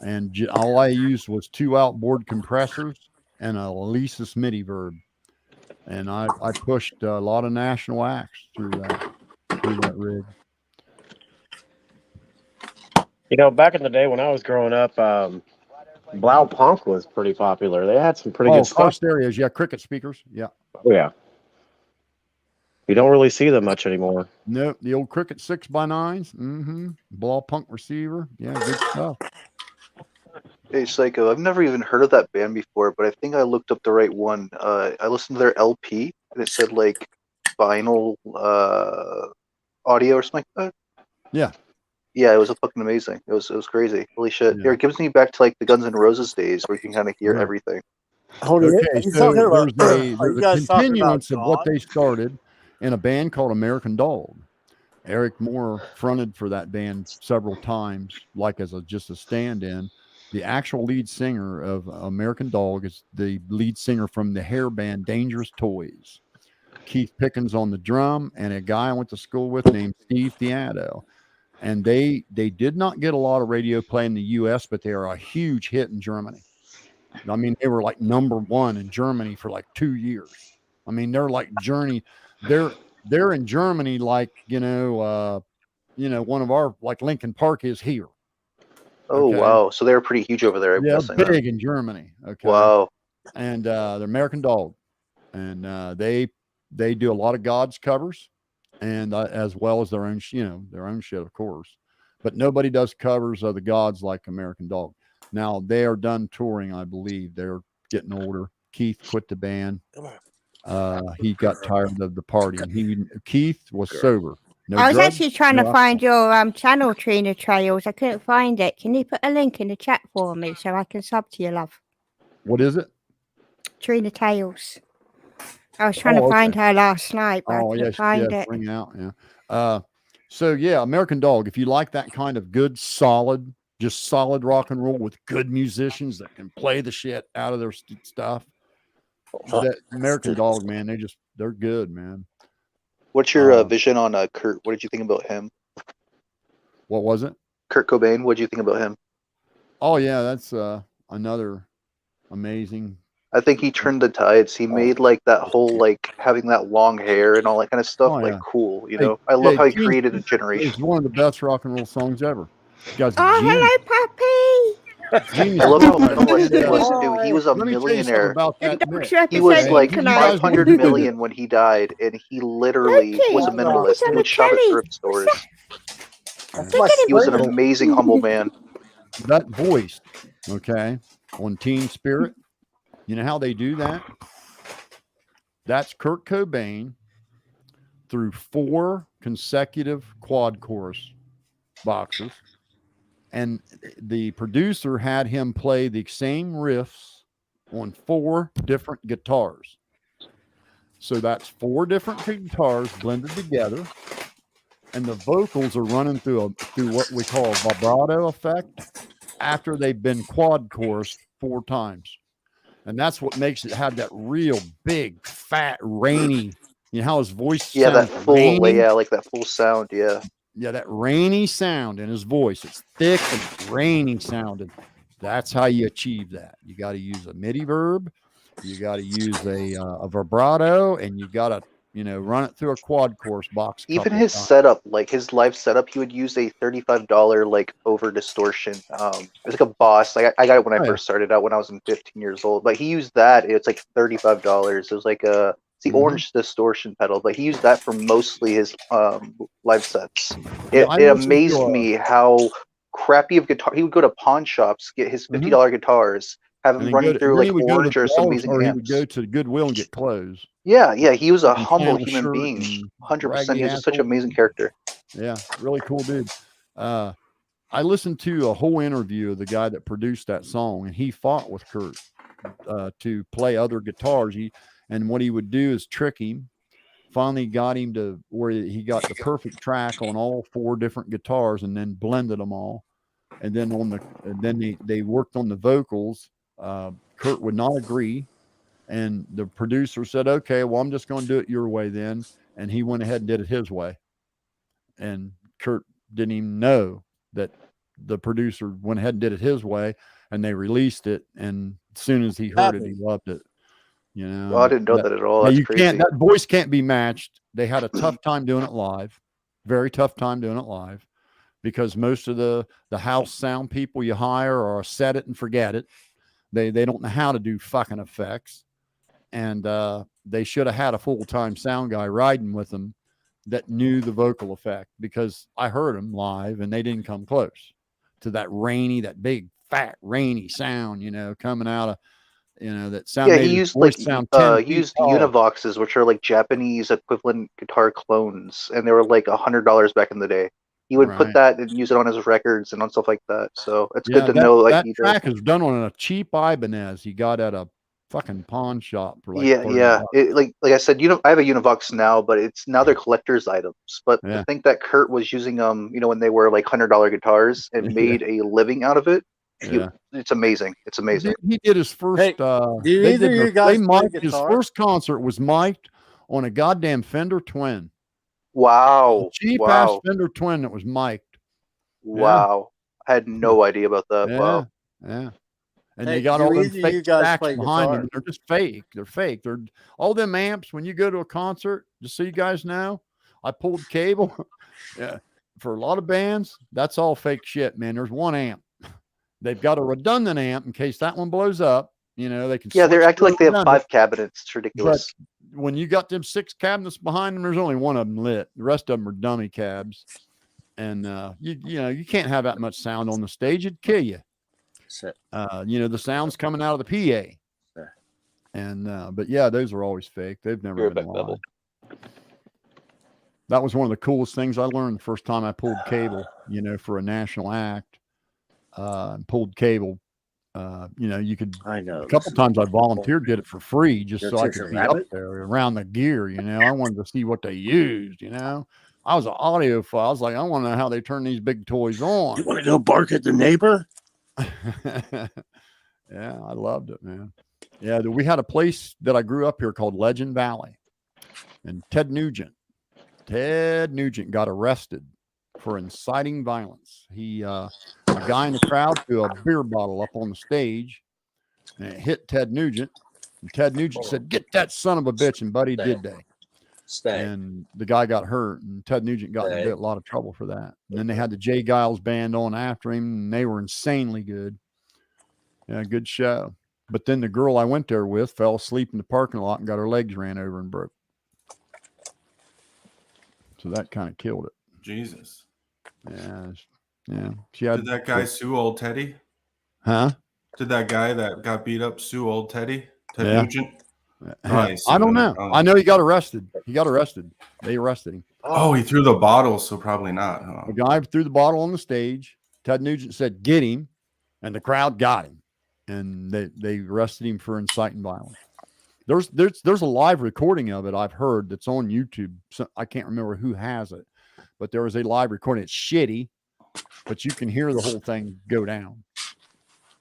And all I used was 2 outboard compressors and a Alesis MIDI verb. And I pushed a lot of national acts through that rig.
You know, back in the day when I was growing up, Blau Punk was pretty popular. They had some pretty good
car
stuff.
stereos, yeah, Cricket speakers, yeah.
Oh yeah. You don't really see them much anymore.
Nope, the old Cricket 6x9s, Blau Punk receiver, yeah, good stuff.
Hey, Psycho, I've never even heard of that band before, but I think I looked up the right one. I listened to their LP, and it said, like, vinyl audio or something like that.
Yeah.
Yeah, it was fucking amazing. It was crazy. Holy shit. Yeah. It gives me back to, like, the Guns N' Roses days where you can kind of hear everything.
Okay, so there's a
guys talking about
continuance of what they started in a band called American Dog. Eric Moore fronted for that band several times, like as just a stand-in. The actual lead singer of American Dog is the lead singer from the hair band Dangerous Toys. Keith Pickens on the drum, and a guy I went to school with named Steve Theado. And they did not get a lot of radio play in the U.S., but they are a huge hit in Germany. I mean, they were like #1 in Germany for like 2 years. I mean, they're like they're in Germany like, you know, one of our, like Lincoln Park is here.
Oh,
Okay.
wow. So they're pretty huge over there. I'm
Yeah,
guessing,
big
then.
in Germany. Okay.
Wow.
And they're American Dog, and they do a lot of God's covers, and as well as their own, their own shit, of course. But nobody does covers of the Gods like American Dog. Now they are done touring, I believe. They're getting older. Keith quit the band. He got tired of the partying. Keith was sober. No
I was
drugs,
actually trying
no
to find your channel Trina Trails. I couldn't find it. Can you put a link in the chat for me so I can sub to you, love?
What is it?
Trina Tales. I was trying to find her last night, but I couldn't find it.
Bring out, yeah. So yeah, American Dog. If you like that kind of good, solid rock and roll with good musicians that can play the shit out of their stuff, that American Dog, man, they're good, man.
What's your vision on Kurt? What did you think about him?
What was it?
Kurt Cobain. What did you think about him?
Oh yeah, that's another amazing.
I think he turned the tides. He made like that whole like having that long hair and all that kind of stuff like cool. You know, I love how he created a generation.
It's one of the best rock and roll songs ever.
Hello, puppy.
I love how minimalist he was too. He was a millionaire.
About that
he was like 500 million when he died, and he literally was a minimalist. He would shop at thrift stores. He was an amazing, humble man.
That voice, okay, on Teen Spirit. You know how they do that? That's Kurt Cobain through 4 consecutive quad chorus boxes And the producer had him play the same riffs on 4 different guitars. So that's 4 different guitars blended together, and the vocals are running through what we call a vibrato effect after they've been quad chorused 4 times. And that's what makes it have that real big, fat, rainy, you know how his voice
Yeah, that
sounds
full,
rainy?
yeah, like that full sound. Yeah.
Yeah, that rainy sound in his voice. It's thick and rainy sounding. That's how you achieve that. You got to use a MIDI verb. You got to use a vibrato, and you got to, run it through a quad chorus box.
Even
Couple
his
times.
setup, like his live setup, he would use a $35 like over distortion. It's like a Boss. Like I got it when I first started out when I was 15 years old. But he used that. It's like $35. It was like it's the orange distortion pedal, but he used that for mostly his live sets.
Yeah,
It
I
it
listened to
amazed me how crappy of guitar. He would go to pawn shops, get his $50 guitars, have
and
them
then
running through
then he
like
would go to
orange or
the
some
dollar
amazing
store. He would
amps.
go to Goodwill and get clothes.
Yeah, he was a
And
humble
flannel
human
shirt
being.
and
100%.
raggedy
He was just such an
asshole.
amazing character.
Yeah, really cool dude. I listened to a whole interview of the guy that produced that song, and he fought with Kurt to play other guitars. And what he would do is trick him. Finally got him to where he got the perfect track on all 4 different guitars, and then blended them all. And then they worked on the vocals. Kurt would not agree, and the producer said, "Okay, well, I'm just going to do it your way then." And he went ahead and did it his way. And Kurt didn't even know that the producer went ahead and did it his way, and they released it. And as soon as he heard it, he loved it.
Oh, I didn't know that at all.
Yeah,
That's
you
crazy.
can't. That voice can't be matched. They had a tough time doing it live, very tough time doing it live, because most of the house sound people you hire are set it and forget it. They don't know how to do fucking effects, and they should have had a full-time sound guy riding with them that knew the vocal effect, because I heard them live and they didn't come close to that big, fat, rainy sound, coming out of, that sound.
Yeah,
made
he
his
used
voice
like
sound 10
he
feet
used
tall.
Univoxes, which are like Japanese equivalent guitar clones, and they were like $100 back in the day. He would put
Right.
that and use it on his records and on stuff like that. So it's
Yeah,
good to know. Like
that
he
track
does.
is done on a cheap Ibanez he got at a fucking pawn shop for like
Yeah,
30
yeah.
bucks.
Like I said, I have a Univox now, but it's now they're collector's items. But
Yeah.
to think that Kurt was using when they were like $100 guitars and
Yeah.
made a living out of it,
Yeah.
it's amazing. It's amazing.
He did his first.
Hey, do either of you guys play
His
guitar?
first concert was mic'd on a goddamn Fender Twin.
Wow.
Cheap ass Fender Twin that was mic'd.
Wow. I had no idea about that.
Yeah.
Wow.
Yeah. And
Hey,
they got
do
all them
either of you
fake
guys
stacks
play
behind
guitar?
them. They're just fake. They're fake. They're all them amps. When you go to a concert, just so you guys know, I pulled cable. Yeah. For a lot of bands, that's all fake shit, man. There's one amp. They've got a redundant amp in case that one blows up. They can.
Yeah, they're
switch
acting
to
like they have
redundant.
5 cabinets. It's ridiculous.
But when you got them 6 cabinets behind them, there's only one of them lit. The rest of them are dummy cabs. And you can't have that much sound on the stage. It'd kill you. The sound's coming out of the PA.
Sure.
And but yeah, those are always fake. They've never
You're
been
back,
live.
Bevel.
That was one of the coolest things I learned the first time I pulled cable, for a national act. And pulled cable. You could.
I know.
A couple times I volunteered, did it for free, just
You're
so I
a
could be
rabbit?
up there around the gear. I wanted to see what they used. I was an audiophile. I was like, I want to know how they turn these big toys on.
You want to go bark at the neighbor?
Yeah, I loved it, man. Yeah, we had a place that I grew up here called Legend Valley, and Ted Nugent got arrested for inciting violence. A guy in the crowd threw a beer bottle up on the stage, and it hit Ted Nugent. And Ted Nugent said, "Get that son of a bitch," and Buddy did that. And the guy got hurt, and Ted Nugent got in a lot of trouble for that. And then they had the Jay Giles band on after him, and they were insanely good. Yeah, good show. But then the girl I went there with fell asleep in the parking lot and got her legs ran over and broke. So that kind of killed it.
Jesus.
Yeah. She had,
Did that guy sue old Teddy?
Huh?
Did that guy that got beat up sue old Teddy? Ted
Yeah.
Nugent?
I don't know. I know he got arrested. They arrested him.
Oh, he threw the bottle, so probably not. Huh?
The guy threw the bottle on the stage. Ted Nugent said, "Get him," and the crowd got him, and they arrested him for inciting violence. There's a live recording of it I've heard that's on YouTube. So I can't remember who has it, but there was a live recording. It's shitty, but you can hear the whole thing go down.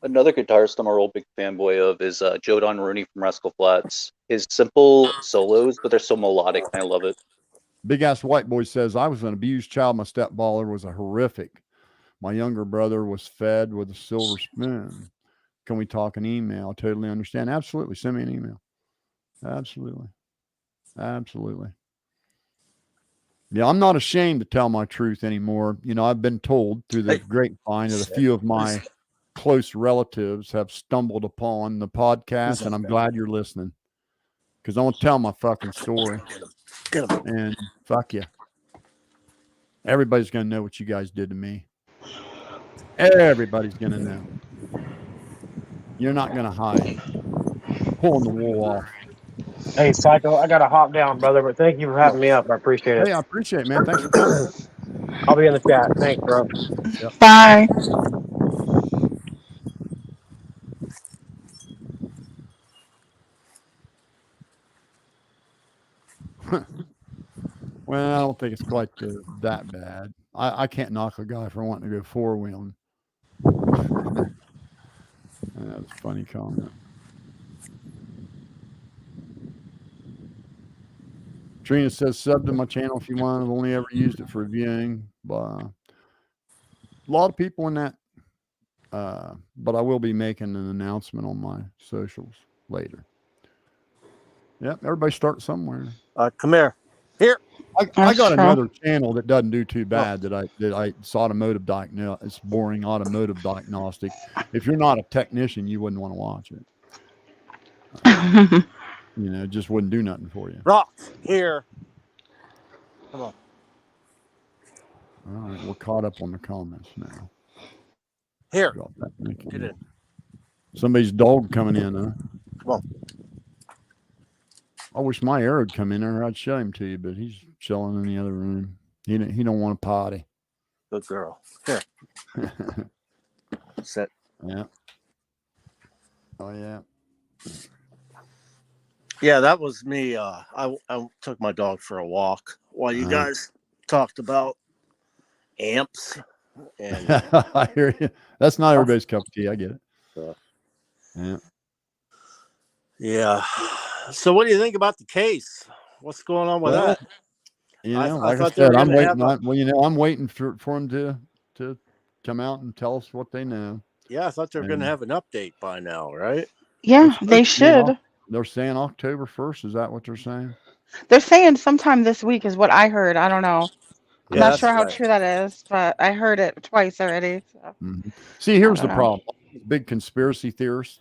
Another guitarist I'm a real big fanboy of is Joe Don Rooney from Rascal Flatts. His simple solos, but they're so melodic. I love it.
Big ass white boy says, "I was an abused child. My stepfather was a horrific. My younger brother was fed with a silver spoon. Can we talk an email? I totally understand. Absolutely. Send me an email. Absolutely. Absolutely. Yeah, I'm not ashamed to tell my truth anymore. You know, I've been told through the grapevine that a few of my close relatives have stumbled upon the podcast, and I'm glad you're listening because I want to tell my fucking story. And fuck you. Everybody's going to know what you guys did to me. Everybody's going to know. You're not going to hide. Pulling the wool off.
Hey, Psycho, I got to hop down, brother, but thank you for having me up. I appreciate it.
Hey, I appreciate it, man. Thanks for coming.
I'll be in the chat. Thanks, bro.
Yep.
Bye.
Well, I don't think it's quite that bad. I can't knock a guy for wanting to go four-wheeling. That was a funny comment. Trina says, "Sub to my channel if you want. I've only ever used it for viewing." A lot of people in that, but I will be making an announcement on my socials later. Yep, everybody start somewhere.
Come here. Here.
I got another channel that doesn't do too bad it's automotive diagnostic. It's boring automotive diagnostic. If you're not a technician, you wouldn't want to watch it. You know, it just wouldn't do nothing for you.
Rock here. Come on.
All right, we're caught up on the comments now.
Here.
Get in. Somebody's dog coming in, huh?
Come on.
I wish my air would come in there. I'd show him to you, but he's chilling in the other room. He don't want to potty.
Good girl. Here. Sit.
Yeah. Oh yeah.
Yeah, that was me. I took my dog for a walk while you guys talked about amps. And
I hear you. That's not everybody's cup of tea. I get it. Yeah.
Yeah. So what do you think about the case? What's going on with that?
You know, like I said, I'm waiting. I'm waiting for him to come out and tell us what they know.
Yeah, I thought they were going to have an update by now, right?
Yeah, they should.
They're saying October 1st. Is that what they're saying?
They're saying sometime this week is what I heard. I don't know. I'm not sure how true that is, but I heard it twice already. So.
See, here's the problem. Big conspiracy theorists,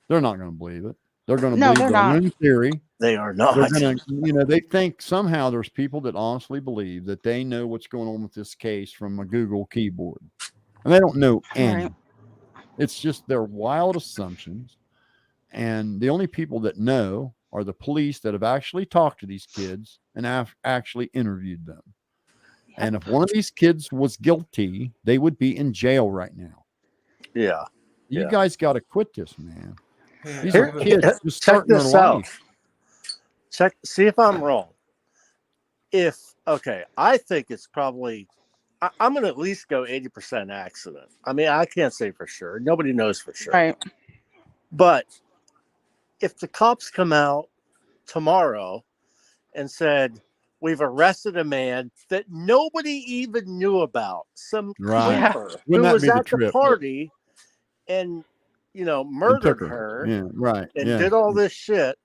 they're not going to believe it. They're going to believe their own theory.
They are not.
They're going to, they think somehow there's people that honestly believe that they know what's going on with this case from a Google keyboard. And they don't know any. Right. It's just their wild assumptions. And the only people that know are the police that have actually talked to these kids and have actually interviewed them. And if one of these kids was guilty, they would be in jail right now.
Yeah.
You guys got to quit this, man. These are kids just starting their life.
See if I'm wrong. I think it's probably, I'm going to at least go 80% accident. I mean, I can't say for sure. Nobody knows for sure.
Right.
But if the cops come out tomorrow and said, we've arrested a man that nobody even knew about, some creeper who was at the party and, murdered her and did all this shit.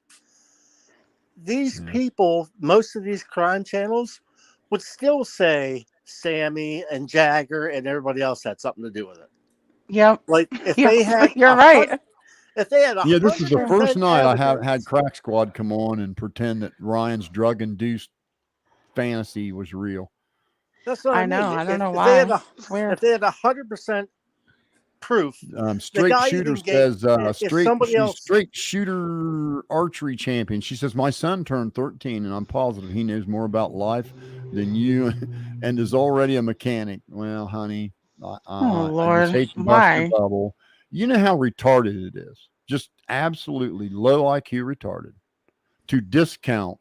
These people, most of these crime channels would still say Sammy and Jagger and everybody else had something to do with it.
Yep.
Like if they had,
you're right.
If they had,
this is the first night I have had Crack Squad come on and pretend that Ryan's drug-induced fantasy was real.
That's what I
know.
mean.
I don't know why.
If they had 100% proof,
Straight Shooter says straight shooter archery champion. She says my son turned 13 and I'm positive he knows more about life than you and is already a mechanic. Well, honey,
Oh
I just
Lord,
hate to bust your
why?
bubble. You know how retarded it is. Just absolutely low IQ retarded to discount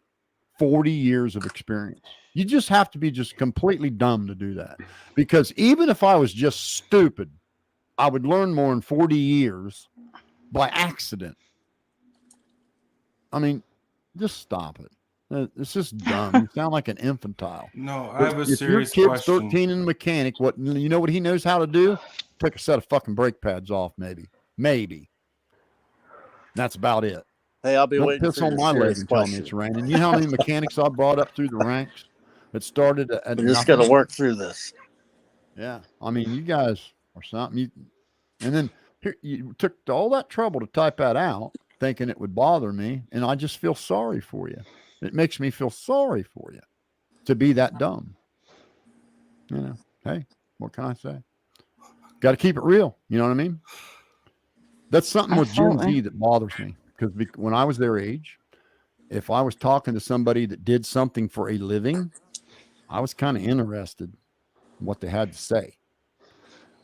40 years of experience. You just have to be just completely dumb to do that. Because even if I was just stupid, I would learn more in 40 years by accident. I mean, just stop it. It's just dumb. You sound like an infantile.
No, I have a
If your
serious
kid's
question.
13 and a mechanic, what you know what he knows how to do? Take a set of fucking brake pads off, maybe. That's about it.
Hey, I'll be
Don't
waiting
piss
for
on
your
my leg
serious
and tell me
question.
it's raining. You know how many mechanics I brought up through the ranks that started at
We're just gonna
nothing?
work through this.
Yeah, I mean, you guys are something. And then here, you took all that trouble to type that out, thinking it would bother me, and I just feel sorry for you. It makes me feel sorry for you to be that dumb. You know, hey, what can I say? Got to keep it real. You know what I mean? That's something with Gen
Absolutely.
Z that bothers me because when I was their age, if I was talking to somebody that did something for a living, I was kind of interested in what they had to say.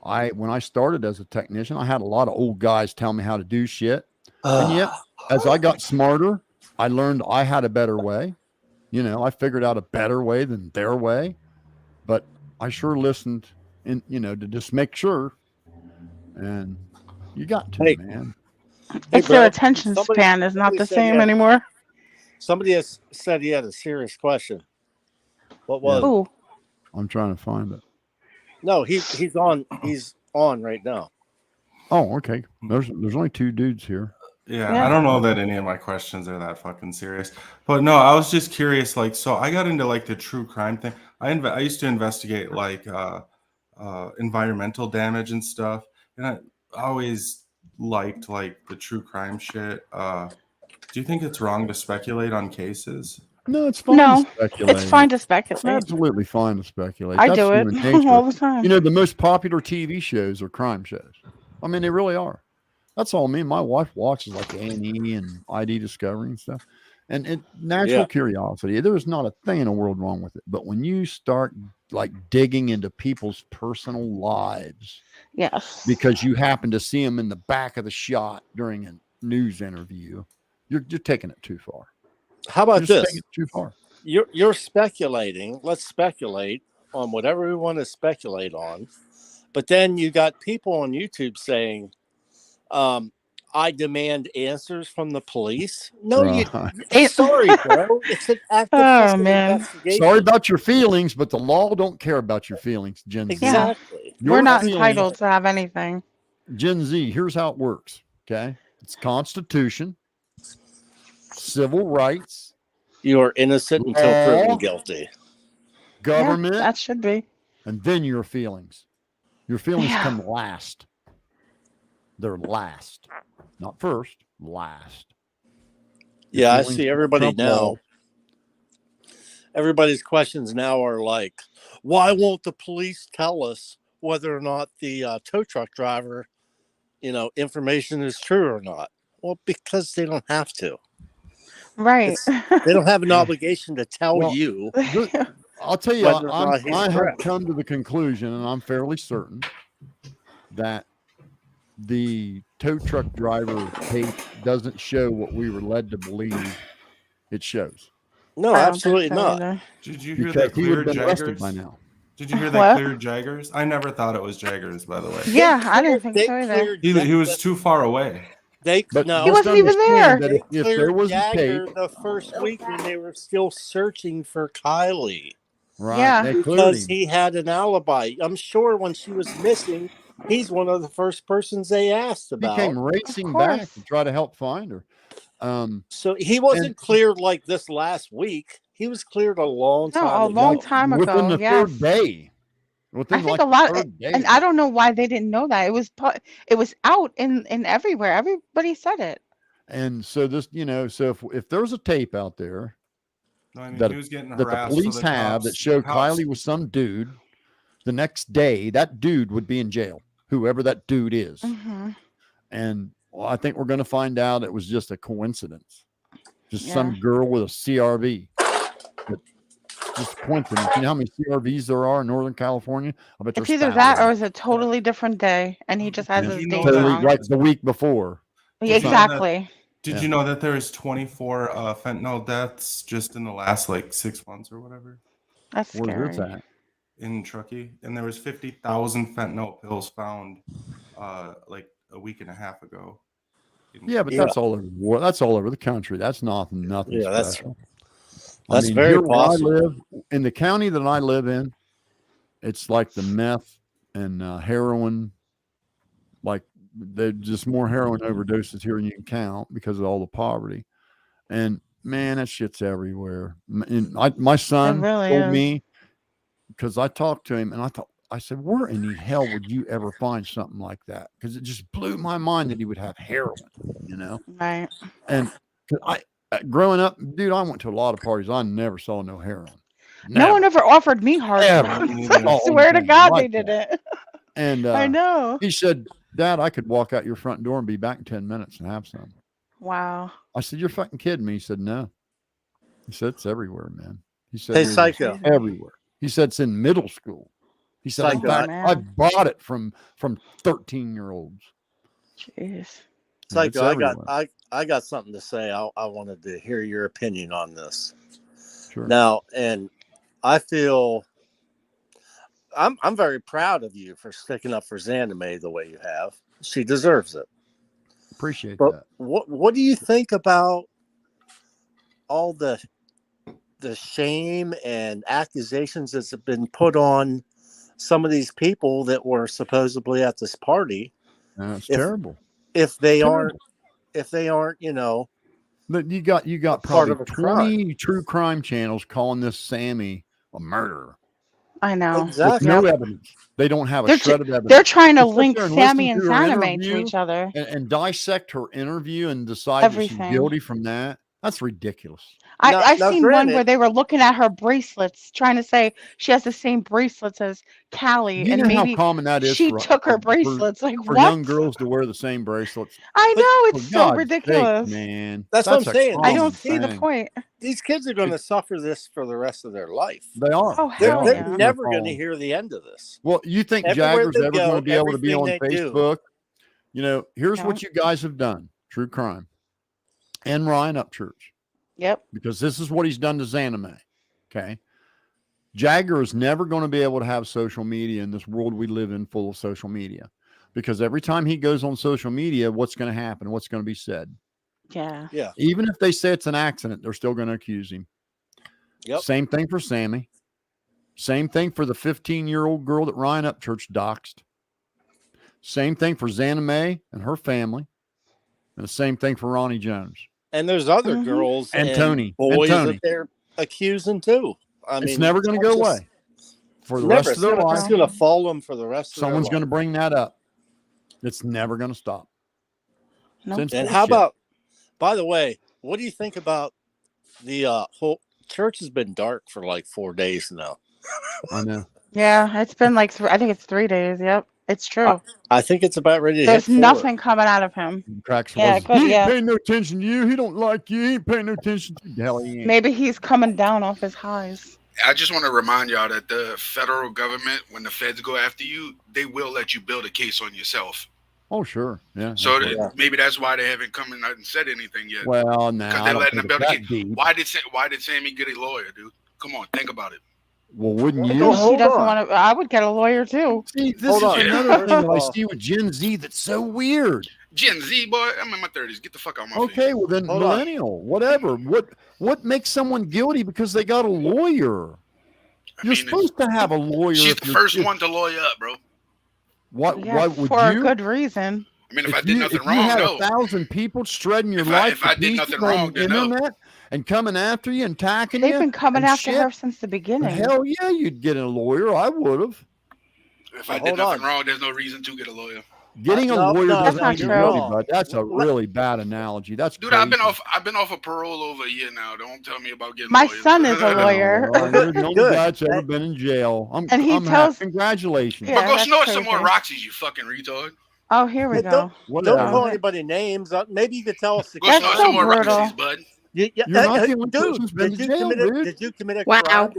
When I started as a technician, I had a lot of old guys tell me how to do shit. And yet, as I got smarter, I learned I had a better way. You know, I figured out a better way than their way. But I sure listened and to just make sure. And you got to,
Hey,
man.
hey,
It's their
bro.
attention span is not
Somebody
the
said he
same
had.
anymore.
Somebody has said he had a serious question. What
Yeah.
was it?
Ooh,
I'm trying to find it.
No, he's on. He's on right now.
Oh, okay. There's only two dudes here.
Yeah, I don't know that any of my questions are that fucking serious. But no, I was just curious. Like, so I got into like the true crime thing. I used to investigate like environmental damage and stuff, and I always liked like the true crime shit. Do you think it's wrong to speculate on cases?
No, it's fine to
no,
speculate.
it's fine to
It's
speculate.
absolutely fine to speculate.
I
That's
do it
human nature.
all the time.
You know, the most popular TV shows are crime shows. I mean, they really are. That's all me and my wife watches, like A&E and ID Discovery and stuff. And natural curiosity. There is not a thing in the world wrong with it. But when you start like digging into people's personal lives,
Yes,
because you happen to see them in the back of the shot during a news interview, you're taking it too far.
How about
You're just taking
this?
it too far.
You're speculating. Let's speculate on whatever we want to speculate on. But then you got people on YouTube saying, I demand answers from the police. No,
Right.
sorry, bro. It's an active
Oh man,
investigation.
Sorry about your feelings, but the law don't care about your feelings, Gen Z.
Exactly.
We're not
feelings-
entitled to have anything.
Gen Z, here's how it works. Okay. It's Constitution, civil rights.
You are innocent until proven guilty.
Government.
Yeah, that should be.
And then your feelings. Your feelings come last. They're last. Not first, last.
Yeah, I see everybody
trump
now.
law.
Everybody's questions now are like, why won't the police tell us whether or not the tow truck driver, information is true or not? Well, because they don't have to.
Right.
They don't have an obligation to tell
Well,
you.
I'll tell you,
whether or not he's
I have
correct.
come to the conclusion, and I'm fairly certain, that the tow truck driver tape doesn't show what we were led to believe it shows.
No, absolutely not.
Did you hear
Because
that
he
cleared
would have been arrested
Jaggers?
by now.
Did you hear that
What?
cleared Jaggers? I never thought it was Jaggers, by the way.
Yeah, I didn't think so either.
He was too far away.
But
No,
He wasn't even there.
That
They
if there
cleared
was a
Jagger
tape,
the first week when they were still searching for Kylie.
right?
Yeah.
They cleared
Because
him.
he had an alibi. I'm sure when she was missing, he's one of the first persons they asked
He
about.
came racing back to try to help find her.
So he wasn't cleared like this last week. He was cleared a long time
No, a
ago.
long time ago.
Within the
Yes.
third day. Within
I think
like
a lot,
the third day.
and I don't know why they didn't know that. It was out in everywhere. Everybody said it.
And so this, so if there's a tape out there
No, I mean,
that,
he was getting
that the
harassed, so
police
the
have that
cops-
show
the cops-
Kylie was some dude, the next day that dude would be in jail, whoever that dude is.
Mm-hmm.
And I think we're going to find out it was just a coincidence. Just
Yeah.
some girl with a CRV that just coincidence. You know how many CRVs there are in Northern California? I bet
It's
there's
either that or
thousands.
it's a totally different day, and he just has
Did
his
you know
days
that?
wrong.
Right the week before.
Yeah,
Did you know that-
exactly.
Did you know that there is 24 fentanyl deaths just in the last like 6 months or whatever?
That's
Where's
scary.
this at?
In Truckee, and there was 50,000 fentanyl pills found like a week and a half ago.
Yeah, but that's all over. That's all over the country. That's nothing
Yeah, that's
special.
that's very
here where I
possible.
live, in the county that I live in, it's like the meth and heroin. Like there's just more heroin overdoses here than you can count because of all the poverty. And man, that shit's everywhere. My son
really
told
is.
me, because I talked to him and I said, where in the hell would you ever find something like that? Because it just blew my mind that he would have heroin, you know?
Right.
And 'cause growing up, dude, I went to a lot of parties. I never saw no heroin.
No one ever offered me hard
Ever.
drugs. I
Oh,
swear to
anything
God
like
they didn't.
And
I know.
he said, Dad, I could walk out your front door and be back in 10 minutes and have some.
Wow.
I said, you're fucking kidding me. He said, no. He said, it's everywhere, man. He said,
Hey,
it was
Psycho.
everywhere. He said, it's in middle school. He said, in
Psycho,
fact,
man.
I bought it from 13-year-olds.
Jeez.
Psycho,
everywhere.
I got something to say. I wanted to hear your opinion on this.
Sure.
Now, and I feel I'm very proud of you for sticking up for Zanime the way you have. She deserves it.
Appreciate
But
that.
what do you think about all the shame and accusations that's been put on some of these people that were supposedly at this party?
It's terrible.
If they
Terrible.
aren't, you know,
But you got
part
probably
of a
20 true crime channels calling this Sammy a murderer.
I know.
With
exactly.
no evidence. They don't have a
They're
shred of evidence.
they're trying to
Just sit
link
there and
Sammy
listen
and
to her
Zanime to
interview
each other.
and dissect her interview and decide that she's
Everything.
guilty from that. That's ridiculous.
I've
now,
seen one
granted-
where they were looking at her bracelets, trying to say she has the same bracelets as Callie,
You
and
know how
maybe
common that is
she
for
took her bracelets. Like
for
what?
young girls to wear the same bracelets.
I
But-
know
For
it's so
God's
ridiculous.
sake, man.
That's what I'm
a
saying.
I
common
don't see the
thing.
point.
These kids are going to suffer this for the rest of their life.
They are.
Oh
They
hell
are.
They're
yeah!
It's
never
no
going to
problem.
hear the end of this.
Well, you think
Everywhere
Jagger's
they
ever going
go,
to be able to be on
everything they do.
Facebook? You know, here's
No.
what you guys have done. True crime. And Ryan Upchurch.
Yep.
Because this is what he's done to Zanime. Okay. Jagger is never going to be able to have social media in this world we live in full of social media. Because every time he goes on social media, what's going to happen? What's going to be said?
Yeah.
Yeah.
Even if they say it's an accident, they're still going to accuse him.
Yep.
Same thing for Sammy. Same thing for the 15-year-old girl that Ryan Upchurch doxed. Same thing for Zanime and her family. And the same thing for Ronnie Jones.
And there's other
Mhm.
girls
And Tony.
boys
And Tony.
that they're accusing too. I mean,
It's never going to
not
go
just-
away. For the
Never.
rest of their life,
It's going to follow them for the rest of
someone's
their
going to
life.
bring that up. It's never going to stop.
Nope.
Since
And how
bullshit.
about, by the way, what do you think about the whole church has been dark for like 4 days now?
I know.
Yeah, it's been like I think it's 3 days. Yep, it's true.
I think it's about ready to
There's
hit 4.
nothing coming out of him.
Cracks
Yeah,
was,
good,
he ain't
yeah.
paying no attention to you. He don't like you. He ain't paying no attention to you. Hell, he ain't.
Maybe he's coming down off his highs.
I just want to remind y'all that the federal government, when the feds go after you, they will let you build a case on yourself.
Oh, sure. Yeah.
So
that's right.
maybe that's why they haven't come out and said anything yet.
Well, no,
Because
I
they're
don't
letting
think
them
it's
build a
that
case.
deep.
Why did Sammy get a lawyer, dude? Come on, think about it.
Well, wouldn't you?
Because she doesn't want to. I would get a lawyer too.
See, this
Hold
is
on.
another
First
thing
of
that I
all-
see with Gen Z that's so weird.
Gen Z, boy, I'm in my 30s. Get the fuck out of my face.
Okay, well then
Hold on.
millennial, whatever. What makes someone guilty because they got a lawyer? You're
mean,
supposed to have a lawyer.
She's
if
the
you're-
first
if-
one to lawyer up, bro.
Why
Yeah,
would
for
you?
a good reason.
I mean, if I
If
did
you,
nothing
if you
wrong,
had
no.
1,000 people shredding your
If
life
I
to
did
pieces
nothing
on
wrong,
the
then no.
internet and coming after you and attacking
They've
you,
been coming
and
after
shit,
her since the beginning.
hell yeah, you'd get a lawyer. I would have.
If I did
Hold
nothing
on.
wrong, there's no reason to get a lawyer.
Getting a
No,
lawyer
no,
doesn't
that's
make you
not
guilty,
true.
but that's a really bad analogy. That's
Dude,
crazy.
I've been off of parole over a year now. Don't tell me about getting
My
lawyers.
son is a lawyer.
Well, you're the only
Good.
guy that's ever been in jail.
And he
I'm
tells-
congratulations.
Yeah,
But go
that's
snort some more
crazy.
Roxy's, you fucking retard.
Oh, here we
Hey,
go.
don't
Whatever.
call anybody names. Maybe you could tell us.
Go
That's
snort
so
some more
brutal.
Roxy's, bud.
You're
not the only person
dude.
who's been to jail, dude.
Did you commit a
Wow.
crime?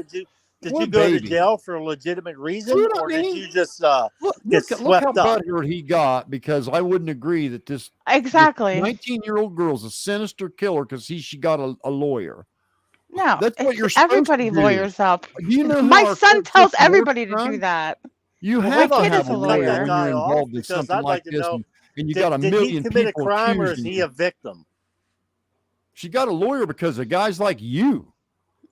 Did
What
you go
baby?
to jail for a legitimate reason,
See what I
or did
mean?
you just
Look
get
how
swept up?
butthurt he got because I wouldn't agree that this
Exactly.
19-year-old girl's a sinister killer because she got a lawyer.
No,
That's what
it's
you're supposed
everybody
to do.
lawyers up.
Do you know
My
how our
son
court
tells
system
everybody
works,
to do
son?
that.
You
Well,
have
hold
to
on.
have
is
a
a
Can we cut
lawyer
that
lawyer.
when you're
guy off?
involved in
Because
something
I'd
like
like to
this,
know,
and you got a
did he
million
commit a
people
crime, or is
accusing
he
you.
a victim?
She got a lawyer because of guys like you.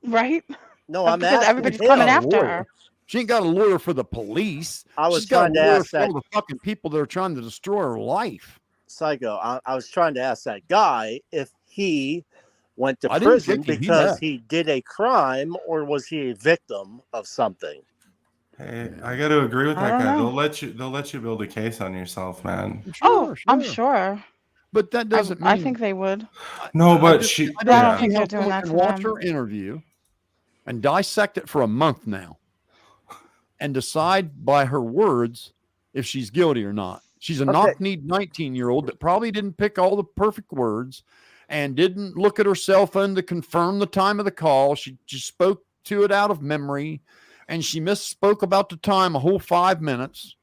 Right?
No, I'm
Because
asking
everybody's
She
coming
got a
him.
after
lawyer.
her.
She ain't got a lawyer for the police.
I was
She's got a
trying to
lawyer
ask
for
that
all the fucking people that are trying to destroy her life.
Psycho. I was trying to ask that guy if he went to
I didn't
prison
kick him. He
because
left.
he did a crime, or was he a victim of something?
Hey, I got to agree with
I
that
don't
guy.
know.
They'll let you build a case on yourself, man.
Oh,
Sure,
I'm
sure.
sure.
But that doesn't
I
mean
think they would.
No, but
I
she.
But I don't
don't
think
see
they're
how
doing
someone
that
can
to
watch
them.
her interview and dissect it for a month now and decide by her words if she's guilty or not. She's a
Okay.
knock-kneed 19-year-old that probably didn't pick all the perfect words and didn't look at her cell phone to confirm the time of the call. She just spoke to it out of memory, and she misspoke about the time a whole 5 minutes.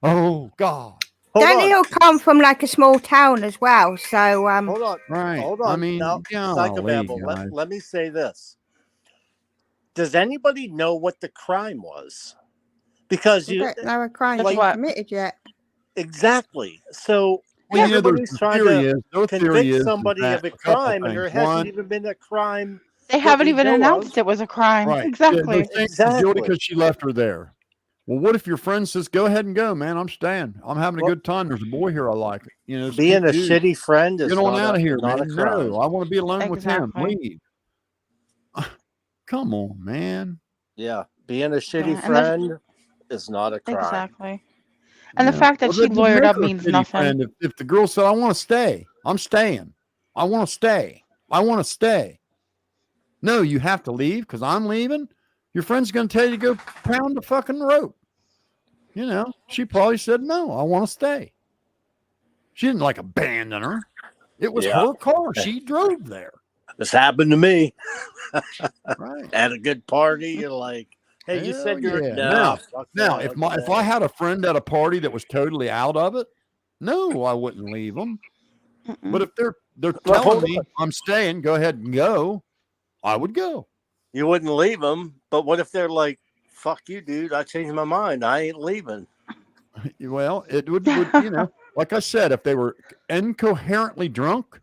Oh, God.
Don't they all come from like a small town as well? So
Hold on.
Right.
Hold on.
I mean,
Now,
golly,
Psychobabble,
guys.
let me say this. Does anybody know what the crime was? Because
we
you
don't know a crime
That's
been
what.
committed yet.
exactly. So
Well, you know,
everybody's
their
trying
theory
to
is, their theory
convict
is
somebody
that
of a
a couple
crime, and
things.
there hasn't
One,
even been a crime
They
that
haven't
we
even
know
announced
of.
it was a crime.
right.
Exactly.
They're saying she's guilty
Exactly.
because she left her there. Well, what if your friend says, go ahead and go, man? I'm staying. I'm having a
Well,
good time. There's a boy here I like. You know,
being
sweet
a
dude.
shitty friend is
Get on
not
out of here,
not a
man.
crime.
No, I want to be alone with him.
Exactly.
Leave. Come on, man.
Yeah, being a shitty
Yeah, and there's
friend is not a crime.
exactly. And the
Yeah.
fact that
Well,
she
that would
lawyered
make
up
her a
means
shitty
nothing.
friend if the girl said, I want to stay. I'm staying. I want to stay. I want to stay. No, you have to leave because I'm leaving. Your friend's going to tell you to go pound the fucking rope. You know, she probably said, no, I want to stay. She didn't like abandon her. It was
Yeah.
her car. She drove there.
This happened to me.
Right.
At a good party, you're like, hey, you
Hell
said you're
yeah.
no.
Now, if I had a friend at a party that was totally out of it, no, I wouldn't leave them. But if they're
Well,
telling
hold
me
on.
I'm staying, go ahead and go, I would go.
You wouldn't leave them, but what if they're like, fuck you, dude, I changed my mind, I ain't leaving.
Well, it would you know, like I said, if they were incoherently drunk,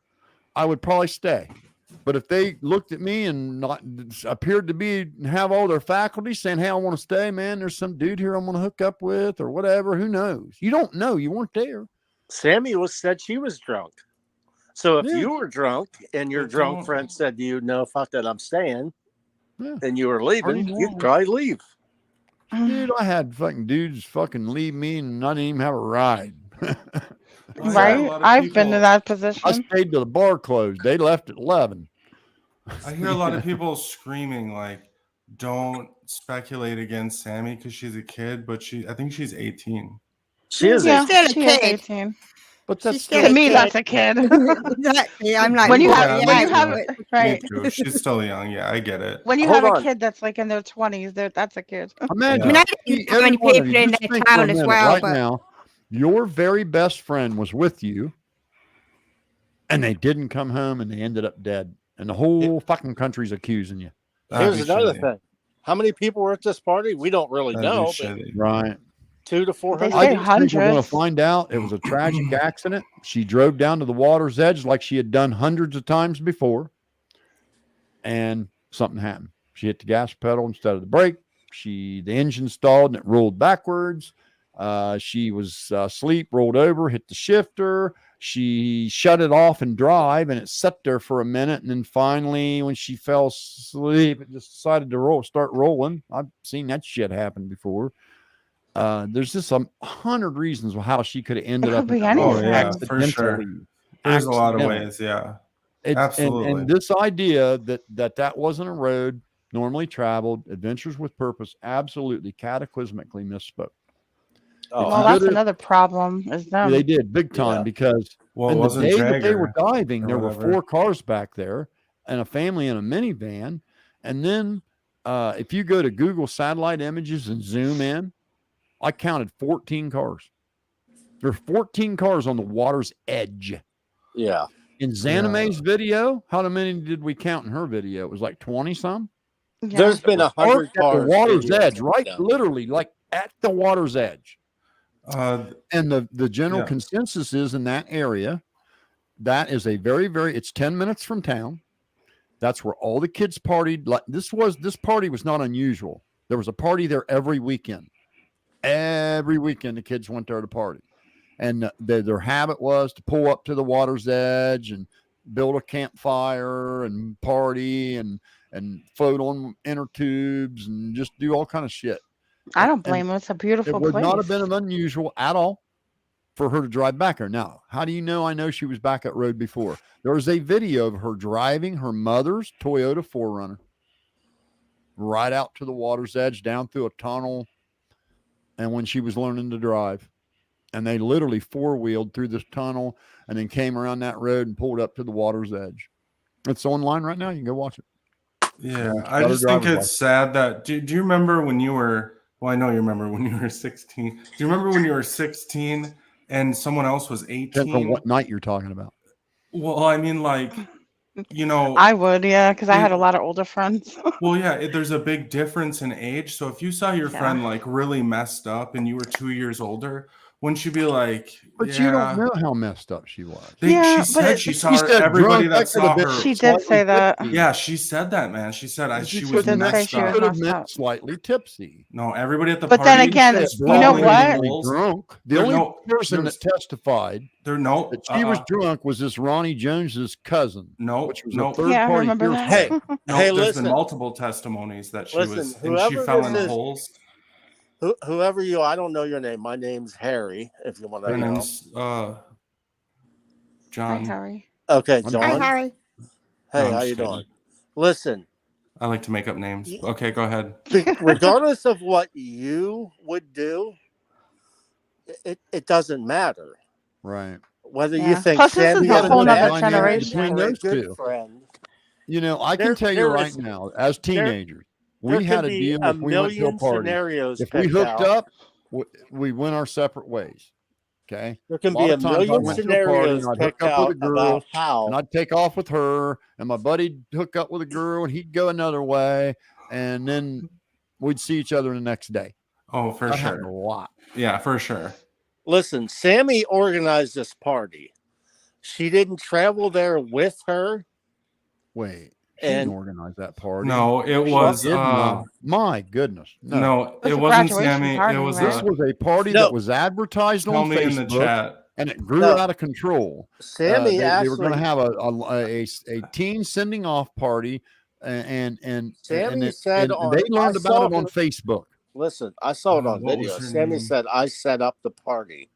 I would probably stay. But if they looked at me and not appeared to have all their faculties saying, hey, I want to stay, man, there's some dude here I'm going to hook up with or whatever, who knows? You don't know. You weren't there.
Sammy said she was drunk. So if
Yeah.
you were drunk and your
But
drunk
don't-
friend said to you, no, fuck that, I'm staying,
Yeah.
and you were leaving,
Pretty
you'd
normal.
probably leave.
Dude, I had fucking dudes fucking leave me and not even have a ride.
Right? I've been to that position.
I stayed till the bar closed. They left at 11.
I hear a lot of people screaming like, "Don't speculate against Sammy because she's a kid," but I think she's 18.
She is
Yeah,
still a
she is
kid.
18.
But that's
She's still
To
a
me,
kid.
that's a kid.
Exactly. I'm like,
when you have,
yeah,
when you
yeah,
have,
but-
right?
Me too. She's still young. Yeah, I get it.
When you
Hold
have
on.
a kid that's like in their 20s, that's a kid.
Imagine
I mean, I didn't know many
every one of
people
you,
in
just
their
think for a
town as
minute
well,
right
but
now, your very best friend was with you and they didn't come home and they ended up dead. And the whole fucking country's accusing you.
Here's another thing. How many people were at this party? We don't really know, but
Right.
200 to 400.
I just think we're going to find out it was a tragic accident. She drove down to the water's edge like she had done hundreds of times before, and something happened. She hit the gas pedal instead of the brake. The engine stalled and it rolled backwards. She was asleep, rolled over, hit the shifter. She shut it off and drive, and it sat there for a minute. And then finally, when she fell asleep, it just decided to start rolling. I've seen that shit happen before. There's just 100 reasons how she could have ended up.
could be
in that
anything.
road
Oh,
yeah, for sure.
accidentally.
There's a lot of
Accidentally.
ways. Yeah,
It's,
absolutely.
and this idea that wasn't a road normally traveled, adventures with purpose, absolutely cataclysmically misspoke.
Oh,
Well, that's another problem. Is them.
They did big time because
Well, it
in the
wasn't
day that they were
Jagger
diving,
or
there were
whatever.
4 cars back there, and a family in a minivan. And then if you go to Google satellite images and zoom in, I counted 14 cars. There are 14 cars on the water's edge.
Yeah.
In Xaname's video, how many did we count in her video? It was like 20 some.
There's been 100
At the
cars.
water's
videos
edge,
of
right?
them.
Literally, like at the water's edge. And the general
yeah.
consensus is in that area, that is a very, very, it's 10 minutes from town. That's where all the kids partied. Like this party was not unusual. There was a party there every weekend. Every weekend, the kids went there to party. And their habit was to pull up to the water's edge and build a campfire and party and float on inner tubes and just do all kind of shit.
I don't blame them. It's a beautiful
It would
place.
not have been unusual at all for her to drive back there. Now, how do you know? I know she was back at road before. There was a video of her driving her mother's Toyota 4Runner right out to the water's edge, down through a tunnel. And when she was learning to drive, and they literally four-wheeled through this tunnel and then came around that road and pulled up to the water's edge. It's online right now. You can go watch it.
Yeah, I just think it's sad that. Do you remember when you were? Well, I know you remember when you were 16. Do you remember when you were 16 and someone else was 18?
Depends on what night you're talking about.
Well, I mean, like, you know,
I would, yeah, because I had a lot of older friends.
well, yeah, there's a big difference in age. So if you saw your friend like really messed up and you were 2 years older, wouldn't you be like,
But
yeah.
you don't know how messed up she was.
She said she saw everybody that saw her.
She did say that.
Yeah, she said that, man. She said she was
did say
messed
she was
up.
messed up.
Slightly tipsy.
No, everybody at the
But
party.
then again, you know what?
Drunk. The only person that testified
that
she was drunk was this Ronnie Jones's cousin. Which was a third
Yeah, I
party.
remember that.
Hey,
No,
hey,
there's
listen.
been multiple testimonies that she
Listen,
was, and she
whoever
fell
this
in the
is-
holes.
Whoever you, I don't know your name. My name's Harry. If you want to
Her
know.
name's
Hi,
John.
Harry.
Okay,
I'm
John.
Harry.
Harry.
Hey,
No, I'm
how
just
you
kidding.
doing? Listen,
I like to make up names. Okay, go ahead.
regardless of what you would do, it doesn't matter.
Right.
Whether you
Yeah.
think
Plus, this
Sammy
is a
is
whole
a
nother
bad
generation.
friend
Between
or a
those
good
two.
friend.
You know, I can
There-
tell you
there
right
is-
now, as teenagers,
there
we had
could
a
be
deal
a
if we went to a
million
party.
scenarios
If we
picked
hooked
out.
up, we went our separate ways. Okay.
There can
A lot
be a
of times I
million
went to a party
scenarios
and I'd
picked
hook up with
out
a girl
about how.
and I'd take off with her, and my buddy'd hook up with a girl and he'd go another way, and then we'd see each other the next day.
Oh, for
That happened
sure.
a lot.
Yeah, for sure.
Listen, Sammy organized this party. She didn't travel there with her.
Wait, she
And-
didn't organize that party.
No, it
She
was.
did not. My goodness,
No,
was
it
a
wasn't
graduation
Sammy.
party,
It was.
right?
this was a party
No.
that was advertised
Tell
on
me in the
Facebook,
chat.
and it grew
No.
out of control.
Sammy
They were going to
actually
have a teen sending off party, and
Sammy
it-
said
and
on
they learned
I
about
saw
it on
her-
Facebook.
Listen, I saw it on
What
video.
was her
Sammy
name?
said I set up the party.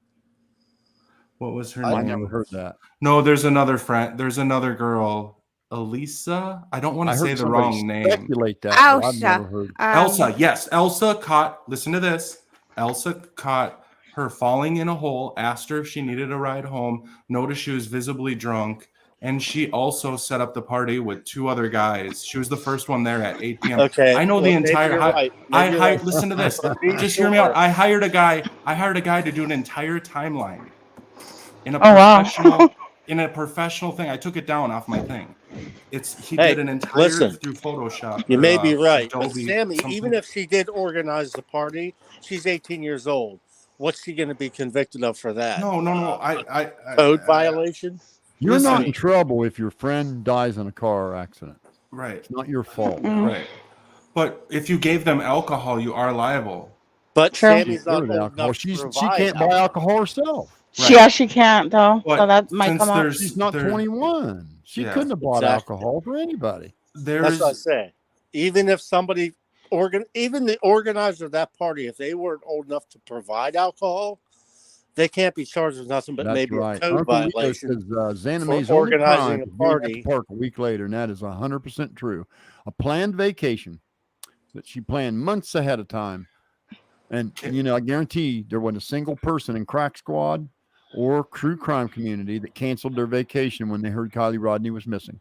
What was her
I
name?
never heard that.
No, there's another friend. There's another girl, Elisa. I don't want
I
to
heard
say the
somebody
wrong name.
speculate that, but I've
Elsa.
never heard.
Elsa, yes, Elsa caught. Listen to this. Elsa caught her falling in a hole. Asked her if she needed a ride home. Noticed she was visibly drunk, and she also set up the party with two other guys. She was the first one there at 8 p.m.
Okay,
I know the
well, maybe
entire.
you're right. Maybe
I
you're
hired.
right.
Listen to this.
Be
Just hear me out.
sure.
I hired a guy to do an entire timeline in a
Oh, wow.
professional in a professional thing. I took it down off my thing. He
Hey,
did an entire
listen.
through Photoshop.
You
or,
may be right, but
Adobe
Sammy,
something.
even if she did organize the party, she's 18 years old. What's she going to be convicted of for that?
No. I
Code violation?
You're
Listen.
not in trouble if your friend dies in a car accident.
right,
It's not your fault.
right. But if you gave them alcohol, you are liable.
But
True.
Sammy's not
Good
old
alcohol.
enough to
She
provide
can't buy alcohol herself.
Right.
Yeah, she can't though.
But
So that might
since
come up.
there's-
She's not
there-
21. She
Yeah,
couldn't have bought
exactly.
alcohol for anybody.
That's what I say. Even if somebody even the organizer of that party, if they weren't old enough to provide alcohol, they can't be charged with nothing but
That's
maybe
right.
a code
Uncle Rico
violation.
says Xaname's
for
only
organizing
crime
a
is being at
party.
the park a week later, and that is 100% true. A planned vacation that she planned months ahead of time. And, you know, I guarantee there wasn't a single person in Crack Squad or true crime community that canceled their vacation when they heard Kylie Rodney was missing.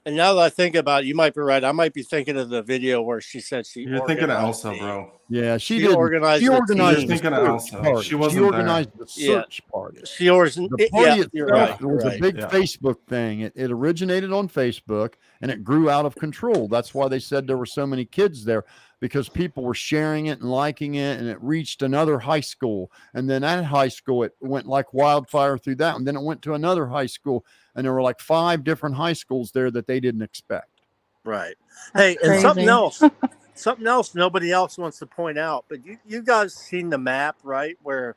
And now that I think about it, you might be right. I might be thinking of the video where she said she
You're thinking of
organized
Elsa, bro.
Yeah, she
She
didn't.
organized
She
the
organized
team.
the
You're thinking of
search
Elsa.
party.
She
She
wasn't
organized
there.
the
Yeah.
search party.
She organized.
The party
Yeah, you're
itself
right.
was
You're
a
right.
big
Yeah.
Facebook thing. It originated on Facebook and it grew out of control. That's why they said there were so many kids there, because people were sharing it and liking it, and it reached another high school. And then at high school, it went like wildfire through that. And then it went to another high school, and there were like 5 different high schools there that they didn't expect.
Right. Hey, and something else nobody else wants to point out, but you guys seen the map, right? Where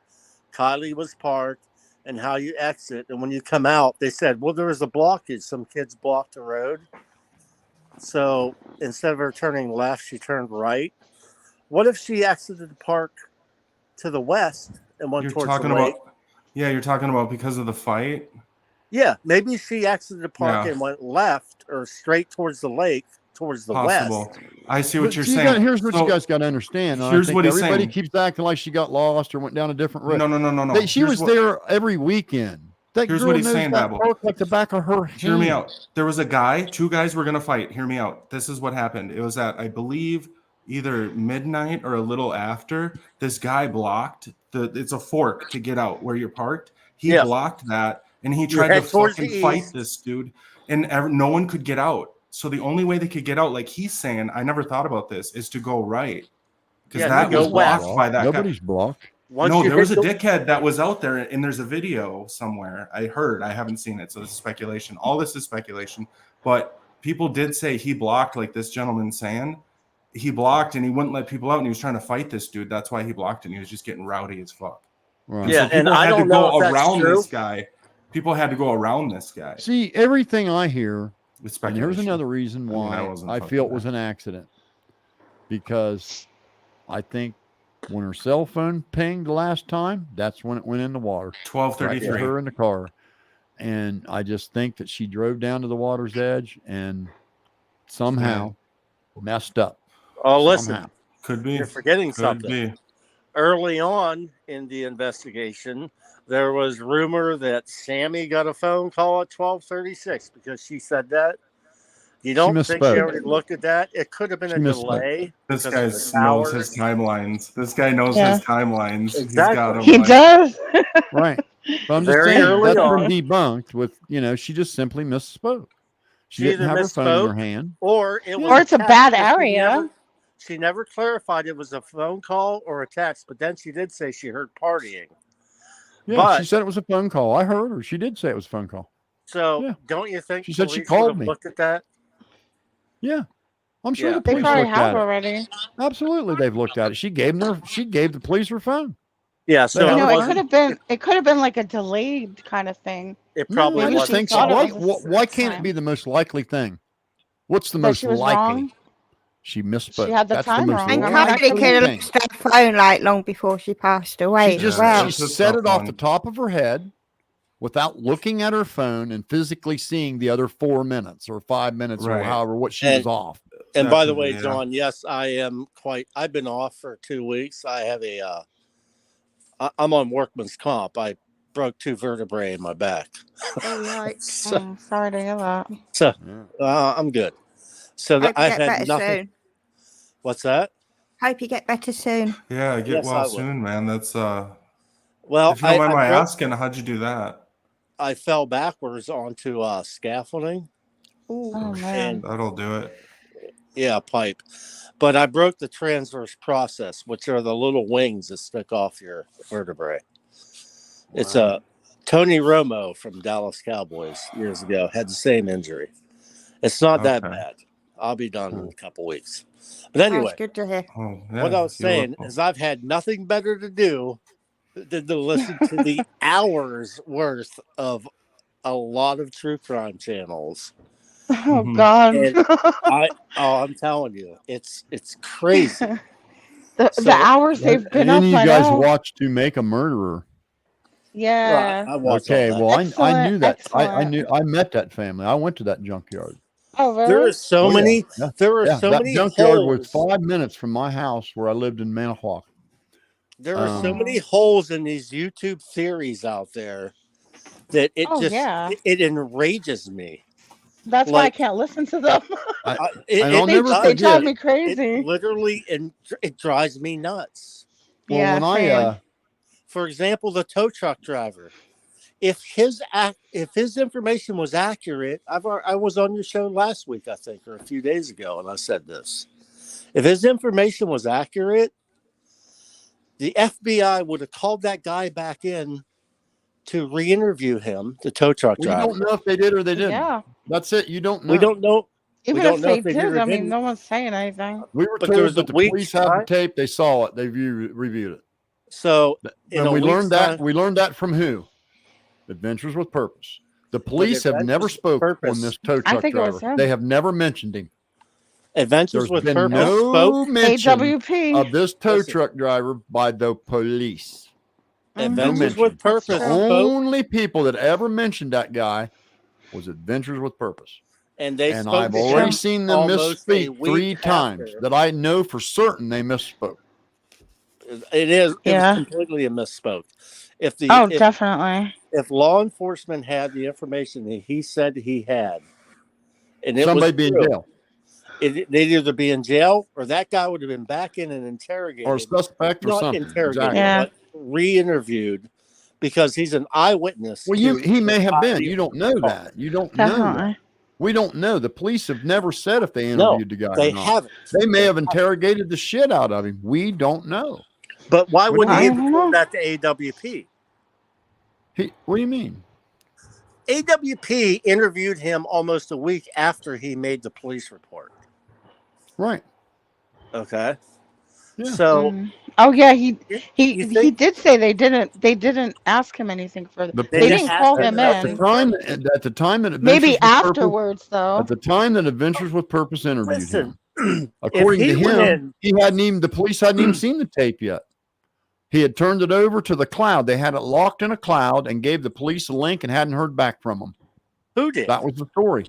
Kylie was parked and how you exit. And when you come out, they said, well, there was a blockage. Some kids blocked the road. So instead of her turning left, she turned right. What if she exited the park to the west and went
You're
towards
talking
the lake?
about, yeah, you're talking about because of the fight.
Yeah, maybe she exited the park
Yeah.
and went left or straight towards the lake, towards the
Possible.
west.
I see what
But
you're
see,
saying.
here's what
So,
you guys got to understand. And
here's
I think
what he's
everybody
saying.
keeps acting like she got lost or went down a different road.
No.
She
Here's
was
what-
there every weekend. That
Here's
girl
what he's
knows
saying,
that
Babel.
park like the back of her hand.
Hear me out. There was a guy, 2 guys were going to fight. Hear me out. This is what happened. It was at, I believe, either midnight or a little after. This guy blocked it's a fork to get out where you're parked. He
Yeah.
blocked that, and he
You
tried to
head towards
fucking
the
fight
east.
this dude, and no one could get out. So the only way they could get out, like he's saying, I never thought about this, is to go right. Because
Yeah,
that
to go
was blocked
west.
by that guy.
Nobody's blocked.
Once
No,
you
there was a
hit the-
dickhead that was out there, and there's a video somewhere. I heard, I haven't seen it, so this is speculation. All this is speculation, but people did say he blocked, like this gentleman saying he blocked and he wouldn't let people out, and he was trying to fight this dude. That's why he blocked it. And he was just getting rowdy as fuck.
Right.
And
Yeah,
so people
and I
had to
don't know
go
if that's
around
true.
this guy. People had to go around this guy.
See, everything I hear,
It's
and here's
speculation.
another reason
I mean, I
why
wasn't
I
fucking
feel it
there.
was an accident. Because I think when her cell phone pinged the last time, that's when it went in the water. Right to
12:33.
her in the car. And I just think that she drove down to the water's edge and somehow messed up.
Oh, listen,
Somehow.
Could be.
you're forgetting
Could
something.
be.
Early on in the investigation, there was rumor that Sammy got a phone call at 12:36 because she said that. You don't think she
misspoke.
already looked at that? It could have been
She
a
misspoke.
delay.
This
because
guy
of the
knows
towers.
his timelines. This guy knows
Yeah.
his timelines. He's
Exactly.
got them.
He
like,
does.
Right. But I'm just
Very
saying
early
that's been
on.
debunked with, she just simply misspoke. She
She
didn't
either
have her phone in her
misspoke
hand.
or it was
Or it's a
text,
bad
but
area.
She never clarified it was a phone call or a text, but then she did say she heard partying.
Yeah,
But
she said it was a phone call. I heard her. She did say it was a phone call.
so
Yeah.
don't you think
She said she
police would
called
have
me.
looked at that?
Yeah. I'm sure
Yeah.
the
They
police
probably
looked
have
at it.
already.
Absolutely, they've looked at it. She gave the police her phone.
Yeah,
They
so
have
No,
her
it
phone.
could have been like a delayed kind of thing.
it
No,
probably
I
Maybe
just
wasn't.
she
think so.
thought it
Why,
was
why can't it be the most likely thing? What's the
that
most
she was
likely?
wrong.
She misspoke.
She had the
That's
time
the most
wrong.
And
I mean, that
likely
Kylie could have
thing.
lost her phone like long before she passed away
She
as
just
well.
she
It's a
set
tough
it off
one.
the top of her head without looking at her phone and physically seeing the other 4 minutes or 5 minutes or
Right.
however what she
And-
was off.
And by the way,
Definitely, yeah.
John, yes, I've been off for 2 weeks. I have I'm on workman's comp. I broke 2 vertebrae in my back.
Oh, right.
So,
Sorry to hear that.
so
Yeah.
I'm good. So
Hope you
I've
get
had
better
nothing.
soon.
What's that?
Hope you get better soon.
Yeah, get
Yes, I
well
will.
soon, man. That's
Well,
if you don't mind my
broke-
asking, how'd you do that?
I fell backwards onto scaffolding.
Oh man.
And
That'll do it.
yeah, pipe. But I broke the transverse process, which are the little wings that stick off your vertebrae. It's Tony Romo from Dallas Cowboys years ago had the same injury. It's not that
Okay.
bad. I'll be done in a couple weeks. But anyway,
That's good to hear.
Oh,
what
yeah,
I was
you look
saying
well.
is I've had nothing better to do than to listen to the hours worth of a lot of true crime channels.
Oh
Mhm.
God.
And I'm telling you, it's crazy.
the
So-
hours they've been
And
up.
then you
I
guys
know.
watch To Make a Murderer.
Yeah.
I watched
Okay,
all that.
well, I
Excellent,
knew that. I
excellent.
knew I met that family. I went to that junkyard.
Oh really?
There are so
Oh, yeah.
many.
Yeah.
There are
Yeah,
so
that
many
junkyard
holes.
was 5 minutes from my house where I lived in Manahawk.
There are so
Um,
many holes in these YouTube theories out there that it
Oh,
just
yeah.
it enrages me.
That's why I
Like
can't listen to them.
And I'll never
they drive
forget.
me crazy.
It literally, and it drives me nuts.
Well,
Yeah,
when
same.
For example, the tow truck driver, if his information was accurate, I was on your show last week, I think, or a few days ago, and I said this. If his information was accurate, the FBI would have called that guy back in to re-interview him, the tow truck
Well, you
driver.
don't know if they did or they didn't.
Yeah.
That's it. You don't know.
We don't know.
Even
we don't
if
know
they
if they
did,
did or
I mean,
didn't.
no one's saying anything.
We were
But there was
told
a
that the
week's
police have the
time.
tape. They saw it. They reviewed it.
So, in
And
a
we
week's
learned that.
time-
We learned that from who? Adventures with Purpose. The police have never
Adventures with
spoke
Purpose-
on this tow
I
truck
think it was
driver.
him.
They have never mentioned him.
Adventures
There's
with
been
Purpose
no
spoke.
mention
AWP.
of this tow
Listen.
truck driver by the police. No
Adventures
mention.
with Purpose
The
spoke,
only people that ever mentioned that guy was Adventures with Purpose.
and they
And
spoke
I've
to
already
him
seen them
almost a
misspeak
week
3 times
after.
that I know for certain they misspoke.
It
Yeah.
was completely a misspoke. If
Definitely.
if law enforcement had the information that he said he had, and it
Somebody
was
be in
true,
jail.
they'd either be in jail or that guy would have been back in and interrogated,
Or a suspect or
not
something.
interrogated,
Exactly.
Yeah.
but re-interviewed because he's an eyewitness.
Well,
to
he may
the
have been.
body
You
of
don't
the
know
car.
that. You don't know that.
Definitely.
We don't know. The police have never said if they
No,
interviewed the guy
they
or not.
haven't.
They may have interrogated the shit out of him. We don't know.
But why
We
wouldn't
don't
he have
know.
reported that to AWP?
What do you mean?
AWP interviewed him almost a week after he made the police report.
Right.
Okay.
Yeah.
So
Oh yeah, he
think-
did say they didn't ask him anything further.
The
They
police-
didn't call him
at the
in.
time that Adventures
Maybe
with Purpose-
afterwards though.
At the time that Adventures with Purpose interviewed
Listen,
him, according
if
to
he went
him,
in-
the police hadn't even seen the tape yet. He had turned it over to the cloud. They had it locked in a cloud and gave the police a link and hadn't heard back from them.
Who did?
That was the story.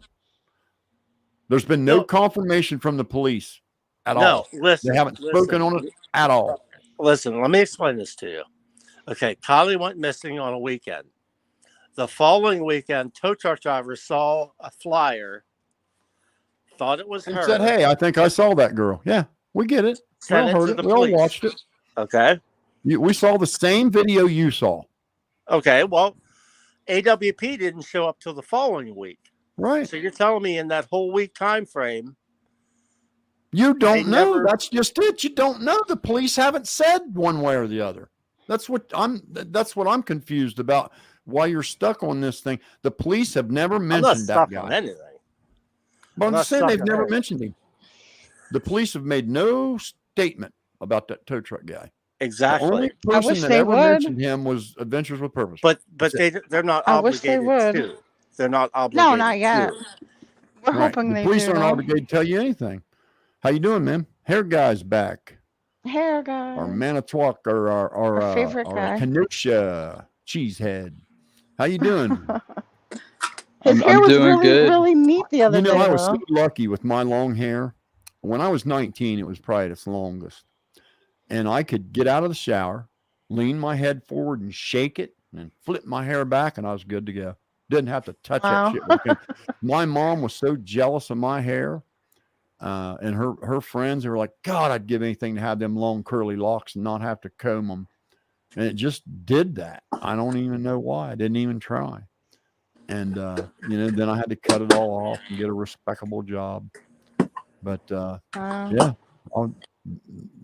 There's been no
No.
confirmation from the police at
No,
all.
listen,
They haven't spoken on it at all.
Listen, let me explain this to you. Okay, Kylie went missing on a weekend. The following weekend, tow truck driver saw a flyer, thought it was
And
her.
said, "Hey, I think I saw that girl." Yeah, we get it. We
Sent
all
it
heard
to
it.
the
We all
police.
watched it.
Okay.
We saw the same video you saw.
Okay. Well, AWP didn't show up till the following week.
Right.
So you're telling me in that whole week time frame,
You don't
They
know.
never-
That's just it. You don't know. The police haven't said one way or the other. That's what I'm confused about. Why you're stuck on this thing. The police have never
I'm not
mentioned that
stuck
guy.
on anything.
But
I'm
I'm
not
just saying
stuck
they've
on
never
anything.
mentioned him. The police have made no statement about that tow truck guy.
Exactly.
The only
I wish
person that
they
ever
would.
mentioned him was Adventures with Purpose.
But
That's it.
they're not
I wish they
obligated
would.
to. They're not obligated.
No, not yet.
to.
We're
Right.
hoping
The
they
police
do.
aren't
though.
obligated to tell you anything. How you doing, man? Hair guy's back.
Hair guy.
Our Manitowoc or
Our favorite guy.
Kenosha cheesehead. How you doing?
His hair
I'm
was
doing
really,
good.
really neat the other
You know,
day.
I was so
though.
lucky with my long hair. When I was 19, it was probably its longest. And I could get out of the shower, lean my head forward and shake it and flip my hair back, and I was good to go. Didn't have to touch
Wow.
that shit. with him. My mom was so jealous of my hair. And her friends, they were like, God, I'd give anything to have them long curly locks and not have to comb them. And it just did that. I don't even know why. I didn't even try. And, then I had to cut it all off and get a respectable job. But, yeah,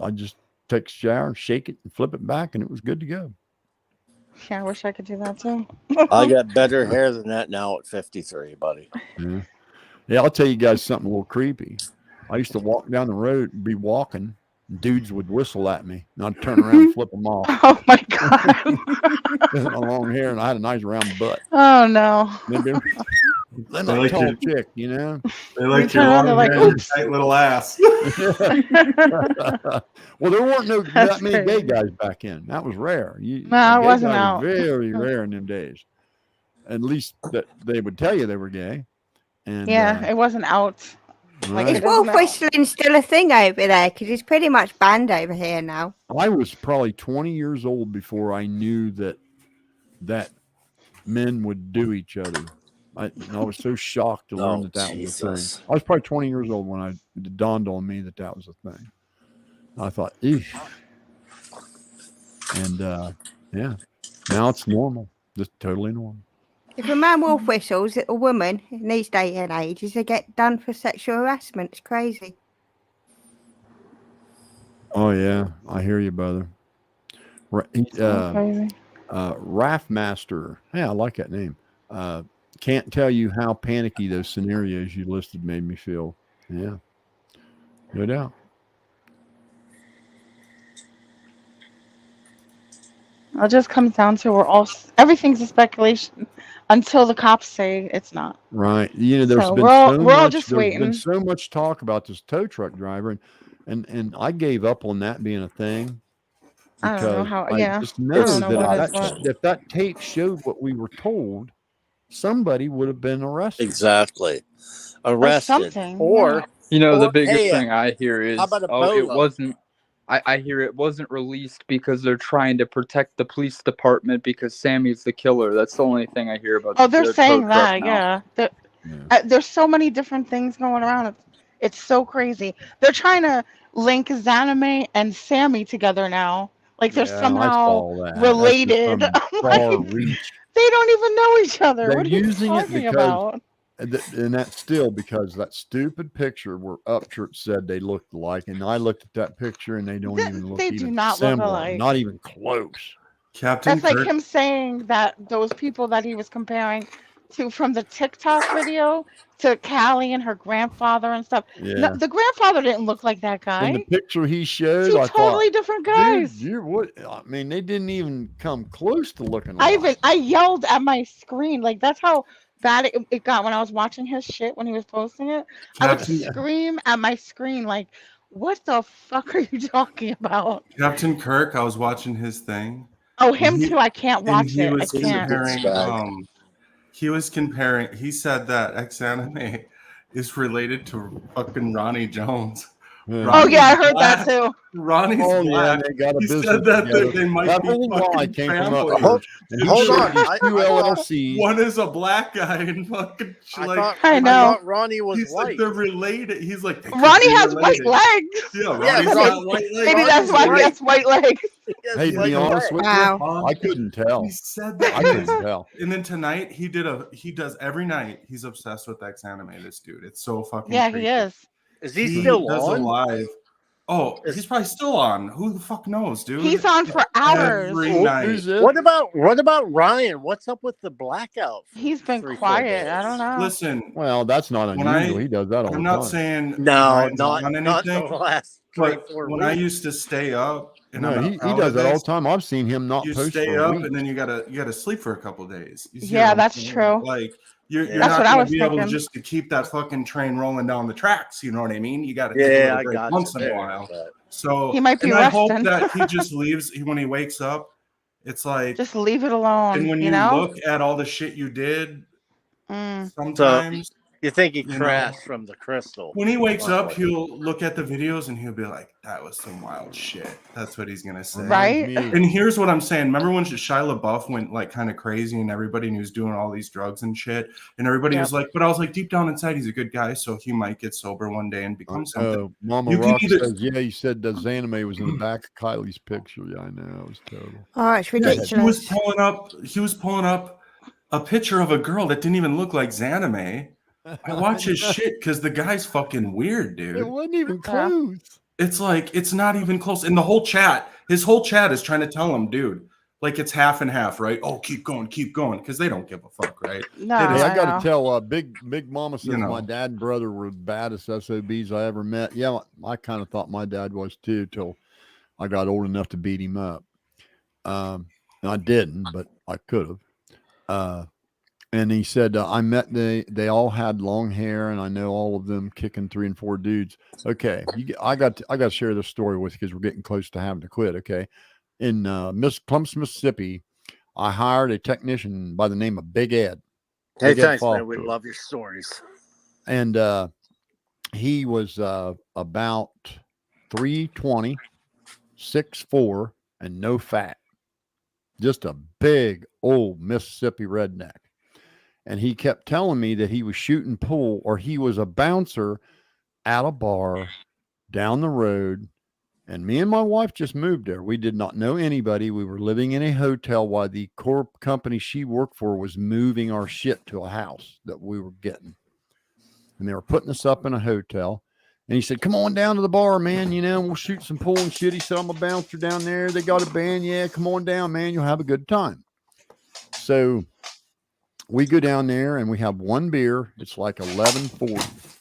I just take a shower, shake it and flip it back, and it was good to go.
Yeah, I wish I could do that too.
I got better hair than that now at 53, buddy.
Yeah, I'll tell you guys something a little creepy. I used to walk down the road and be walking. And dudes would whistle at me, and I'd turn around and flip them off.
Oh my god.
My long hair, and I had a nice round butt.
Oh no.
Then
They
a
like
tall
your-
chick, you know.
They like
turn
your
around,
long
they're like,
hair and your
"Oops."
tight little ass.
Well, there weren't that
That's
many gay
crazy.
guys back in. That was rare.
No,
A
it
gay
wasn't
guy
out.
was very rare in them days. At least that they would tell you they were gay. And
Yeah, it wasn't out. Like
right.
Is
it isn't
wolf
out.
whistling still a thing over there? Because it's pretty much banned over here now.
I was probably 20 years old before I knew that men would do each other I was so shocked to learn
Oh,
that was a
Jesus.
thing. I was probably 20 years old when it dawned on me that was a thing. I thought, eesh. And yeah, now it's normal, just totally normal.
If a man wolf whistles at a woman in these day and ages, they get done for sexual harassment. It's crazy.
Oh yeah, I hear you, brother.
Crazy.
Raft Master. Hey, I like that name. Can't tell you how panicky those scenarios you listed made me feel. Yeah, no doubt.
It just comes down to everything's a speculation until the cops say it's not.
Right. You know, there's
So
been
we're all just waiting.
so much talk about this tow truck driver, and I gave up on that being a thing
I don't know
because
how.
I
Yeah,
just
I
know
don't know what is what.
if that tape showed what we were told, somebody would have been arrested.
Exactly.
Or
Arrested.
something.
Or,
You know, the
or
biggest
hey,
thing I hear
how
is,
about a
oh, it
bolo?
wasn't. I hear it wasn't released because they're trying to protect the police department because Sammy's the killer. That's the only thing I hear about.
Oh, they're
the tow
saying
truck
that.
now.
Yeah. There's so many different things going around. It's so crazy. They're trying to link Zanime and Sammy together now. Like they're
Yeah, I
somehow
saw that.
related.
That's just some
I'm
far
like,
reach.
they don't even know each other.
They're
What are you
using it
talking
because,
about?
and that's still because that stupid picture where Upchurch said they looked alike, and I looked at that picture and they don't even look
They do
even
not look
similar,
alike.
not even close.
Captain
That's like
Kirk.
him saying that those people that he was comparing to from the TikTok video to Callie and her grandfather and stuff. No,
Yeah.
the grandfather didn't look like that
In the
guy.
picture he showed,
Two
I thought,
totally different
dude,
guys.
you what? I mean, they didn't even come close to looking alike.
I yelled at my screen. Like that's how bad it got when I was watching his shit when he was posting it. I would
Captain
scream at my screen like, "What the fuck are you talking about?"
Captain Kirk. I was watching his thing.
Oh,
and
him too. I can't
and
watch it. I can't.
he was comparing. He said that X Anime is related to fucking Ronnie Jones.
Yeah.
Oh yeah, I
Ronnie's
heard
black.
that too.
Ronnie's
Oh yeah,
black.
they got a
He
business
said that
together.
they might
That
be
whole lie
fucking
came from
family.
Upchurch. And he
Hold
showed
on.
these
I
two
thought
LLCs.
One is a black guy and fucking
I know.
thought Ronnie was
he's
white.
like they're related. He's like they could
Ronnie
be
has white
related.
legs.
Yeah,
Yeah,
Ronnie's
Ron-
got white legs.
Maybe that's why he has white legs.
Hey, to be honest with you, I couldn't tell.
He said that.
I couldn't tell.
And then tonight he does every night. He's obsessed with X Anime. This dude, it's so fucking.
Yeah,
creepy.
he is.
Is he still
does
on?
a live. Oh, he's probably still on. Who the fuck knows, dude?
He's on for hours.
Every night.
What about Ryan? What's up with the blackout?
He's been
3-4
quiet.
days?
I don't know.
Listen,
Well, that's not
when
unusual. He does that all the
I'm
time.
not saying
No,
Ryan's
not
on
not
anything,
the last
but
3-4
when I
weeks.
used to stay up, and
No,
I'm not
he
proud
does
of
that all
this,
the time. I've seen him not
you
post
stay
for a
up
week.
and then you gotta sleep for a couple days. You see
Yeah,
what I'm
that's
saying?
true.
Like you're
That's
not
what I
gonna
was
be able to
thinking.
just to keep that fucking train rolling down the tracks. You know what I mean? You got to take a
Yeah,
little
I
break
got
once
you
in a
there,
while.
but-
So
He might be
and I hope
resting.
that he just leaves when he wakes up. It's like
Just leave it alone.
and when
you
you
know.
look at all the shit you did,
Mm.
sometimes
you think he
you know,
crashed from the crystal?
when he wakes up, he'll look at the videos and he'll be like, "That was some wild shit." That's what he's gonna say.
Right?
And here's what I'm saying. Remember when Shia LaBeouf went like kind of crazy and everybody knew he was doing all these drugs and shit, and everybody was like, "But I was like, deep down inside, he's a good guy, so he might get sober one day and become something."
Mama
You can
Rock
either-
says, yeah, you said the Zanime was in the back of Kylie's picture. Yeah, I know. It was total.
Oh, it's
Yeah,
ridiculous.
he was pulling up a picture of a girl that didn't even look like Zanime. I watch his shit because the guy's fucking weird, dude.
It wasn't even close.
It's like it's not even close. And the whole chat, his whole chat is trying to tell him, dude, like it's half and half, right? Oh, keep going, because they don't give a fuck, right?
No,
Hey, I got
know.
to tell, Big Mama says
You know.
my dad and brother were the baddest SOBs I ever met. Yeah, I kind of thought my dad was too till I got old enough to beat him up. And I didn't, but I could have. And he said, I met they all had long hair, and I know all of them kicking 3 and 4 dudes. Okay, I got to share this story with you because we're getting close to having to quit. Okay, in Columbus, Mississippi, I hired a technician by the name of Big Ed.
Hey,
Big Ed
thanks, man.
Foster.
We love your stories.
And he was about 320, 6'4", and no fat. Just a big old Mississippi redneck. And he kept telling me that he was shooting pool or he was a bouncer at a bar down the road. And me and my wife just moved there. We did not know anybody. We were living in a hotel while the corp company she worked for was moving our shit to a house that we were getting. And they were putting us up in a hotel. And he said, come on down to the bar, man. You know, we'll shoot some pool and shit. He said, I'm a bouncer down there. They got a band. Yeah, come on down, man. You'll have a good time. So we go down there and we have one beer. It's like 11:40.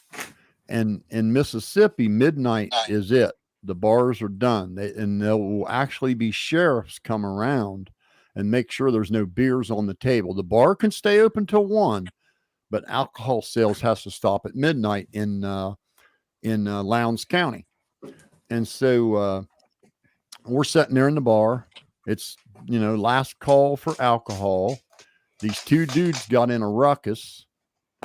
And in Mississippi, midnight is it. The bars are done. And there will actually be sheriffs come around and make sure there's no beers on the table. The bar can stay open till 1, but alcohol sales has to stop at midnight in Lowndes County. And so we're sitting there in the bar. It's, last call for alcohol. These two dudes got in a ruckus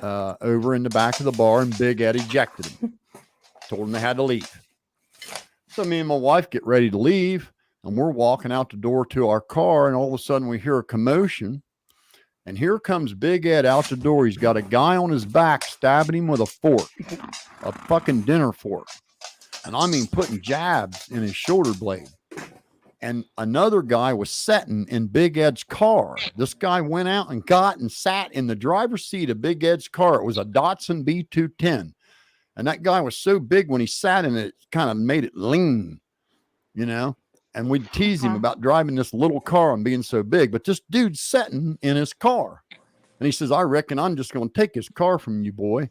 over in the back of the bar, and Big Ed ejected them. Told them they had to leave. So me and my wife get ready to leave, and we're walking out the door to our car, and all of a sudden we hear a commotion, and here comes Big Ed out the door. He's got a guy on his back stabbing him with a fork, a fucking dinner fork. And I mean putting jabs in his shoulder blade. And another guy was sitting in Big Ed's car. This guy went out and got and sat in the driver's seat of Big Ed's car. It was a Datsun B210. And that guy was so big when he sat in it, it kind of made it lean, and we'd tease him about driving this little car and being so big. But this dude's sitting in his car. And he says, I reckon I'm just going to take his car from you, boy.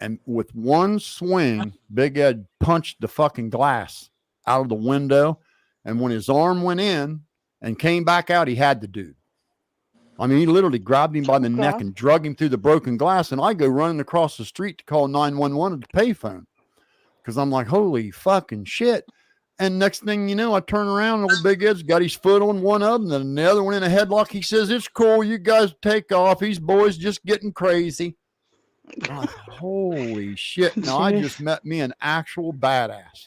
And with one swing, Big Ed punched the fucking glass out of the window. And when his arm went in and came back out, he had the dude. I mean, he literally grabbed him by the neck and drug him through the broken glass. And I go running across the street to call 911 at the payphone because I'm like, holy fucking shit. And next thing you know, I turn around and old Big Ed's got his foot on one of them and the other one in a headlock. He says, it's cool. You guys take off. These boys just getting crazy. I'm like, holy shit. Now I just met me an actual badass.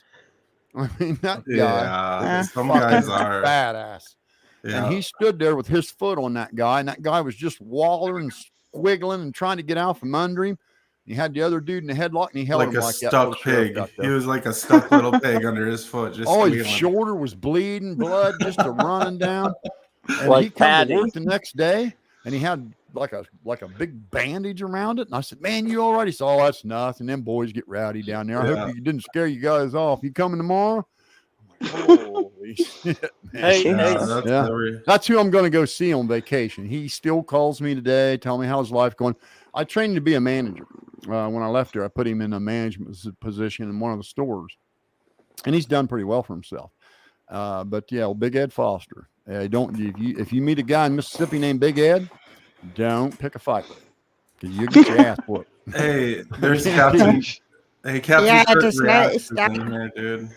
I mean, that guy,
some guys are
badass. Yeah. And he stood there with his foot on that guy, and that guy was just wallering, squiggling, and trying to get out from under him. He had the other dude in the headlock, and he held
like
him
a
like
stuck pig. He was like a stuck little pig under his foot. Just
his shoulder was bleeding, blood just running down. And
like
he came to work the next day, and he had like a big bandage around it. And I said, "Man, you all right?" He said, "Oh, that's nothing. Them boys get rowdy down there. I hope you didn't scare you guys off. You coming tomorrow?" Holy shit, man. That's who I'm going to go see on vacation. He still calls me today, tell me how's life going. I trained him to be a manager. When I left there, I put him in a management position in one of the stores, and he's done pretty well for himself. But yeah, Big Ed Foster. If you meet a guy in Mississippi named Big Ed, don't pick a fight with him because you get your ass whooped.
Hey, there's Captain. Captain.
Yeah, I
Kurt
just
Reacts
noticed
is
that.
in here, dude.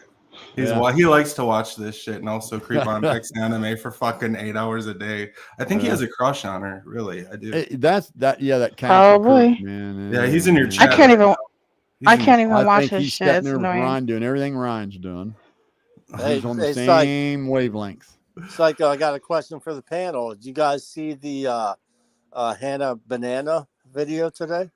He likes to watch this shit and also creep on X anime for fucking 8 hours a day. I think he has a crush on her. Really, I do.
That
Probably.
man.
Yeah, he's in your chat.
I can't even watch
his
his shit.
He's
It's
there with
annoying.
Ryan doing everything Ryan's doing. He's on the
It's
same wavelength.
Psycho, I got a question for the panel. Did you guys see the Hannah Banana video today?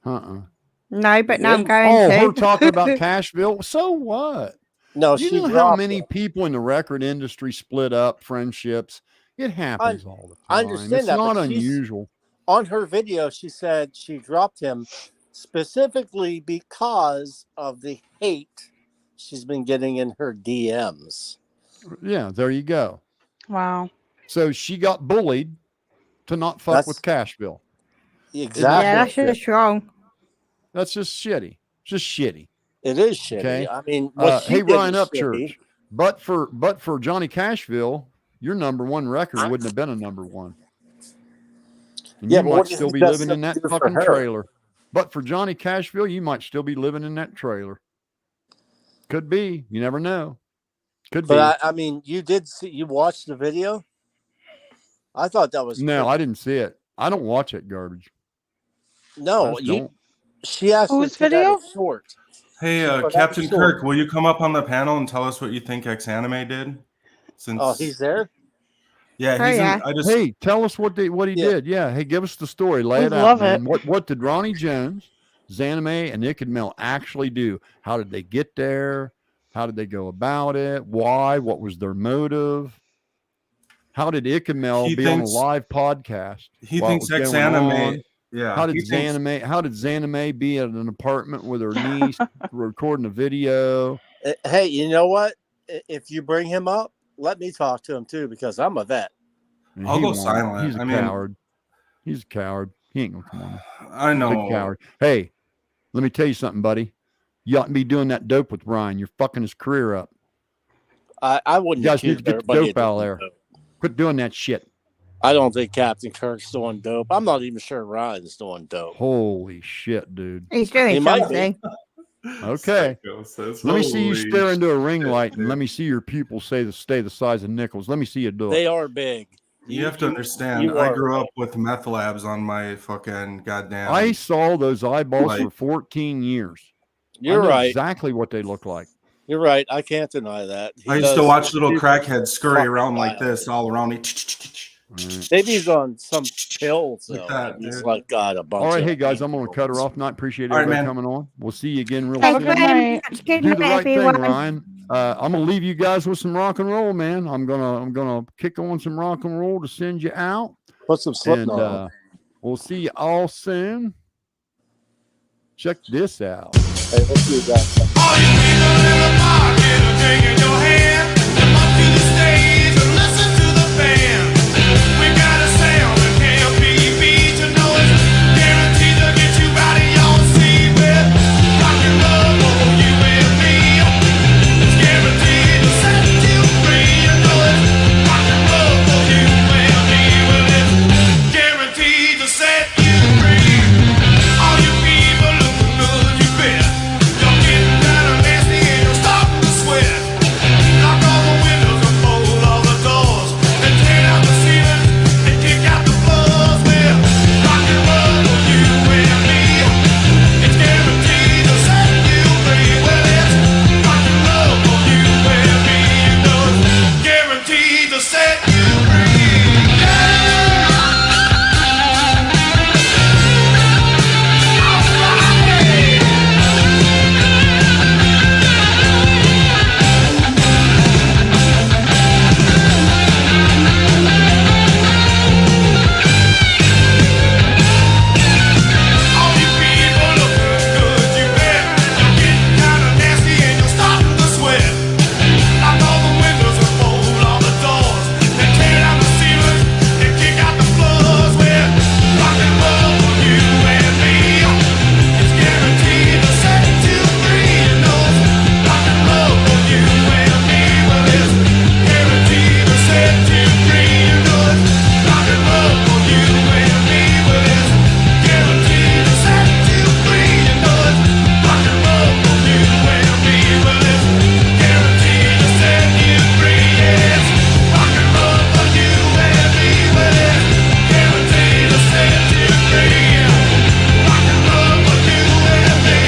No, but now I'm going
her
to.
talking about Cashville. So what?
No,
you
she
know how
dropped
many people in the record industry split up, friendships. It happens all the time.
I understand
it's
that,
not
but
unusual.
On her video, she said she dropped him specifically because of the hate she's been getting in her DMs.
Yeah, there you go.
Wow.
So she got bullied to not fuck with Cashville.
Exactly.
Yeah, that's just wrong.
That's just shitty. Just shitty.
It is shitty.
Okay?
I mean, what she
hey,
did
Ryan
was
Upchurch.
shitty.
But for Johnny Cashville, your number one record wouldn't have been a number one. And
Yeah,
you
but
might
what do you
still
think
be
that's
living in
gonna
that
do for
fucking
her?
trailer. But for Johnny Cashville, you might still be living in that trailer. Could be. You never know. Could be.
But I mean, you watched the video? I thought that was
No, I didn't see it. I don't watch that garbage.
No,
don't.
She actually
Whose
put
video?
out a short.
Hey,
She put out a
Captain
short.
Kirk, will you come up on the panel and tell us what you think X Anime did? Since
He's there?
Yeah,
Oh,
he's
yeah.
in. I just
Hey, tell us what he
Yeah.
did. Yeah. Hey, give us the story. Lay
We
it out,
love
man.
it.
What did Ronnie Jones, Zanime, and Nick and Mel actually do? How did they get there? How did they go about it? Why? What was their motive? How did Ichamel
he
be on a
thinks
live podcast
he
while it
thinks
was
ex
going
anime.
on?
Yeah,
How did
he thinks
Zanime be at an apartment with her niece recording a video?
Hey, you know what? If you bring him up, let me talk to him too, because I'm a vet.
And
I'll
he
go
won't.
silent.
He's a
I mean,
coward. He's a coward. He ain't gonna come on.
I
He's a big
know.
coward. Hey, let me tell you something, buddy. You ought to be doing that dope with Ryan. You're fucking his career up.
I
You
wouldn't
guys need
accuse
to get the
everybody
dope
of
out of
doing
there.
dope.
Quit doing that shit.
I don't think Captain Kirk's doing dope. I'm not even sure Ryan's doing dope.
Holy shit, dude.
He's doing
He might
something.
Okay.
Psycho says,
Let me see you
"Holy
stare into a ring
shit,
light and
dude."
let me see your pupils stay the size of nickels. Let me see you do
They
it.
are big.
You have to understand.
you
I
are
grew
right.
up with meth labs on my fucking goddamn.
I saw those eyeballs
Like-
for 14 years.
You're
I know
right.
exactly what they look like.
You're right. I can't deny that. He
I used to
does-
watch little
he's
crackheads scurry
fucking
around like
wild.
this all around me.
Maybe he's on some pills
Like
though.
that,
and he's
dude.
like got a bunch.
All right,
of
hey guys, I'm gonna cut her off. Not appreciate
All right,
everybody
man.
coming on. We'll see you again real
Have a
soon.
good night.
Good
Do
night,
the right
everyone.
thing, Ryan. I'm gonna leave you guys with some rock and roll, man. I'm gonna kick on some rock and roll to send you out.
Put some
And
Slipknot.
we'll see you all soon. Check this out.
Hey, let's see that.
All you people in the market are taking your hand. Come up to the stage and listen to the band. We got a sound that can't be beat. You know it's guaranteed to get you out of your seat with rock and roll for you and me. It's guaranteed to set you free. You know it's rock and roll for you and me. Well, it's guaranteed to set you free. All you people looking good, you bet. You're getting kind of nasty and you're starting to sweat. Knock all the windows and fold all the doors. And tear down the ceilings and kick out the floors. Well, rock and roll for you and me. It's guaranteed to set you free. Well, it's rock and roll for you and me. You know it's guaranteed to set you free. All you people looking good, you bet. You're getting kind of nasty and you're starting to sweat. Knock all the windows and fold all the doors. And tear down the ceilings and kick out the floors. Well, rock and roll for you and me. It's guaranteed to set you free. You know it's rock and roll for you and me. Well, it's guaranteed to set you free. You know it's rock and roll for you and me. Well, it's guaranteed to set you free. You know it's rock and roll for you and me. Well, it's guaranteed to set you free. Yes, rock and roll for you and me. Well, it's guaranteed to set you free. Rock and roll for you and me.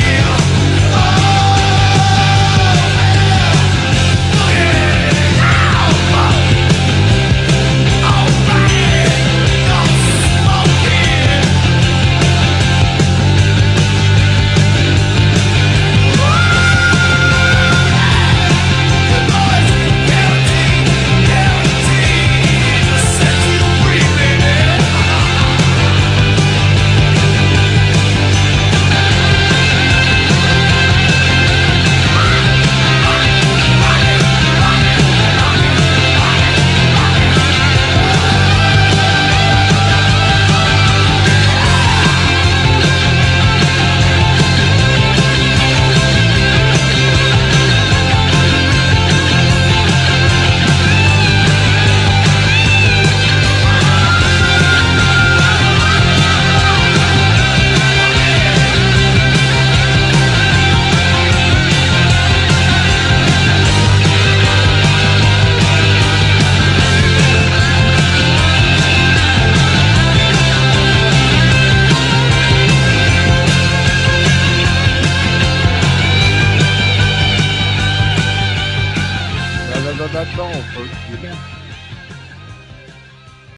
That's all, folks.